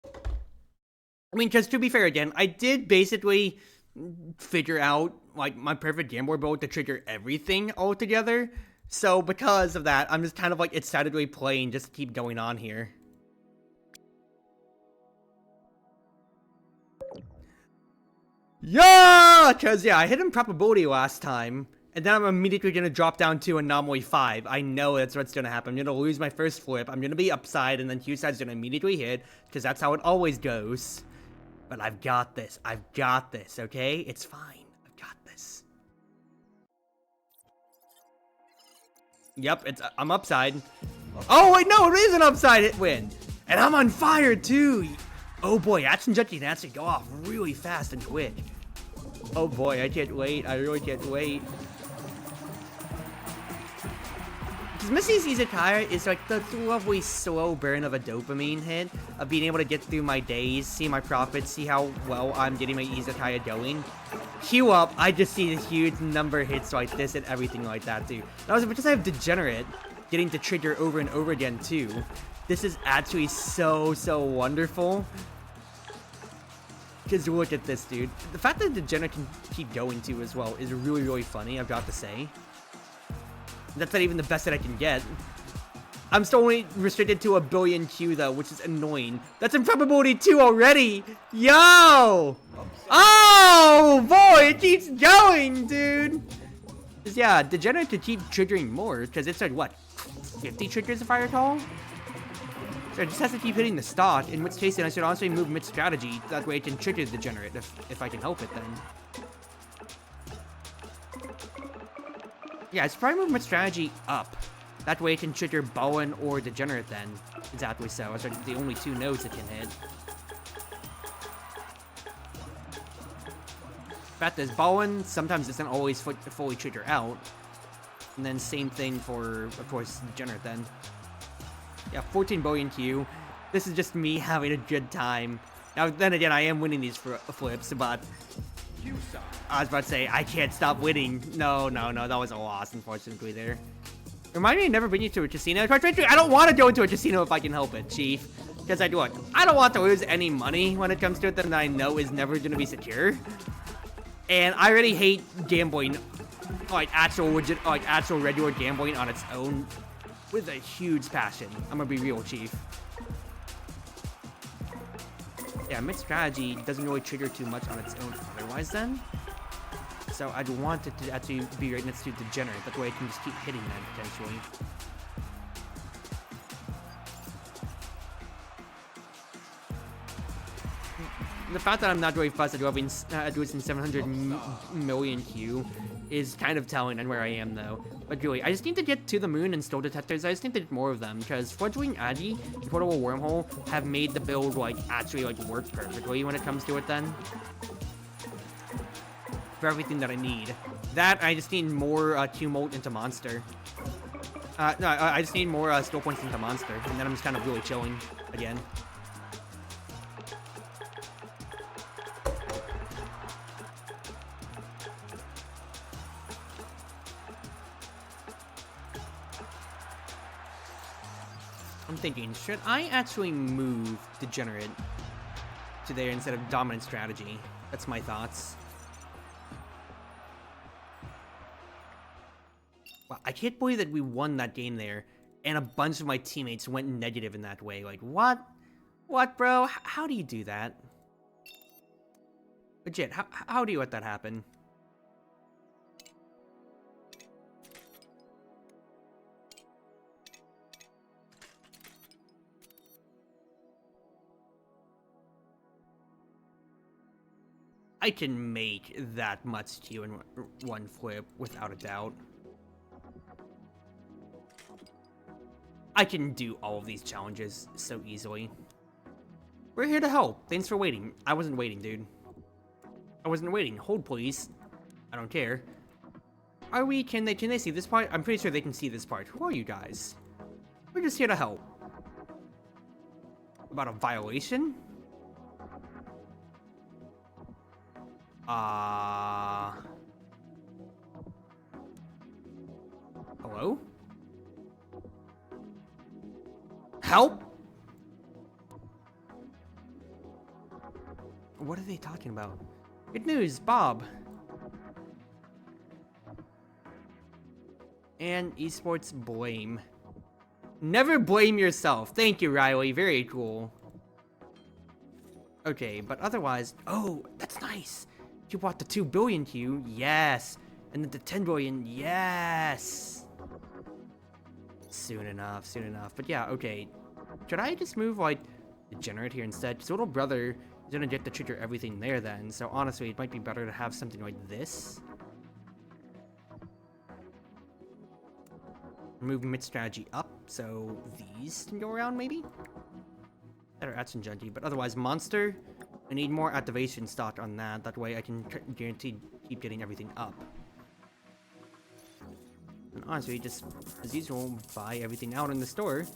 I mean, just to be fair again, I did basically figure out, like, my perfect game board build to trigger everything all together. So, because of that, I'm just kind of, like, excitedly playing just to keep going on here. Yeah! Because, yeah, I hit improbability last time. And then I'm immediately going to drop down to Anomaly 5. I know that's what's going to happen. I'm going to lose my first flip. I'm going to be upside, and then Q-side's going to immediately hit. Because that's how it always goes. But I've got this. I've got this, okay? It's fine. I've got this. Yep, I'm upside. Oh, wait, no, it is an upside hit win. And I'm on fire, too. Oh, boy, Action Junkie can actually go off really fast and quick. Oh, boy, I can't wait. I really can't wait. Because Misty's Izakaya is like the lovely slow burn of a dopamine hit of being able to get through my days, see my profits, see how well I'm getting my Izakaya going. Queue up, I just see the huge number of hits like this and everything like that too. And also because I have Degenerate getting to trigger over and over again too. This is actually so wonderful. Because look at this, dude. The fact that Degenerate can keep going too as well is really funny, I've got to say. That's not even the best that I can get. I'm still only restricted to 1 billion Q though, which is annoying. That's improbability 2 already! Yo! Oh boy, it keeps going, dude! Cause yeah, Degenerate could keep triggering more, because it's like, what, 50 triggers if I recall? So it just has to keep hitting the stock, in which case then I should honestly move mid-strategy, that way it can trigger Degenerate, if I can help it then. Yeah, it's probably move my strategy up. That way it can trigger Bowen or Degenerate then. Exactly so. Those are the only 2 nodes it can hit. Fact is, Bowen sometimes doesn't always fully trigger out. And then same thing for, of course, Degenerate then. Yeah, 14 billion Q. This is just me having a good time. Now, then again, I am winning these flips, but I was about to say, I can't stop winning. No, that was a loss, unfortunately, there. Remind me to never bring you to a casino. Quite frankly, I don't want to go into a casino if I can help it, Chief. Because I don't want to lose any money when it comes to it that I know is never going to be secure. And I really hate gambling, like actual regular gambling on its own, with a huge passion. I'm gonna be real, Chief. Yeah, mid-strategy doesn't really trigger too much on its own otherwise then. So I'd want it to actually be right next to Degenerate. That way I can just keep hitting that potentially. The fact that I'm not really fussed at losing 700 million Q is kind of telling on where I am though. But really, I just need to get to the moon and stone detectors. I just need to get more of them because Fledgling Agi and Portable Wormhole have made the build actually work perfectly when it comes to it then. For everything that I need. That, I just need more Q-Molt into Monster. No, I just need more skill points into Monster, and then I'm just kind of really chilling again. I'm thinking, should I actually move Degenerate to there instead of Dominant Strategy? That's my thoughts. Wow, I can't believe that we won that game there, and a bunch of my teammates went negative in that way. Like, what? What, bro? How do you do that? Legit, how do you let that happen? I can make that much to you in one flip, without a doubt. I can do all of these challenges so easily. We're here to help. Thanks for waiting. I wasn't waiting, dude. I wasn't waiting. Hold, please. I don't care. Are we? Can they see this part? I'm pretty sure they can see this part. Who are you guys? We're just here to help. About a violation? Hello? Help? What are they talking about? Good news, Bob. And esports blame. Never blame yourself. Thank you, Riley. Very cool. Okay, but otherwise... Oh, that's nice. You bought the 2 billion queue. Yes. And then the 10 billion. Yes. Soon enough, soon enough. But yeah, okay. Should I just move, like, the Degenerate here instead? Because little brother is gonna get to trigger everything there then. So honestly, it might be better to have something like this. Move mid strategy up, so these can go around maybe? Better action junkie, but otherwise monster, I need more activation stock on that. That way I can guarantee keep getting everything up. And honestly, just as usual, buy everything out in the store.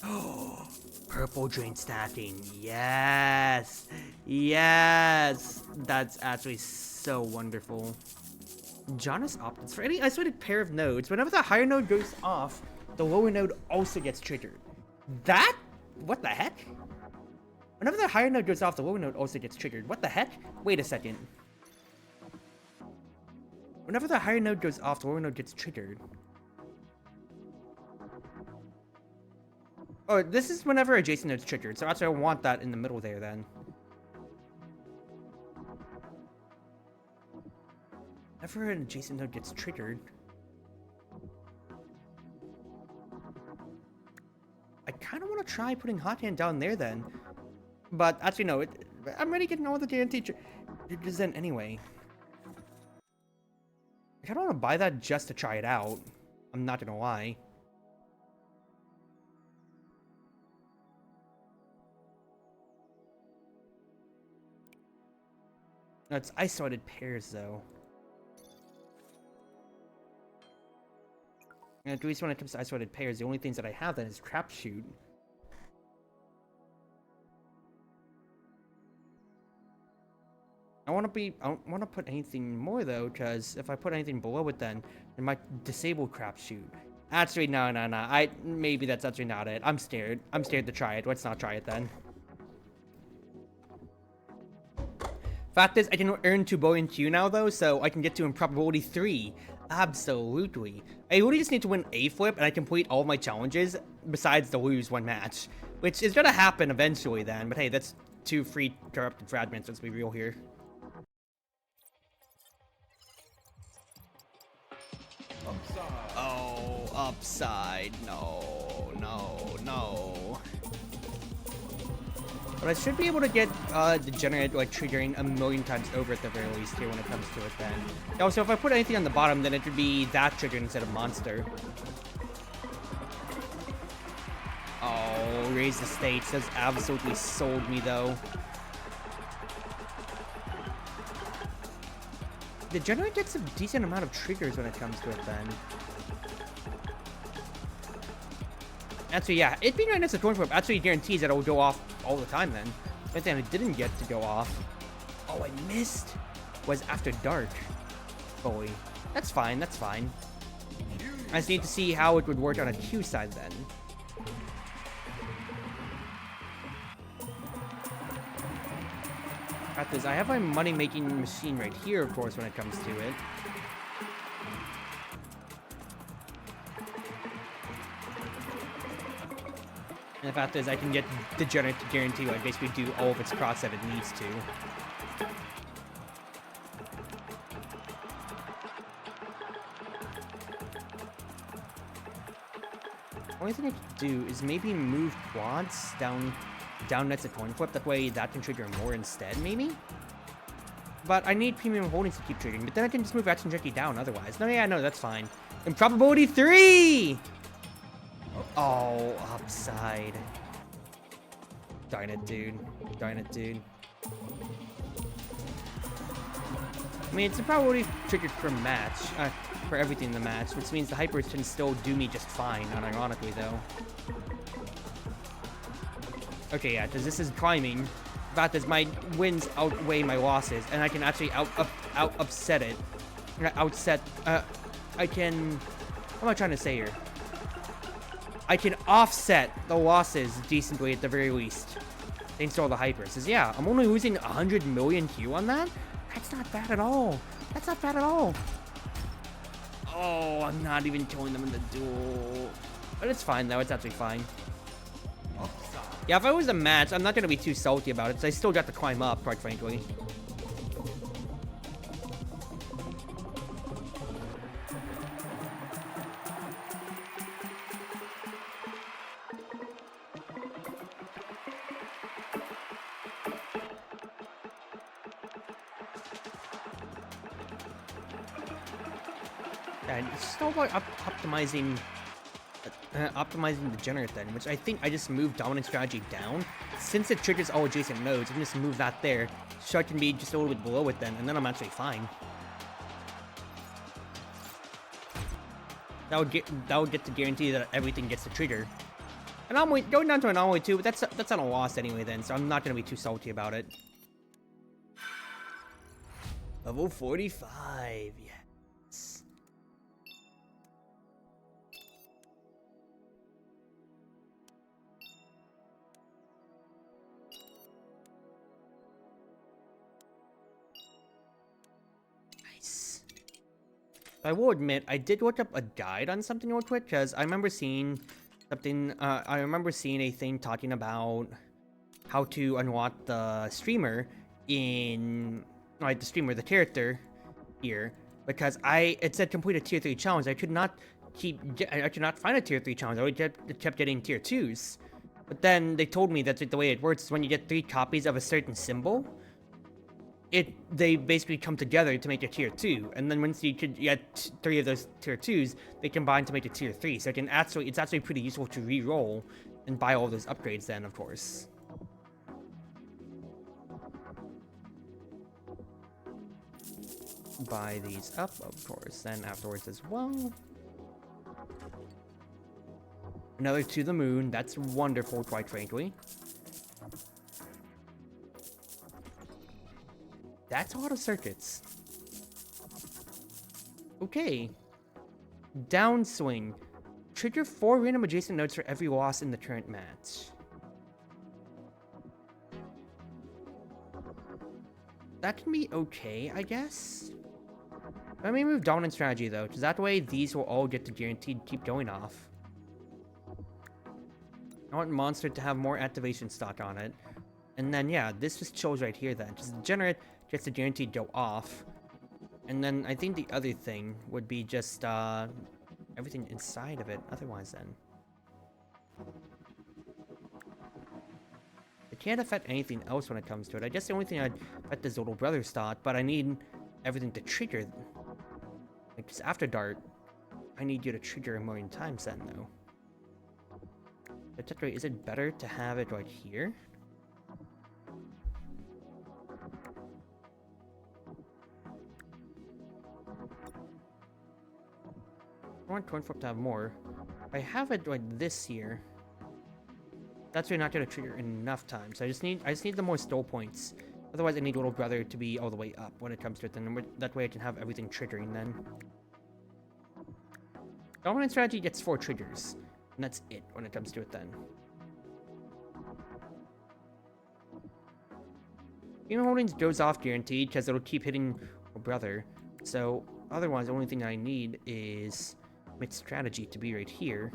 Oh, purple drain stacking, yes! Yes! That's actually so wonderful. Jonas opted for any isolated pair of nodes. Whenever the higher node goes off, the lower node also gets triggered. That? What the heck? Whenever the higher node goes off, the lower node also gets triggered. What the heck? Wait a second. Whenever the higher node goes off, the lower node gets triggered. Oh, this is whenever adjacent node's triggered, so actually I want that in the middle there then. Whenever an adjacent node gets triggered, I kind of want to try putting Hot Hand down there then. But actually, no, I'm already getting all the guaranteed triggers in anyway. I kind of want to buy that just to try it out. I'm not gonna lie. No, it's isolated pairs though. And at least when it comes to isolated pairs, the only things that I have then is crapshoot. I don't want to put anything more though, because if I put anything below it, then it might disable crapshoot. Actually, no. Maybe that's actually not it. I'm scared. I'm scared to try it. Let's not try it then. Fact is, I can earn 2 billion Q now though, so I can get to improbability 3. Absolutely. I really just need to win a flip and I complete all of my challenges, besides the lose one match. Which is gonna happen eventually then, but hey, that's 2 free corrupted fragments, let's be real here. Upside. Oh, upside. No. But I should be able to get Degenerate like triggering a million times over at the very least here when it comes to it then. Also, if I put anything on the bottom, then it would be that trigger instead of monster. Oh, raise the states. That's absolutely sold me though. Degenerate gets a decent amount of triggers when it comes to it then. Actually, yeah, it being right next to Thorn Flip actually guarantees that it will go off all the time then. One thing I didn't get to go off. Oh, I missed. Was After Dark. Fully. That's fine, that's fine. I just need to see how it would work on a Q side then. At this, I have my money-making machine right here, of course, when it comes to it. And the fact is, I can get Degenerate to guarantee, like, basically do all of its procs that it needs to. Only thing I can do is maybe move quads down down next to coin flip. That way that can trigger more instead, maybe? But I need premium holdings to keep triggering. But then I can just move Action Junkie down otherwise. No, yeah, no, that's fine. Improbability 3! Oh, upside. Darn it, dude. Darn it, dude. I mean, it's improbability triggered per match. For everything in the match, which means the hypers can still do me just fine, unironically, though. Okay, yeah, because this is climbing. Fact is, my wins outweigh my losses, and I can actually upset it. I can... What am I trying to say here? I can offset the losses decently at the very least. Thanks to all the hypers. Because, yeah, I'm only losing 100 million Q on that? That's not bad at all. That's not bad at all. Oh, I'm not even killing them in the duel. But it's fine, though. It's actually fine. Yeah, if I was a match, I'm not going to be too salty about it, because I still got to climb up, quite frankly. And it's still about optimizing the Degenerate then, which I think I just moved Dominant Strategy down. Since it triggers all adjacent nodes, I can just move that there, so I can be just a little bit below it then, and then I'm actually fine. That would get to guarantee that everything gets the trigger. Anomaly, going down to Anomaly 2, but that's not a loss anyway then, so I'm not going to be too salty about it. Level 45, yes. I will admit, I did look up a guide on something real quick, because I remember seeing something, I remember seeing a thing talking about how to unlock the streamer in, like the streamer, the character here, because it said complete a tier 3 challenge. I could not find a tier 3 challenge. I kept getting tier 2s. But then they told me that the way it works is when you get 3 copies of a certain symbol, they basically come together to make a tier 2, and then once you get 3 of those tier 2s, they combine to make a tier 3. So it's actually pretty useful to re-roll and buy all those upgrades then, of course. Buy these up, of course, then afterwards as well. Another to the moon. That's wonderful, quite frankly. That's a lot of circuits. Okay. Downswing. Trigger 4 random adjacent nodes for every loss in the current match. That can be okay, I guess. Let me move Dominant Strategy, though, because that way these will all get to guaranteed keep going off. I want Monster to have more activation stock on it. And then, yeah, this just chills right here, then. Just Degenerate gets to guaranteed go off. And then I think the other thing would be just, everything inside of it otherwise, then. It can't affect anything else when it comes to it. I guess the only thing I'd affect is little brother stock, but I need everything to trigger. Like, just after Dart, I need you to trigger a million times then, though. But technically, is it better to have it right here? I want Coin Flip to have more. If I have it like this here, that's really not going to trigger enough times. So I just need the more stall points. Otherwise, I need Little Brother to be all the way up when it comes to it. Then that way I can have everything triggering then. Dominant Strategy gets 4 triggers. And that's it when it comes to it then. Human Holdings goes off guaranteed because it'll keep hitting Little Brother. So otherwise, the only thing I need is Maid Strategy to be right here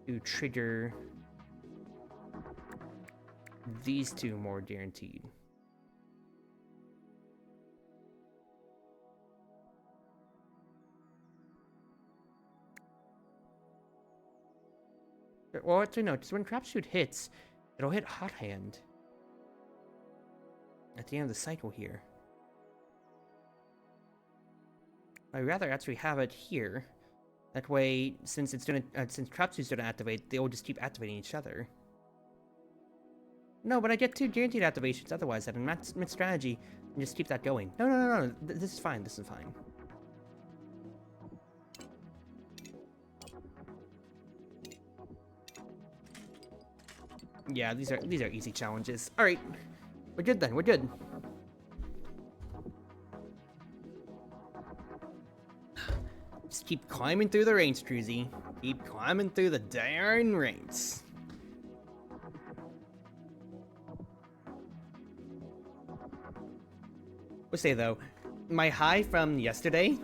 to trigger these 2 more guaranteed. Well, actually, no, just when Crapshoot hits, It'll hit Hot Hand at the end of the cycle here. I'd rather actually have it here. That way, since it's gonna, since Chartreuse don't activate, they'll just keep activating each other. No, but I get 2 guaranteed activations otherwise, and mid-strategy, and just keep that going. No. This is fine. This is fine. Yeah, these are easy challenges. All right, we're good then. We're good. Just keep climbing through the ranks, Cruzy. Keep climbing through the darn ranks. We'll say though, my high from yesterday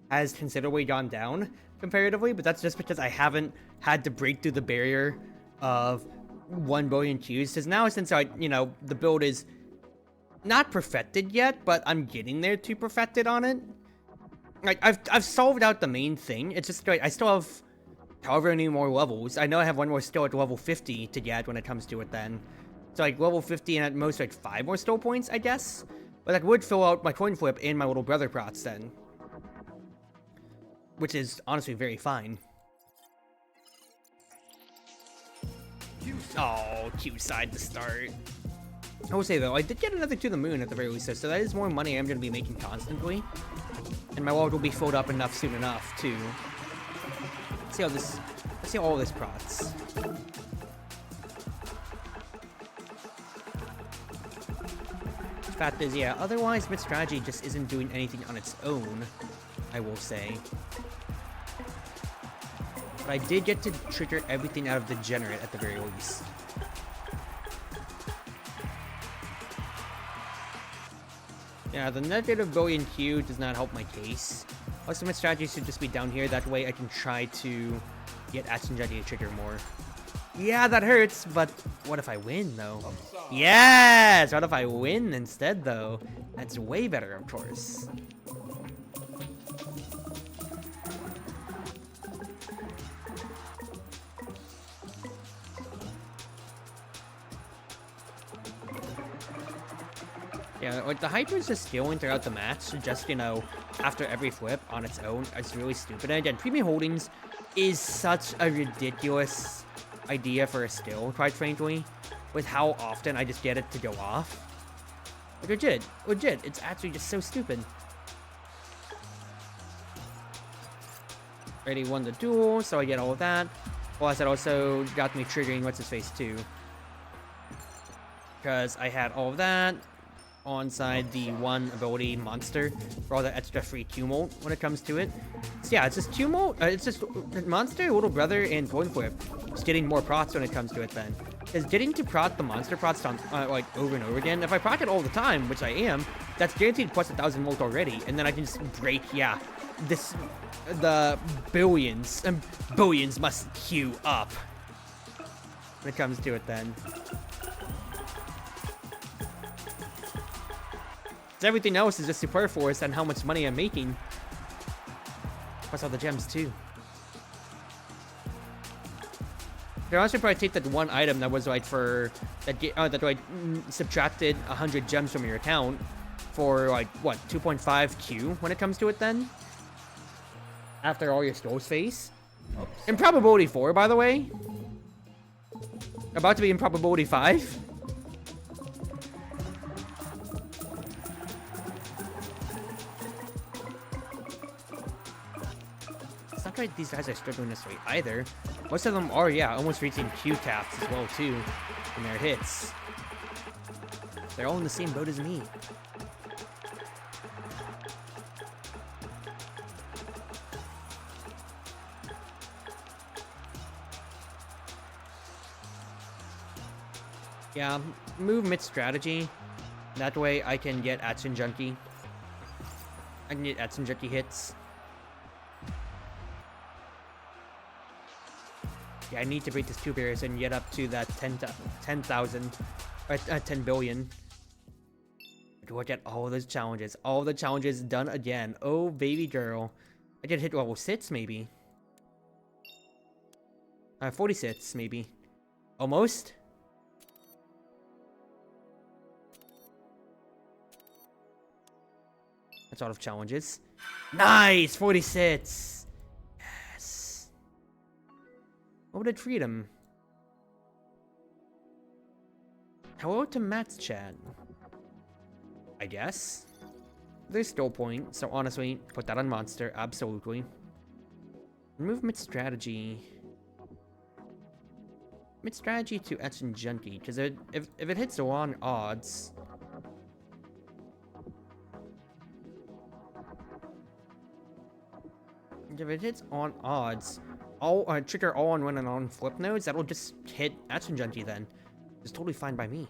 has considerably gone down comparatively, but that's just because I haven't had to break through the barrier of 1 billion Qs. Because now, since the build is not perfected yet, but I'm getting there to perfect it on it. Like I've solved out the main thing. It's just like I still have however many more levels. I know I have one more skill at level 50 to get when it comes to it then. So like level 50 and at most like 5 more skill points, I guess. But that would fill out my coin flip and my little brother prots then. Which is honestly very fine. Oh, Q side to start. I will say though, I did get another to the moon at the very least, so that is more money I'm going to be making constantly. And my wallet will be filled up enough soon enough too. Let's see all this prots. Fact is, yeah, otherwise mid-strategy just isn't doing anything on its own, I will say. But I did get to trigger everything out of Degenerate at the very least. Yeah, the negative billion Q does not help my case. Also, my strategy should just be down here, that way I can try to get Action Jetty to trigger more. Yeah, that hurts, but what if I win, though? Yes! What if I win instead, though? That's way better, of course. Yeah, like the hyper is just scaling throughout the match, just, after every flip on its own. It's really stupid. And again, premium holdings is such a ridiculous idea for a skill, quite frankly, with how often I just get it to go off. Like, legit, it's actually just so stupid. Already won the duel, so I get all of that. Plus, it also got me triggering what's-his-face too. Because I had all of that onside the one ability monster for all the extra free tumult when it comes to it. So yeah, it's just tumult, it's just monster, little brother, and coin flip. Just getting more prots when it comes to it then. Because getting to prot the monster prots on, like over and over again, if I proc it all the time, which I am, that's guaranteed plus 1,000 volt already, and then I can just break, yeah, the billions, and billions must queue up when it comes to it then. Everything else is just superfluous and how much money I'm making. Plus all the gems too. Here, I should probably take that one item that was like for that like subtracted 100 gems from your account for like what 2.5 Q when it comes to it then. After all your skills face. In probability 4, by the way. About to be in probability 5. Right, these guys are struggling this way either. Most of them are, yeah, almost reaching Q caps as well too in their hits. They're all in the same boat as me. Yeah, move mid strategy. That way I can get Action Junkie. I can get Action Junkie hits. Yeah, I need to break this 2 barriers and get up to that 10,000 or 10 billion. Look at all those challenges. All the challenges done again. Oh, baby girl. I did hit level 6, maybe. 46, maybe. Almost. sort of challenges. Nice! 46! Yes. What did freedom? Hello to Matt's chat. I guess. There's skill point, so honestly, put that on monster, absolutely. Remove mid strategy. Mid strategy to etch and junkie, because if it hits the wrong odds. If it hits on odds, trigger all on one and on flip nodes, that'll just hit etch and junkie then. It's totally fine by me.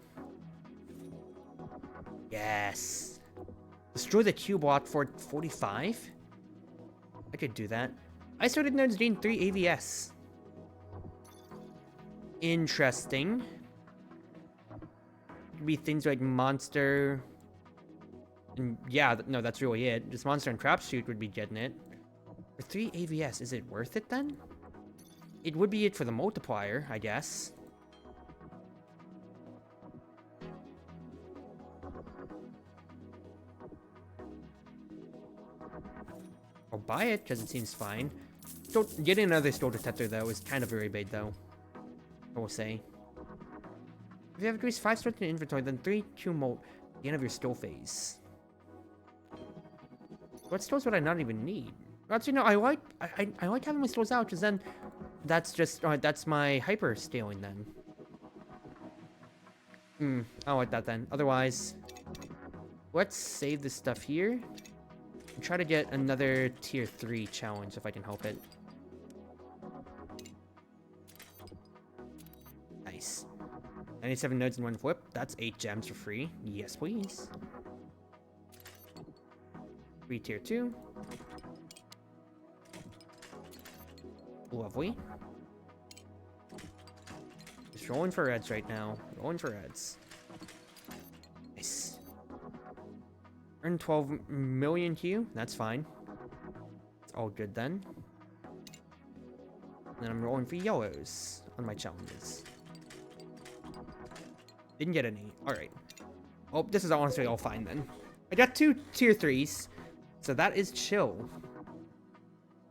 Yes. Destroy the Q block for 45? I could do that. Isolated nodes gain 3 AVS. Interesting. Could be things like monster. And yeah, no, that's really it. Just monster and crapshoot would be getting it. For 3 AVS, is it worth it then? It would be it for the multiplier, I guess. I'll buy it because it seems fine. So getting another skill detector though is kind of very big though. I will say. If you have increased 5 stars in inventory, then 3 Q molt at the end of your skill phase. What skills would I not even need? Actually, no, I like having my skills out because then that's just that's my hyper scaling then. I like that then. Otherwise, let's save this stuff here. And try to get another tier 3 challenge if I can help it. Nice. 97 nodes in 1 flip. That's 8 gems for free. Yes, please. 3 tier 2. Lovely. Just rolling for reds right now. Rolling for reds. Nice. Earn 12 million Q. That's fine. It's all good then. And then I'm rolling for yellows on my challenges. Didn't get any. Alright. Oh, this is honestly all fine then. I got 2 tier 3s. So that is chill.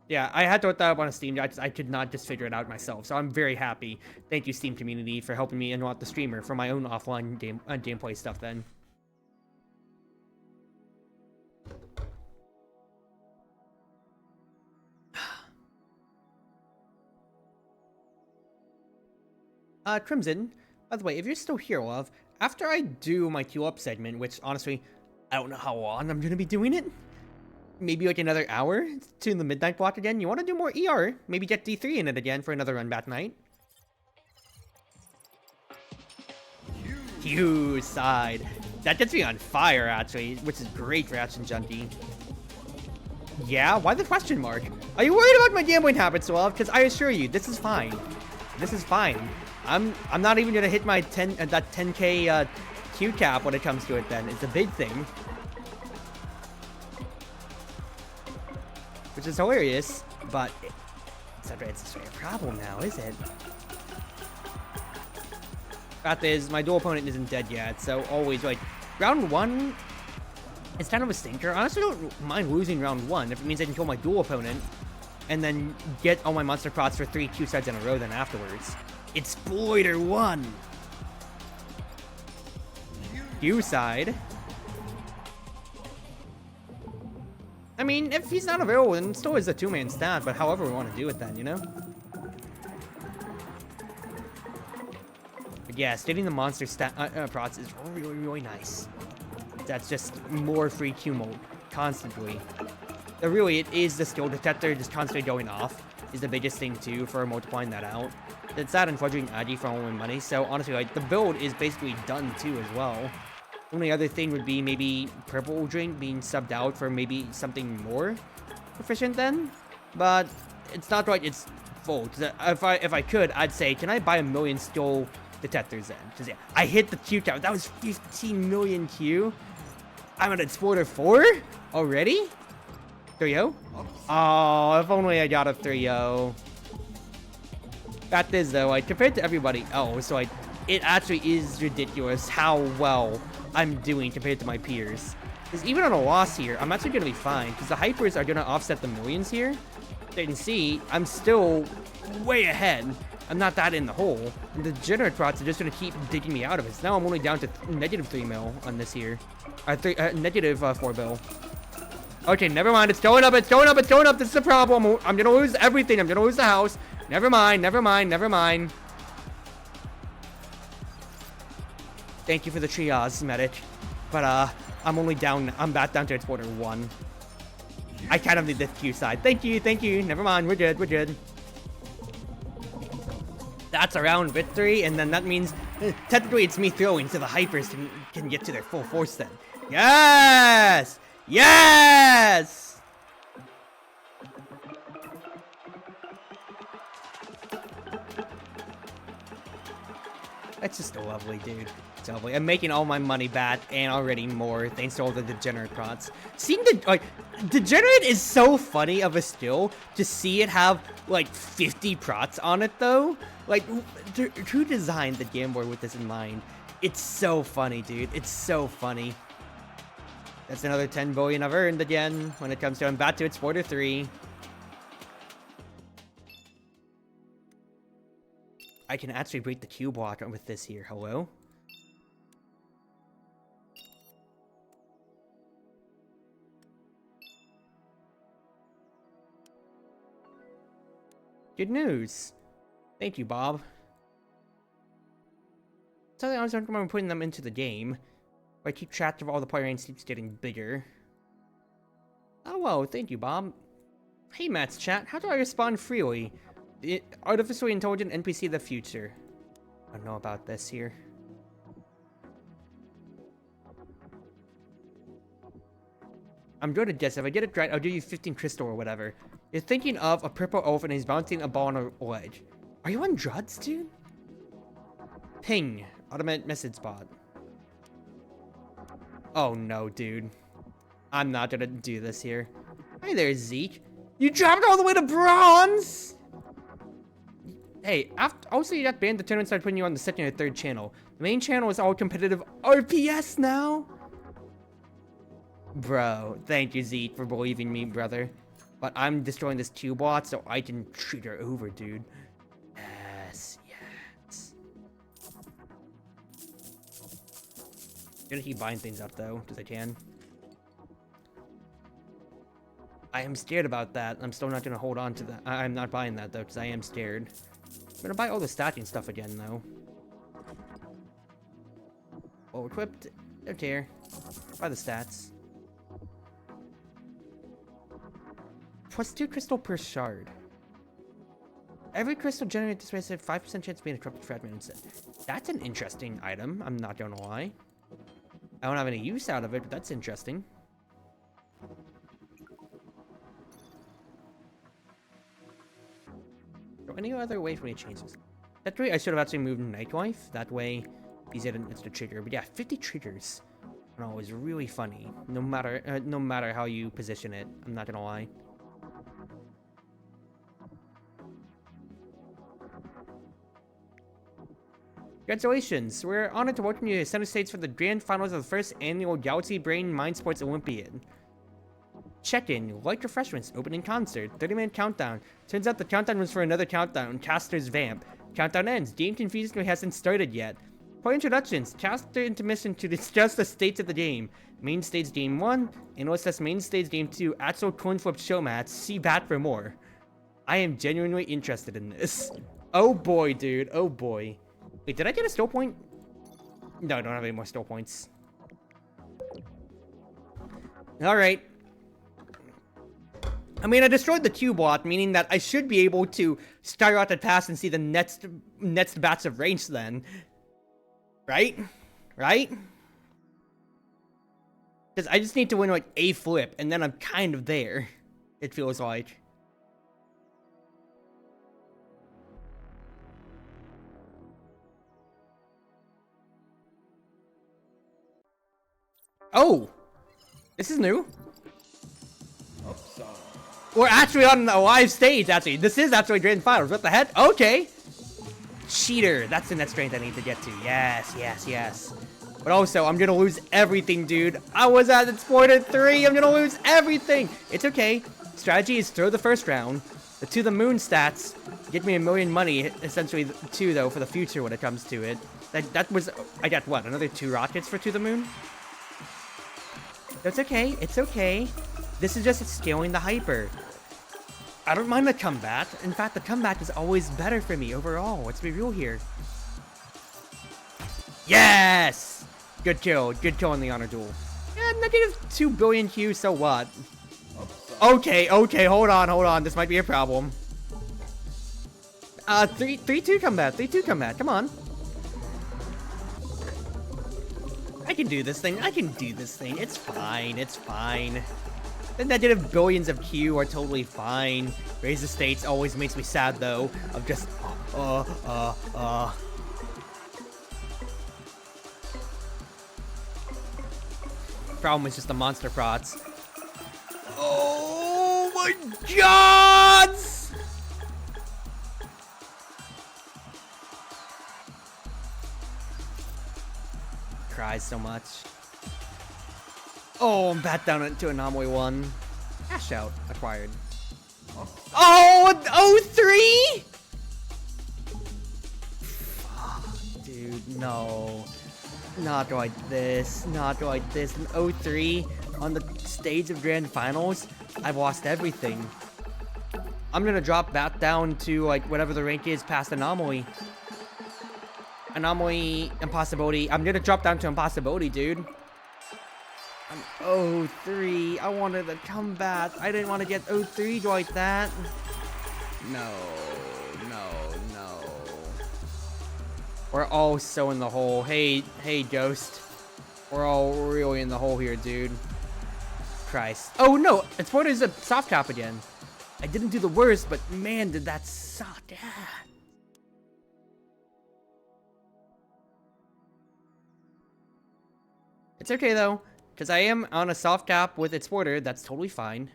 Yeah, I had to look that up on a Steam. I could not just figure it out myself. So I'm very happy. Thank you, Steam community, for helping me unlock the streamer for my own offline gameplay stuff then. Crimson, by the way, if you're still here, love, after I do my queue up segment, which honestly, I don't know how long I'm gonna be doing it. Maybe like another hour to the midnight block again. You want to do more ER? Maybe get D3 in it again for another run back night. Q side. That gets me on fire, actually, which is great for Action Junkie. Yeah, why the question mark? Are you worried about my gambling habits, love? Because I assure you, this is fine. This is fine. I'm not even gonna hit my that 10k Q cap when it comes to it. Then it's a big thing, which is hilarious. But it's a problem now, is it? Fact is, my dual opponent isn't dead yet, so always like round 1. It's kind of a stinker. Honestly, I don't mind losing round 1 if it means I can kill my dual opponent and then get all my monster prots for 3 Q sides in a row then afterwards. Exploiter 1! Q side. I mean, if he's not available, then it still is a 2-man stat, but however we want to do it then, you know? But yeah, stating the monster stat prots is really, really nice. That's just more free Q mode, constantly. But really, it is the skill detector just constantly going off is the biggest thing too for multiplying that out. It's that and fudging Agi for all my money, so honestly, like, the build is basically done too as well. Only other thing would be maybe Purple Drink being subbed out for maybe something more efficient then, but it's not like it's full. If I could, I'd say, can I buy 1 million skill detectors then? Because yeah, I hit the Q count. That was 15 million Q. I'm at Exploiter 4 already? 3-0? Oh, if only I got a 3-0. Fact is though, like, compared to everybody else, so like, it actually is ridiculous how well I'm doing compared to my peers. Because even on a loss here, I'm actually going to be fine. Because the hypers are going to offset the millions here. So you can see, I'm still way ahead. I'm not that in the hole. And the degenerate prots are just going to keep digging me out of it. So now I'm only down to negative 3 mil on this here. Negative 4 bill. Okay, never mind. It's going up. It's going up. It's going up. This is a problem. I'm going to lose everything. I'm going to lose the house. Never mind. Never mind. Never mind. Thank you for the triage, medic. But, I'm only down. I'm back down to exporter 1. I kind of need this Q side. Thank you. Thank you. Never mind. We're good. We're good. That's a round victory, and then that means technically it's me throwing so the hypers can get to their full force then. Yes! Yes! That's just lovely, dude. It's lovely. I'm making all my money back and already more thanks to all the degenerate prots. Seeing the degenerate is so funny of a skill to see it have like 50 prots on it though. Like who designed the game board with this in mind? It's so funny, dude. It's so funny. That's another 10 billion I've earned again when it comes to I'm back to exporter 3. I can actually break the Q block with this here. Hello? Good news. Thank you, Bob. So I was recommend putting them into the game. I keep track of all the player names keeps getting bigger. Oh, well, thank you, Bob. Hey, Matt's chat. How do I respond freely? The artificially intelligent NPC of the future. I don't know about this here. I'm going to guess. If I get it right, I'll give you 15 crystal or whatever. You're thinking of a purple elf and he's bouncing a ball on a ledge. Are you on drugs, dude? Ping. Automatic message bot. Oh no, dude. I'm not gonna do this here. Hi there, Zeke. You dropped all the way to bronze? Hey, also you got banned the tournament started putting you on the second or third channel. The main channel is all competitive RPS now? Bro, thank you, Zeke, for believing me, brother. But I'm destroying this Q bot so I can treat her over, dude. Yes, yes. I'm gonna keep buying things up, though, because I can. I am scared about that. I'm still not gonna hold on to that. I'm not buying that, though, because I am scared. I'm gonna buy all the stacking stuff again, though. Well equipped. Don't care. Buy the stats. Plus 2 crystal per shard. Every crystal generated this way has a 5% chance of being a corrupted fragment instead. That's an interesting item, I'm not gonna lie. I don't have any use out of it, but that's interesting. So any other way for me to change this? That way I should have actually moved Nightlife. That way it's the trigger. But yeah, 50 triggers. No, it's really funny. No matter how you position it, I'm not gonna lie. Congratulations! We're honored to welcome you to the Center States for the grand finals of the first annual Galaxy Brain Mind Sports Olympiad. Check-in, light refreshments, opening concert, 30-minute countdown. Turns out the countdown was for another countdown, Caster's Vamp. Countdown ends, game confusingly hasn't started yet. For introductions, Caster intermission to discuss the states of the game. Main stage game 1, Analyst says main stage game 2, actual coin flip show match, see bat for more. I am genuinely interested in this. Oh boy, dude, oh boy. Wait, did I get a skill point? No, I don't have any more skill points. Alright. I mean, I destroyed the Q block, meaning that I should be able to skyrocket past and see the next batch of range then. Right? Right? Because I just need to win like a flip, and then I'm kind of there. It feels like. Oh! This is new. We're actually on a live stage, actually. This is actually Grand Finals. What the heck? Okay. Cheater. That's the next strength I need to get to. Yes, yes, yes. But also, I'm gonna lose everything, dude. I was at Exploiter 3. I'm gonna lose everything. It's okay. Strategy is throw the first round. The To the Moon stats get me $1 million money, essentially 2 though, for the future when it comes to it. That was, I got what, another 2 rockets for To the Moon? It's okay, it's okay. This is just scaling the hyper. I don't mind the combat. In fact, the combat is always better for me overall. Let's be real here. Yes! Good kill on the honor duel. Yeah, negative 2 billion Q, so what? Okay, hold on. This might be a problem. 3-2 combat, come on. I can do this thing, it's fine. The negative billions of Q are totally fine. Raise the states always makes me sad though, of just, Problem is just the monster prots. Oh my god! Cries so much. Oh, I'm back down into Anomaly 1. Cash out acquired. Oh, 03? Fuck, dude, no. Not like this. An 03 on the stage of Grand Finals. I've lost everything. I'm gonna drop that down to like whatever the rank is past Anomaly. Anomaly, Impossibility. I'm gonna drop down to Impossibility, dude. I'm 03. I wanted to come back. I didn't want to get 03 like that. No. We're all so in the hole. Hey, Ghost. We're all really in the hole here, dude. Christ. Oh, no. Exploiter is a soft cap again. I didn't do the worst, but man, did that suck. Yeah. It's okay, though. Because I am on a soft cap with Exploiter. That's totally fine.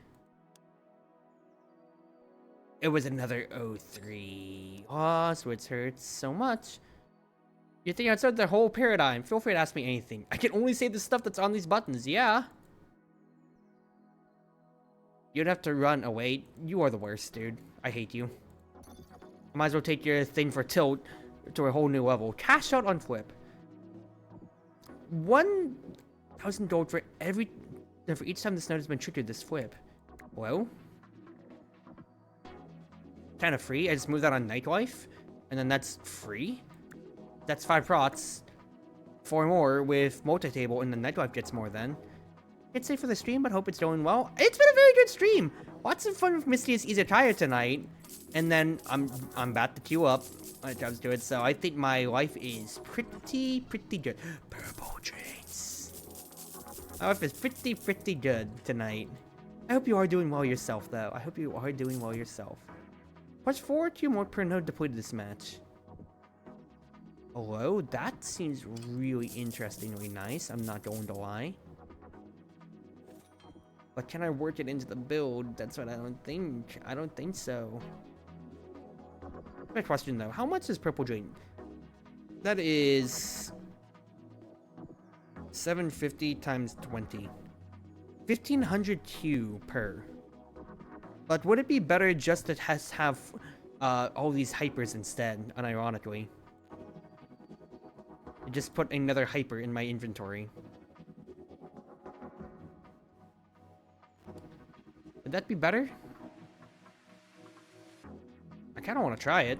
It was another 03. Oh, Switch hurts so much. You think outside the whole paradigm? Feel free to ask me anything. I can only say the stuff that's on these buttons, yeah. You'd have to run away. You are the worst, dude. I hate you. Might as well take your thing for tilt to a whole new level. Cash out on flip. 1,000 gold for each time this node has been triggered this flip. Well, kind of free. I just moved that on Nightlife, and then that's free. That's 5 prots. 4 more with multi-table, and the Nightlife gets more then. It's safe for the stream, but hope it's going well. It's been a very good stream. Lots of fun with Mystia's Izakaya tonight. And then I'm about to queue up when it comes to it, so I think my life is pretty good. Purple drinks. My life is pretty good tonight. I hope you are doing well yourself, though. I hope you are doing well yourself. Plus 4 Q more per node depleted this match. Hello? That seems really interestingly nice. I'm not going to lie. But can I work it into the build? That's what I don't think. I don't think so. My question though, how much is Purple Drain? That is 750 times 20. 1,500 Q per. But would it be better just to have all these hypers instead, unironically? Just put another hyper in my inventory. Would that be better? I kind of want to try it.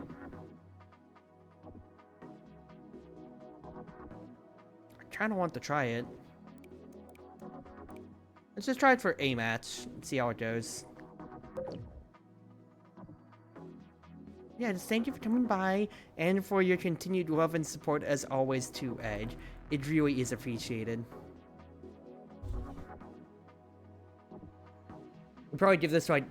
Let's just try it for a match and see how it goes. Yeah, just thank you for coming by and for your continued love and support as always to Edge. It really is appreciated. We'll probably give this like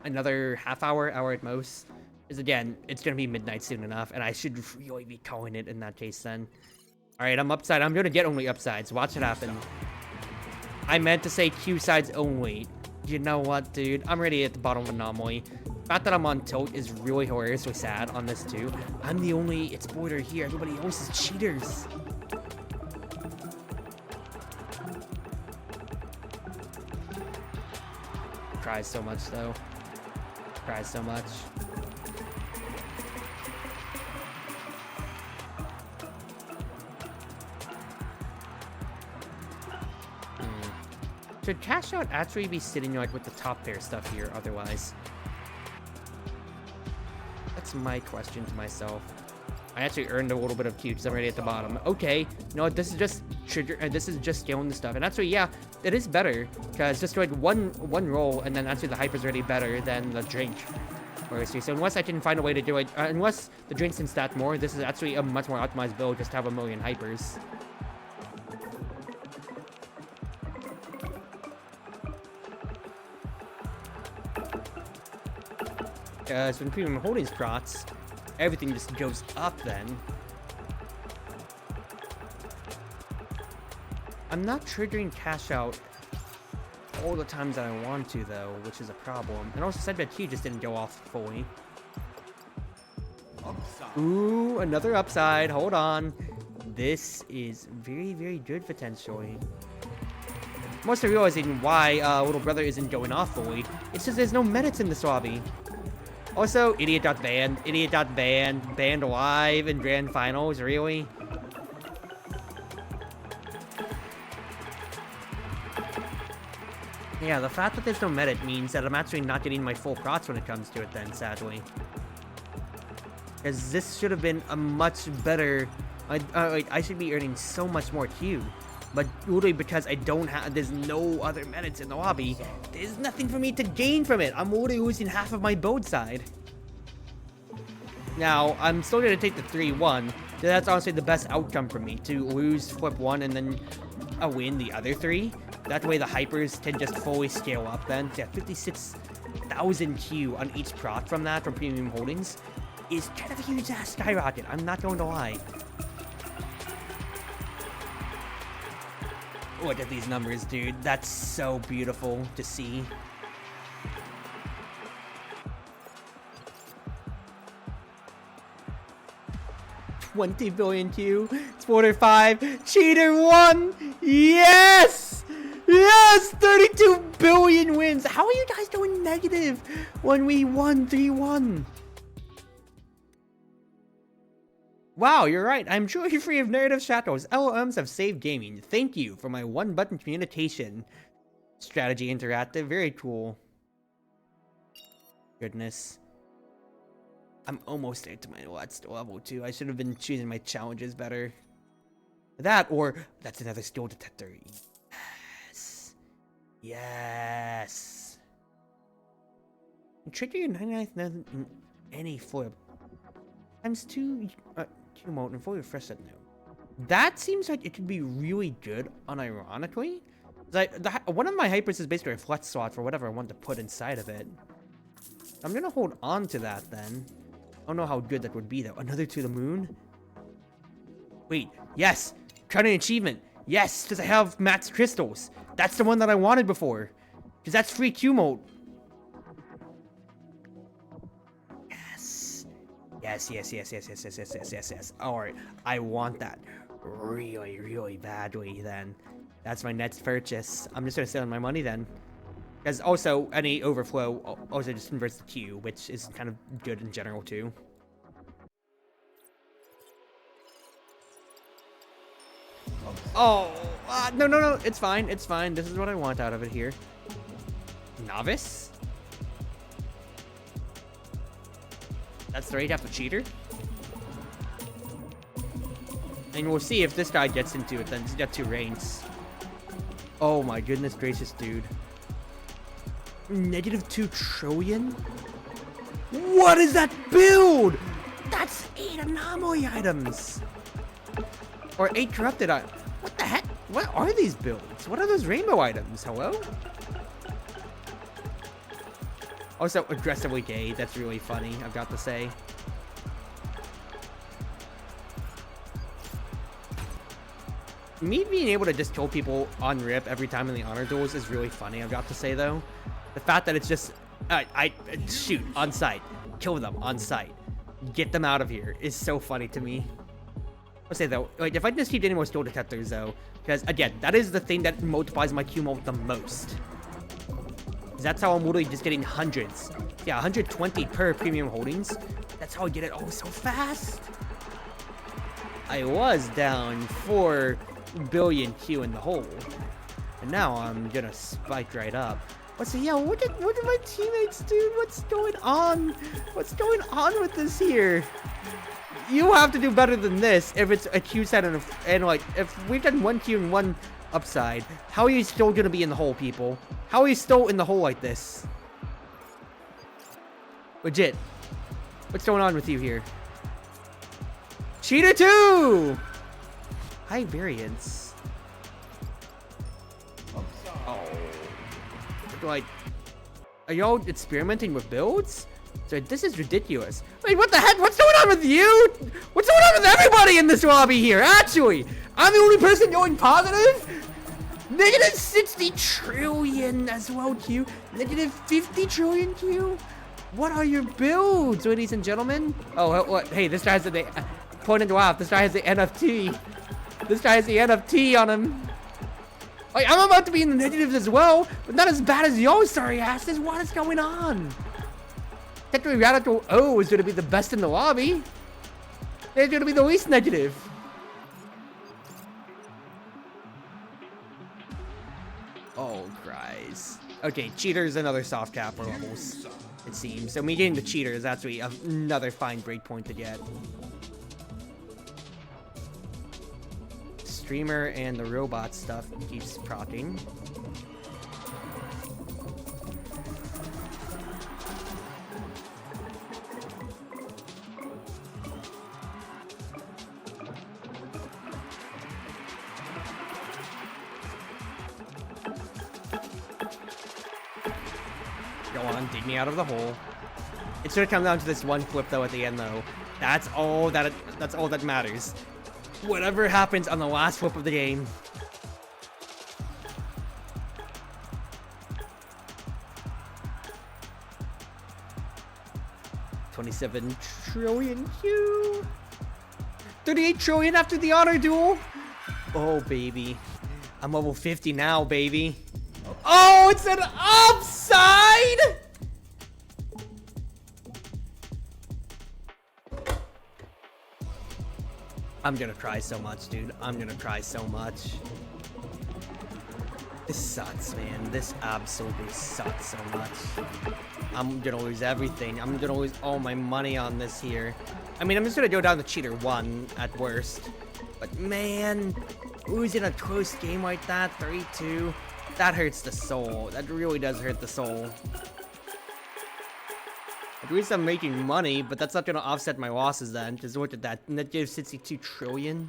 another half hour at most. Because again, it's gonna be midnight soon enough, and I should really be calling it in that case then. Alright, I'm upside. I'm gonna get only upsides. Watch it happen. I meant to say Q sides only. You know what, dude? I'm already at the bottom of Anomaly. The fact that I'm on tilt is really hilariously sad on this too. I'm the only exploiter here. Everybody else is cheaters. cries so much, though. Cries so much. Should Cash Out actually be sitting like with the top pair stuff here otherwise? That's my question to myself. I actually earned a little bit of Q because I'm already at the bottom. Okay, no, this is just trigger. This is just scaling the stuff, and actually, yeah, it is better because just like one roll, and then actually the hyper's already better than the drink. So unless I can find a way to do it, unless the drinks can stat more, this is actually a much more optimized build just to have a million hypers. Because when premium holdings prots, everything just goes up then. I'm not triggering cash out all the times that I want to though, which is a problem. And also said that he just didn't go off fully. Upside. Ooh, another upside. Hold on. This is very, very good potentially. I'm also realizing why little brother isn't going off fully. It's just there's no medits in this lobby. Also, idiot.banned, banned live in grand finals, really? Yeah, the fact that there's no medit means that I'm actually not getting my full prots when it comes to it then, sadly. Because this should have been a much better... I should be earning so much more Q. But literally because I don't have... There's no other medits in the lobby, there's nothing for me to gain from it. I'm literally losing half of my boat side. Now, I'm still going to take the 3-1. That's honestly the best outcome for me, to lose flip 1 and then win the other 3. That way the hypers can just fully scale up then. Yeah, 56,000 Q on each prot from that, from premium holdings, is kind of a huge ass skyrocket. I'm not going to lie. Look at these numbers, dude. That's so beautiful to see. $20 billion Q. It's 4-5. Cheater 1. Yes! Yes! 32 billion wins. How are you guys going negative when we won 3-1? Wow, you're right. I'm truly free of narrative shadows. LLMs have saved gaming. Thank you for my one-button communication strategy interactive. Very cool. Goodness. I'm almost there to my last level, too. I should have been choosing my challenges better. That, or that's another skill detector. Yes. Yes. Trigger your 99th in any flip. Times 2 Q mode and fully refresh that new. That seems like it could be really good, unironically. One of my hypers is basically a flex slot for whatever I want to put inside of it. I'm gonna hold on to that then. I don't know how good that would be though. Another to the moon? Wait, yes! Crown an achievement! Yes, because I have Matt's crystals. That's the one that I wanted before. Because that's free Q mode. Yes. Yes. Alright, I want that really, really badly then. That's my next purchase. I'm just gonna sit on my money then. Because also, any overflow also just converts to Q, which is kind of good in general, too. Oh, no, it's fine, This is what I want out of it here. Novice? That's the right after cheater? And we'll see if this guy gets into it, then he's got 2 reigns. Oh my goodness gracious, dude. -2 trillion? What is that build? That's 8 anomaly items. Or 8 corrupted items. What the heck? What are these builds? What are those rainbow items? Hello? Also, aggressively gay. That's really funny, I've got to say. Me being able to just kill people on rip every time in the honor duels is really funny, I've got to say, though. The fact that it's just, shoot, on sight. Kill them, on sight. Get them out of here is so funny to me. I'll say, though, like, if I just keep any more skill detectors, though, because, again, that is the thing that multiplies my Q mode the most. That's how I'm literally just getting hundreds. Yeah, 120 per premium holdings. That's how I get it all so fast. I was down 4 billion Q in the hole. And now I'm gonna spike right up. What's the, what did my teammates do? What's going on? What's going on with this here? You have to do better than this if it's a Q set and like, if we've done 1 Q and 1 upside, how are you still gonna be in the hole, people? How are you still in the hole like this? Legit. What's going on with you here? Cheater 2! High variance. Oh. Like, are y'all experimenting with builds? So this is ridiculous. Wait, what the heck? What's going on with you? What's going on with everybody in this lobby here? Actually, I'm the only person going positive? Negative 60 trillion as well, Q. Negative 50 trillion, Q. What are your builds, ladies and gentlemen? Oh, what? Hey, this guy has the pointed out. This guy has the NFT. This guy has the NFT on him. Like, I'm about to be in the negatives as well, but not as bad as y'all, sorry asses. What is going on? Technically, Radical O is going to be the best in the lobby. They're going to be the least negative. Oh, Christ. Okay, cheaters and other soft capper levels, it seems. So me getting the cheater is actually another fine breakpoint to get. Streamer and the robot stuff keeps proccing. Go on, dig me out of the hole. It's gonna come down to this one flip though at the end though. That's all that matters. Whatever happens on the last flip of the game. $27 trillion Q. 38 trillion after the honor duel. Oh baby, I'm level 50 now, baby. Oh, it's an upside. I'm gonna cry so much, dude. I'm gonna cry so much. This sucks, man. This absolutely sucks so much. I'm gonna lose everything. I'm gonna lose all my money on this here. I mean, I'm just gonna go down to cheater 1 at worst. But man, losing a close game like that, 3-2, that hurts the soul. That really does hurt the soul. At least I'm making money, but that's not gonna offset my losses then. Just look at that. Negative 62 trillion.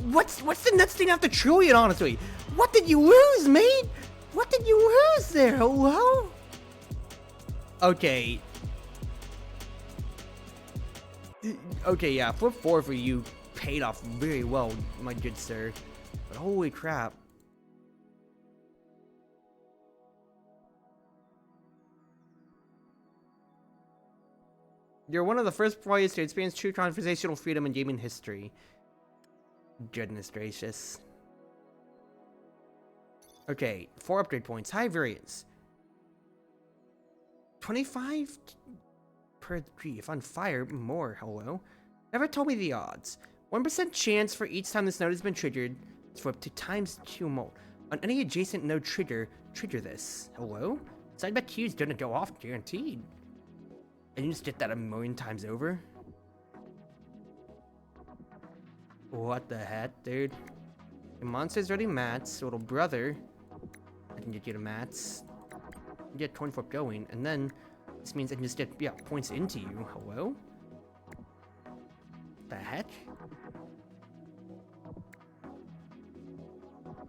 What's the next thing after trillion, honestly? What did you lose, Maid? What did you lose there? Hello? Okay. Okay, yeah, flip 4 for you paid off very well, my good sir. But holy crap. You're one of the first players to experience true conversational freedom in gaming history. Goodness gracious. Okay, 4 upgrade points. High variance. 25 per degree. If on fire, more. Hello. Never told me the odds. 1% chance for each time this node has been triggered. Flip to times 2 mode. On any adjacent node trigger this. Hello? Side bet Q is gonna go off, guaranteed. And you just get that 1,000,000 times over? What the heck, dude? The monster's already mats, little brother. I can get you to mats. Get coin flip going, and then this means I can just get, yeah, points into you. Hello? The heck?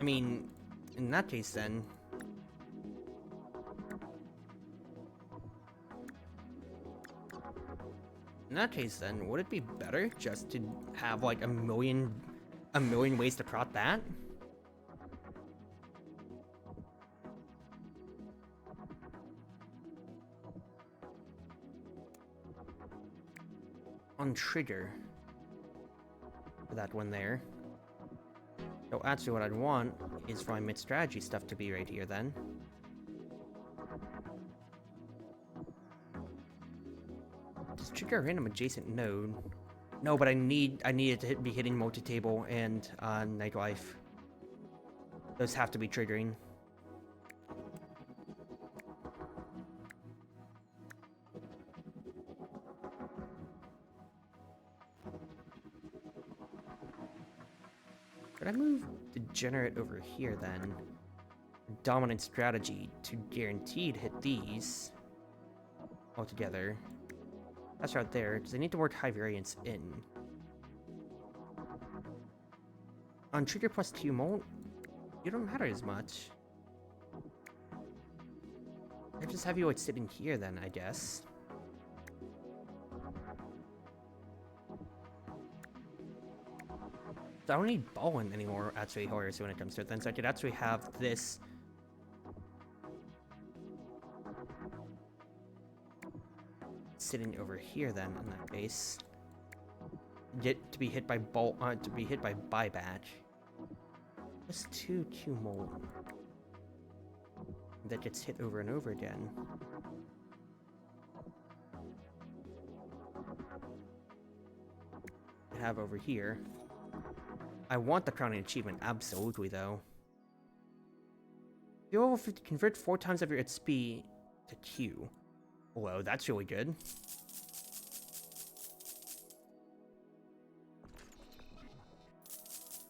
I mean, in that case then. In that case then, would it be better just to have like a million ways to prot that? On trigger. For that one there. So actually what I'd want is for my mid-strategy stuff to be right here then. Just trigger a random adjacent node. No, but I need it to be hitting multi-table and Nightlife. Those have to be triggering. Could I move Degenerate over here then? Dominant strategy to guaranteed hit these all together. That's right there, because I need to work high variance in. On trigger plus 2 molt, you don't matter as much. I just have you like sitting here then, I guess. So I don't need Ballin anymore, actually, Horus, when it comes to it then, so I could actually have this sitting over here then, in that case. Get to be hit by buyback. Just 2 molt. That gets hit over and over again. I have over here. I want the crowning achievement, absolutely though. You will convert 4 times of your XP to Q. Whoa, that's really good.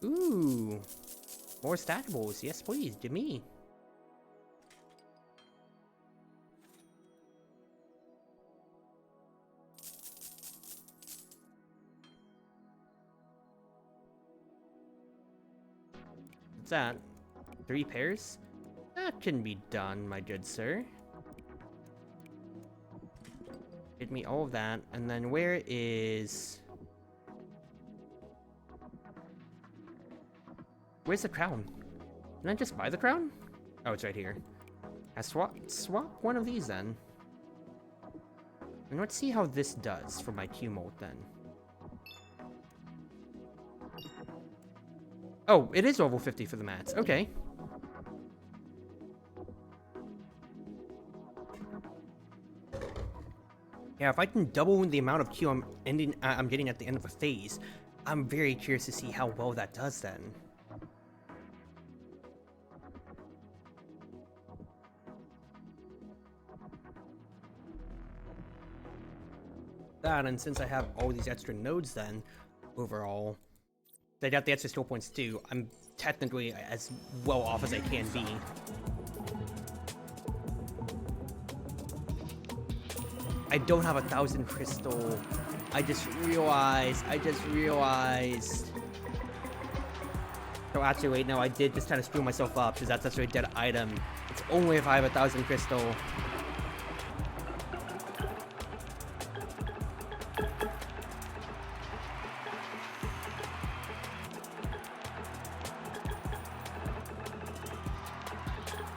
Ooh, more stackables. Yes, please, give me. What's that? 3 pairs? That can be done, my good sir. Get me all of that, and then where is... Where's the crown? Can I just buy the crown? Oh, it's right here. I swap one of these then. And let's see how this does for my Q molt then. Oh, it is level 50 for the mats. Okay. Yeah, if I can double the amount of Q I'm getting at the end of a phase, I'm very curious to see how well that does then. That, and since I have all these extra nodes then, overall, I got the extra skill points too, I'm technically as well off as I can be. I don't have 1,000 crystal. I just realized. So actually, wait, no, I did just kind of screw myself up because that's actually a dead item. It's only if I have 1,000 crystal.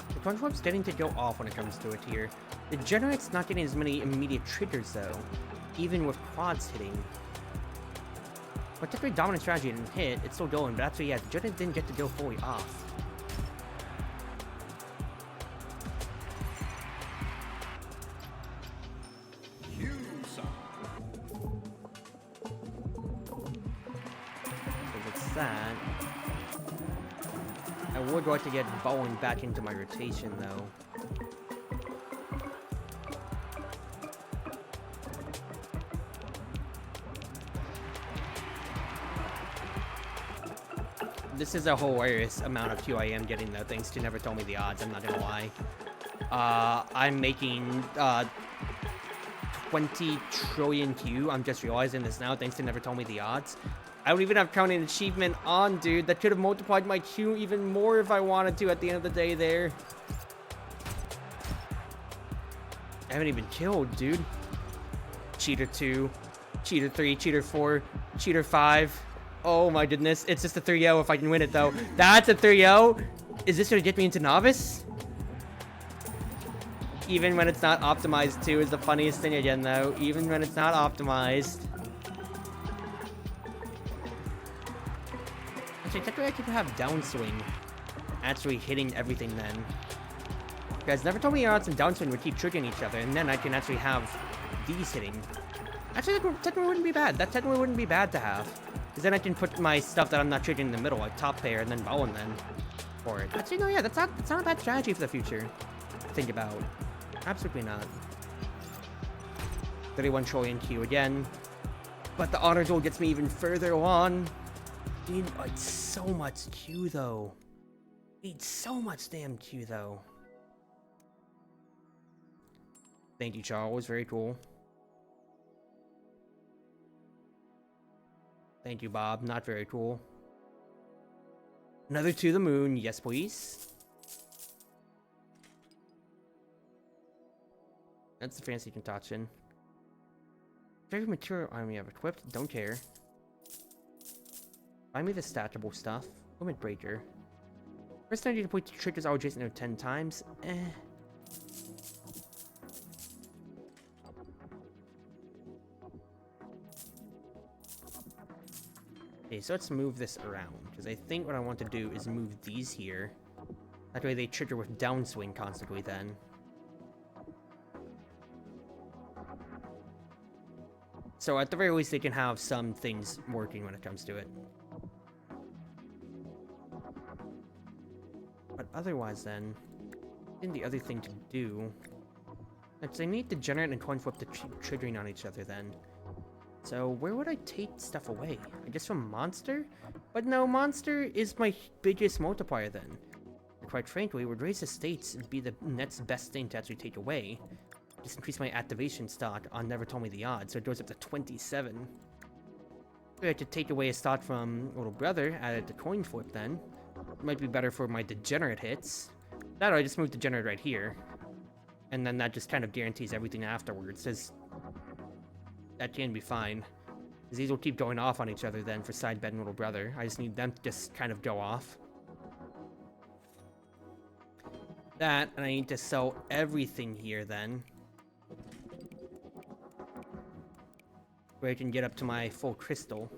The control's getting to go off when it comes to it here. The Generate's not getting as many immediate triggers though, even with quads hitting. But technically Dominant Strategy didn't hit, it's still going, but actually yeah, the Generate didn't get to go fully off. So what's that? I would like to get Bowen back into my rotation though. This is a hilarious amount of Q I am getting though, thanks to Never Told Me the Odds, I'm not gonna lie. I'm making 20 trillion Q, I'm just realizing this now, thanks to Never Told Me the Odds. I don't even have Crowning Achievement on, dude. That could have multiplied my Q even more if I wanted to at the end of the day there. I haven't even killed, dude. Cheater 2, Cheater 3, Cheater 4, Cheater 5. Oh my goodness, it's just a 3-0 if I can win it though. That's a 3-0? Is this gonna get me into Novice? Even when it's not optimized too is the funniest thing again though. Even when it's not optimized. Actually, technically I could have downswing actually hitting everything then. You guys never told me odds and downswing would keep triggering each other, and then I can actually have these hitting. Actually, that technically wouldn't be bad. That technically wouldn't be bad to have. Because then I can put my stuff that I'm not triggering in the middle, like top pair, and then Bowen then for it. Actually, no, yeah, that's not a bad strategy for the future to think about. Absolutely not. 31 trillion Q again. But the honor duel gets me even further on. Dude, it's so much Q though. Need so much damn Q though. Thank you, Charles. Very cool. Thank you, Bob. Not very cool. Another to the moon. Yes, please. That's the fancy concoction. Very material army I've equipped. Don't care. Buy me the stackable stuff. Limit breaker. First time you deploy triggers all adjacent to 10 times. Okay, so let's move this around. Because I think what I want to do is move these here. That way they trigger with downswing constantly then. So at the very least they can have some things working when it comes to it. But otherwise then, I think the other thing to do is they need to generate and coin flip the triggering on each other then. So where would I take stuff away? I guess from Monster? But no, Monster is my biggest multiplier then. And quite frankly, would raise the states be the next best thing to actually take away. Just increase my activation stock on Never Told Me the Odds, so it goes up to 27. Maybe I could take away a stock from Little Brother, add it to coin flip then. It might be better for my degenerate hits. That or I just move degenerate right here. And then that just kind of guarantees everything afterwards. Says that can be fine. Because these will keep going off on each other then for Side Bed and Little Brother. I just need them to just kind of go off. That, and I need to sell everything here then. Where I can get up to my full crystal.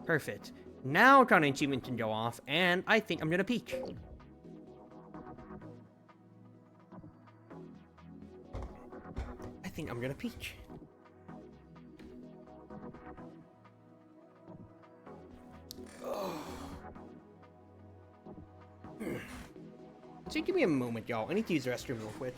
Perfect. Now Counter Achievement can go off, and I think I'm gonna peek. I think I'm gonna peek. So give me a moment, y'all. I need to use the restroom real quick.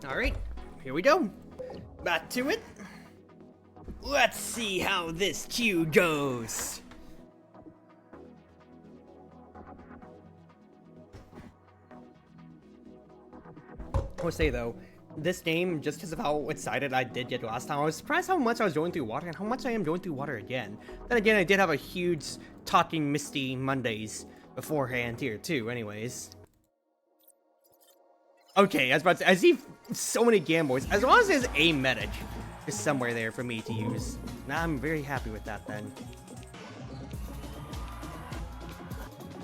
Alright, here we go. Back to it. Let's see how this queue goes. I will say though, this game, just because of how excited I did get last time, I was surprised how much I was going through water and how much I am going through water again. Then again, I did have a huge Talking Misty Mondays beforehand here too, anyways. Okay, I was about to say, I see so many gambles. As long as there's a medic just somewhere there for me to use. Now I'm very happy with that then.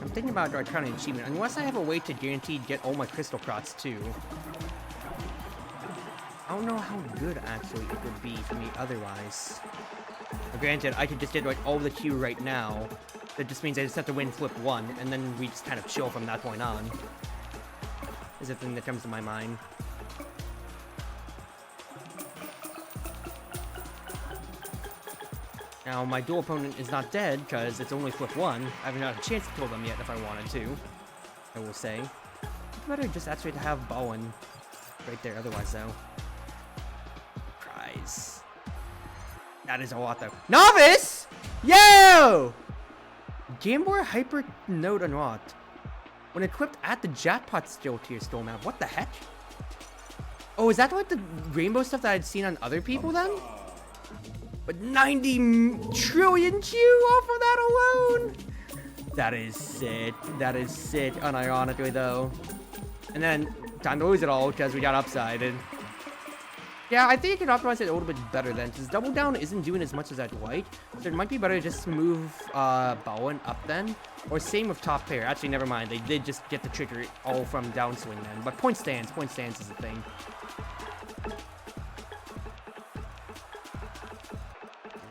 I'm thinking about our Crown Achievement, unless I have a way to guarantee get all my crystal crots too. I don't know how good actually it would be for me otherwise. But granted, I could just get like all the Q right now. That just means I just have to win flip 1, and then we just kind of chill from that point on. Is the thing that comes to my mind. Now, my dual opponent is not dead, because it's only flip 1. I haven't had a chance to kill them yet if I wanted to. I will say. It's better just actually to have Bowen right there, otherwise though. Prize. That is a lot though. Novice! Yo! Gambler Hyper Node Unlocked. When equipped at the Jackpot skill tier skill map. What the heck? Oh, is that like the rainbow stuff that I'd seen on other people then? But 90 trillion Q off of that alone? That is sick. That is sick, unironically though. And then, time to lose it all because we got upsided. Yeah, I think I can optimize it a little bit better then, because Double Down isn't doing as much as I'd like. So it might be better to just move Bowen up then. Or same with top pair. Actually, never mind. They did just get the trigger all from downswing then. But point stance is the thing.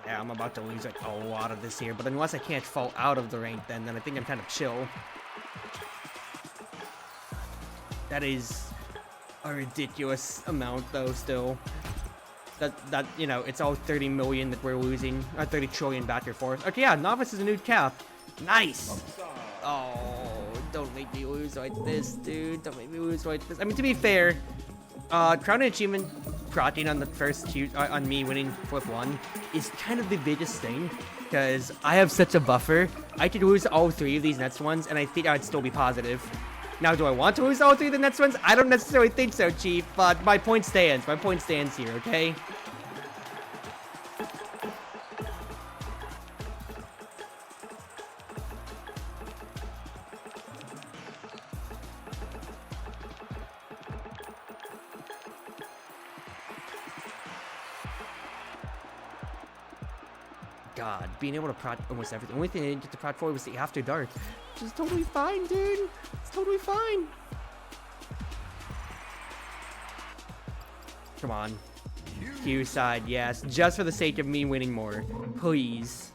Yeah, I'm about to lose like a lot of this here, but unless I can't fall out of the rank then I think I'm kind of chill. That is a ridiculous amount though still. That you know, it's all 30 million that we're losing, or 30 trillion back and forth. Okay, yeah, Novice is a new cap. Nice! Oh, don't make me lose like this, dude. Don't make me lose like this. I mean, to be fair, Crown Achievement proccing on the first Q, on me winning flip 1 is kind of the biggest thing, because I have such a buffer. I could lose all 3 of these next ones, and I think I'd still be positive. Now, do I want to lose all 3 of the next ones? I don't necessarily think so, Chief, but my point stands. My point stands here, okay? God, being able to prod almost everything. The only thing I didn't get to prod for was the After Dark. Which is totally fine, dude. It's totally fine. Come on. Q side, yes. Just for the sake of me winning more. Please.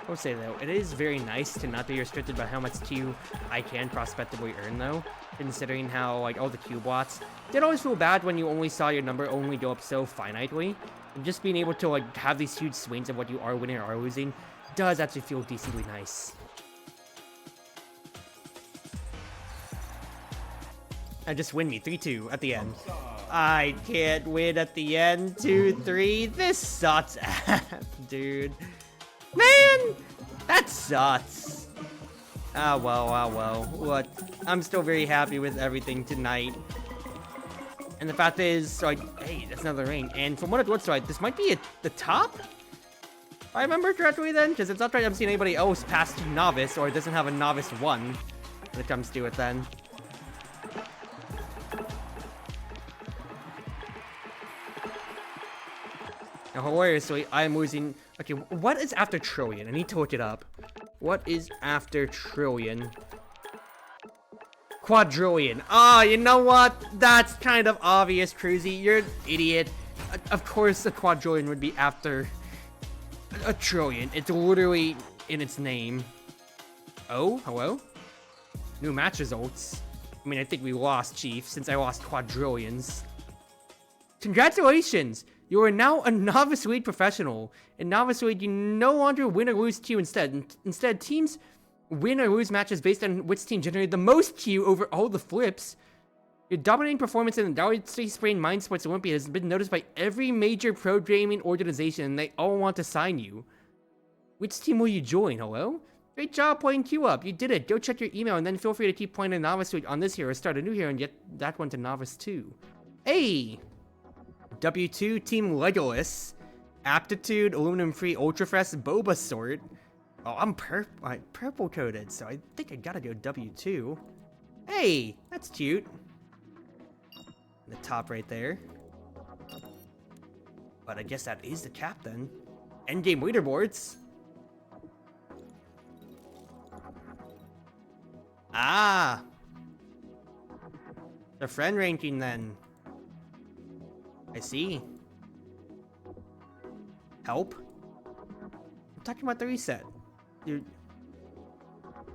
I will say though, it is very nice to not be restricted by how much Q I can prospectively earn though, considering how like all the Q bots did always feel bad when you only saw your number only go up so finitely. And just being able to like have these huge swings of what you are winning or are losing does actually feel decently nice. And just win me 3-2 at the end. I can't win at the end. 2-3. This sucks ass, dude. Man, that sucks. Ah well, ah well. What? I'm still very happy with everything tonight. And the fact is, like, hey, that's another ring. And from what it looks like, this might be at the top? If I remember correctly then? Because it's not right I'm seeing anybody else past Novice, or it doesn't have a Novice 1 when it comes to it then. Now, hilariously, I am losing... Okay, what is after Trillion? I need to look it up. What is after Trillion? Quadrillion. Ah, you know what? That's kind of obvious, Cruzy. You're an idiot. Of course, a quadrillion would be after a trillion. It's literally in its name. Oh, hello? New match results. I mean, I think we lost, Chief, since I lost quadrillions. Congratulations! You are now a Novice League professional. In Novice League, you no longer win or lose Q instead. Instead, teams win or lose matches based on which team generated the most Q over all the flips. Your dominating performance in the Galaxy Spring Mind Sports Olympia has been noticed by every major pro gaming organization, and they all want to sign you. Which team will you join, hello? Great job playing Q up. You did it. Go check your email, and then feel free to keep playing in Novice League on this hero, start a new hero, and get that one to Novice 2. Hey! W2 Team Legolas, Aptitude, Aluminum Free, Ultra Fresh, Boba Sort, Oh, I'm purple coded, so I think I gotta go W2. Hey, that's cute. The top right there. But I guess that is the captain. Endgame leaderboards. Ah! The friend ranking then. I see. Help? I'm talking about the reset. You're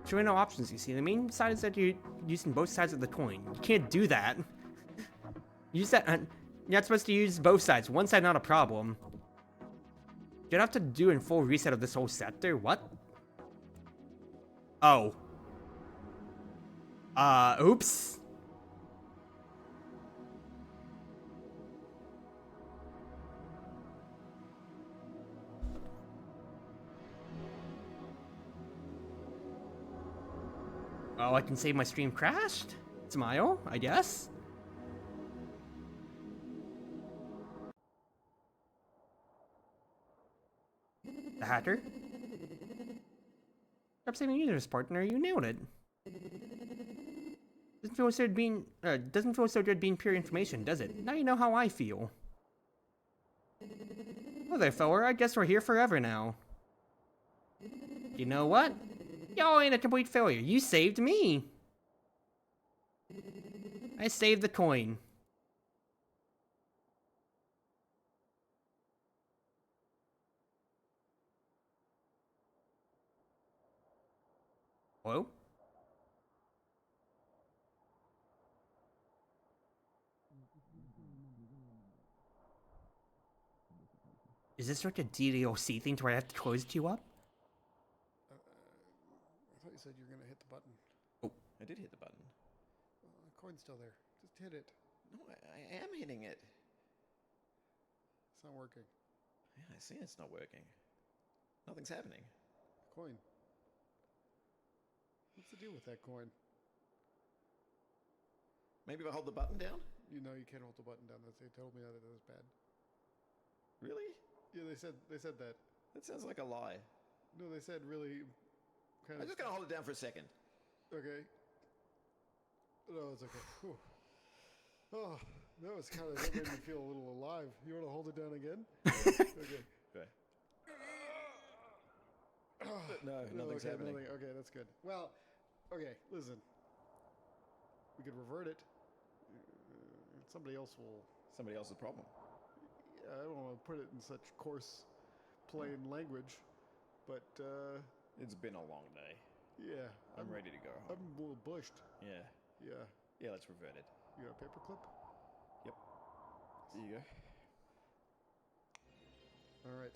showing no options, you see. The main side is that you're using both sides of the coin. You can't do that. Use that. You're not supposed to use both sides. One side, not a problem. You'd have to do a full reset of this whole sector? What? Oh. Oops. Oh, I can say my stream crashed? Smile, I guess. The hacker? Stop saving users, partner. You nailed it. Doesn't feel so good being pure information, does it? Now you know how I feel. Well there, fella. I guess we're here forever now. You know what? Y'all ain't a complete failure. You saved me. I saved the coin. Hello? Is this like a DDoC thing to where I have to close you up? I thought you said you were going to hit the button. Oh, I did hit the button. The coin's still there. Just hit it. No, I am hitting it. It's not working. Yeah, I see it's not working. Nothing's happening. Coin. What's the deal with that coin? Maybe if I hold the button down? You know you can't hold the button down. They told me that it was bad. Really? Yeah, they said that. That sounds like a lie. No, they said really kind I'm of... just gonna hold it down for a second. Okay. No, it's okay. Whew. Oh, that was kind of... That made me feel a little alive. You want to hold it down again? Okay. Okay. No, nothing's okay, happening. Okay, that's good. Well, okay, listen. We could revert it. Somebody else will... Somebody else's problem. I don't want to put it in such coarse, plain language, but, It's been a long day. yeah. I'm ready to go I'm home. a little bushed. Yeah. Yeah. Yeah, let's revert it. You got a paperclip? Yep. There you go. All right.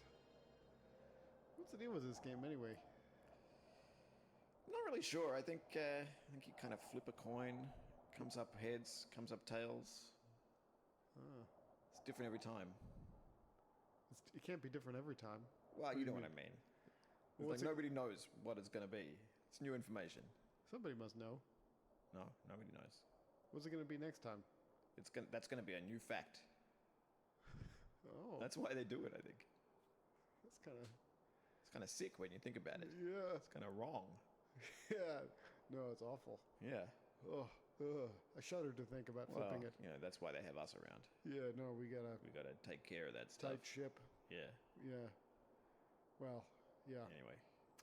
What's the deal with this game, anyway? I'm not really sure. I think you kind of flip a coin, comes up heads, comes up tails. Ah. It's different every time. It can't be different every time. Well, What you do know you what I mean. Well, It's like nobody knows what it's going to be. It's new information. Somebody must know. No, nobody knows. What's it going to be next time? That's going to be a new fact. Oh. That's why they do it, I think. That's kind of... It's kind of sick when you think about it. Yeah. It's kind of wrong. Yeah. No, it's awful. Yeah. Oh. I shudder to think about Well, flipping it. you know, that's why they have us around. Yeah, no, we got We got to take care of that stuff. tight ship. Yeah. Yeah. Well, yeah. Anyway,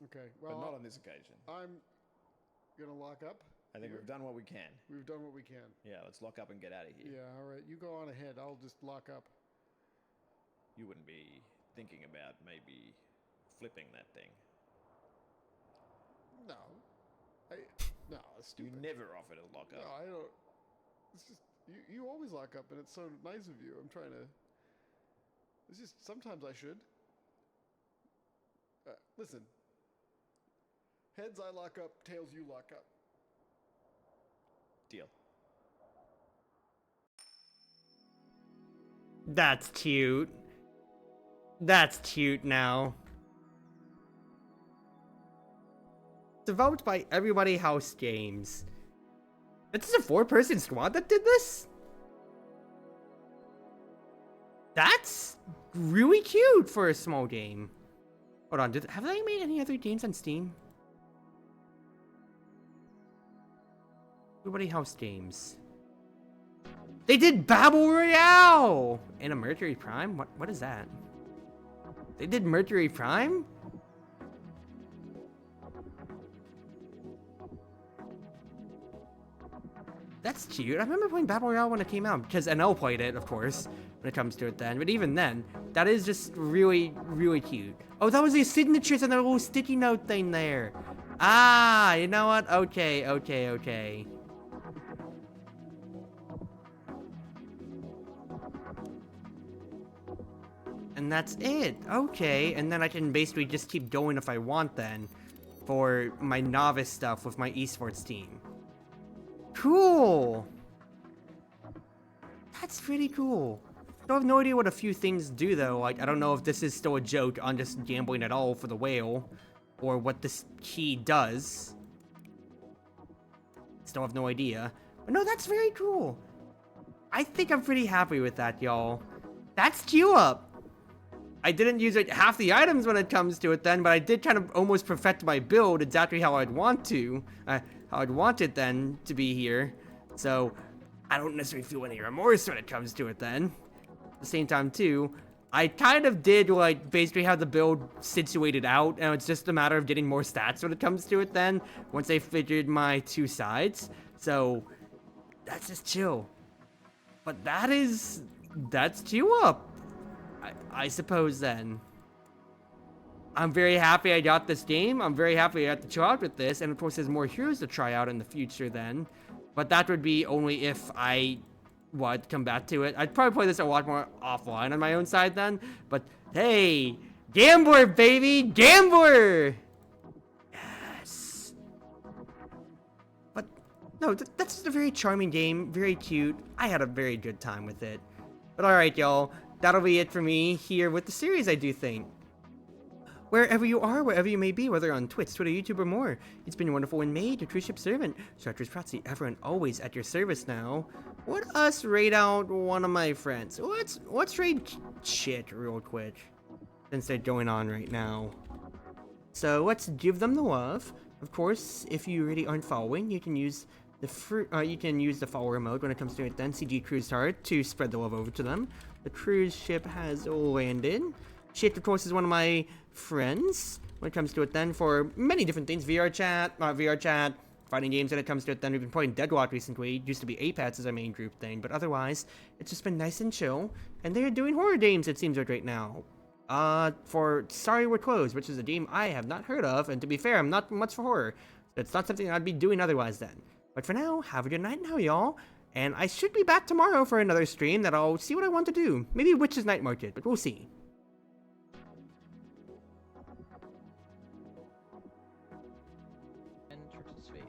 Okay. but Well, not on this occasion. I'm gonna lock up. I think here. we've done what we can. We've done what we can. Yeah, let's lock up and get out of here. Yeah, all right. You go on ahead. I'll just lock up. You wouldn't be thinking about maybe flipping that thing. No. No, it's You stupid. never offer to lock No, up. I don't. It's just you always lock up, and it's so nice of you. I'm trying to. It's just sometimes I should. Listen. Heads I lock up, tails you lock up. Deal. That's cute. That's cute now. Developed by Everybody House Games. This is a 4-person squad that did this? That's really cute for a small game. Hold on, have they made any other games on Steam? Everybody House games. They did Battle Royale! And a Mercury Prime? What is that? They did Mercury Prime? That's cute. I remember playing Battle Royale when it came out, because NL played it, of course, when it comes to it then. But even then, that is just really, really cute. Oh, that was the signatures and the little sticky note thing there. Ah, you know what? Okay, okay, okay. And that's it. Okay, and then I can basically just keep going if I want then for my novice stuff with my esports team. Cool. That's pretty cool. I have no idea what a few things do though. Like, I don't know if this is still a joke on just gambling at all for the whale or what this key does. Still have no idea. But no, that's very cool. I think I'm pretty happy with that, y'all. That's queue up. I didn't use like half the items when it comes to it then, but I did kind of almost perfect my build exactly how I'd want to. How I'd want it then to be here. So I don't necessarily feel any remorse when it comes to it then. At the same time too, I kind of did like basically have the build situated out, and it's just a matter of getting more stats when it comes to it then, once I figured my two sides. So that's just chill. But that's queue up. I suppose then. I'm very happy I got this game. I'm very happy I got to chill out with this. And of course, there's more heroes to try out in the future then. But that would be only if I would come back to it. I'd probably play this a lot more offline on my own side then. But hey, Gambler, baby! Gambler! Yes. But no, that's just a very charming game. Very cute. I had a very good time with it. But alright, y'all. That'll be it for me here with the series, I do think. Wherever you are, wherever you may be, whether on Twitch, Twitter, YouTube, or more, it's been your Wonderful Wind Mage, your Cruz Ship servant, Chartreuse Proxy, ever and always at your service now. Let us raid out one of my friends. Let's raid Chit real quick, since they're going on right now. So let's give them the love. Of course, if you really aren't following, you can use the follower mode when it comes to it then, CG Cruise Heart, to spread the love over to them. The cruise ship has landed. Chit, of course, is one of my friends when it comes to it then for many different things. VR chat, fighting games when it comes to it then. We've been playing Deadlock recently. It used to be Apats as our main group thing, but otherwise, it's just been nice and chill. And they're doing horror games, it seems like right now. For Sorry We're Closed, which is a game I have not heard of, and to be fair, I'm not much for horror. So it's not something I'd be doing otherwise then. But for now, have a good night now, y'all. And I should be back tomorrow for another stream that I'll see what I want to do. Maybe Witch's Night Market, but we'll see. And Chartreuse Fate.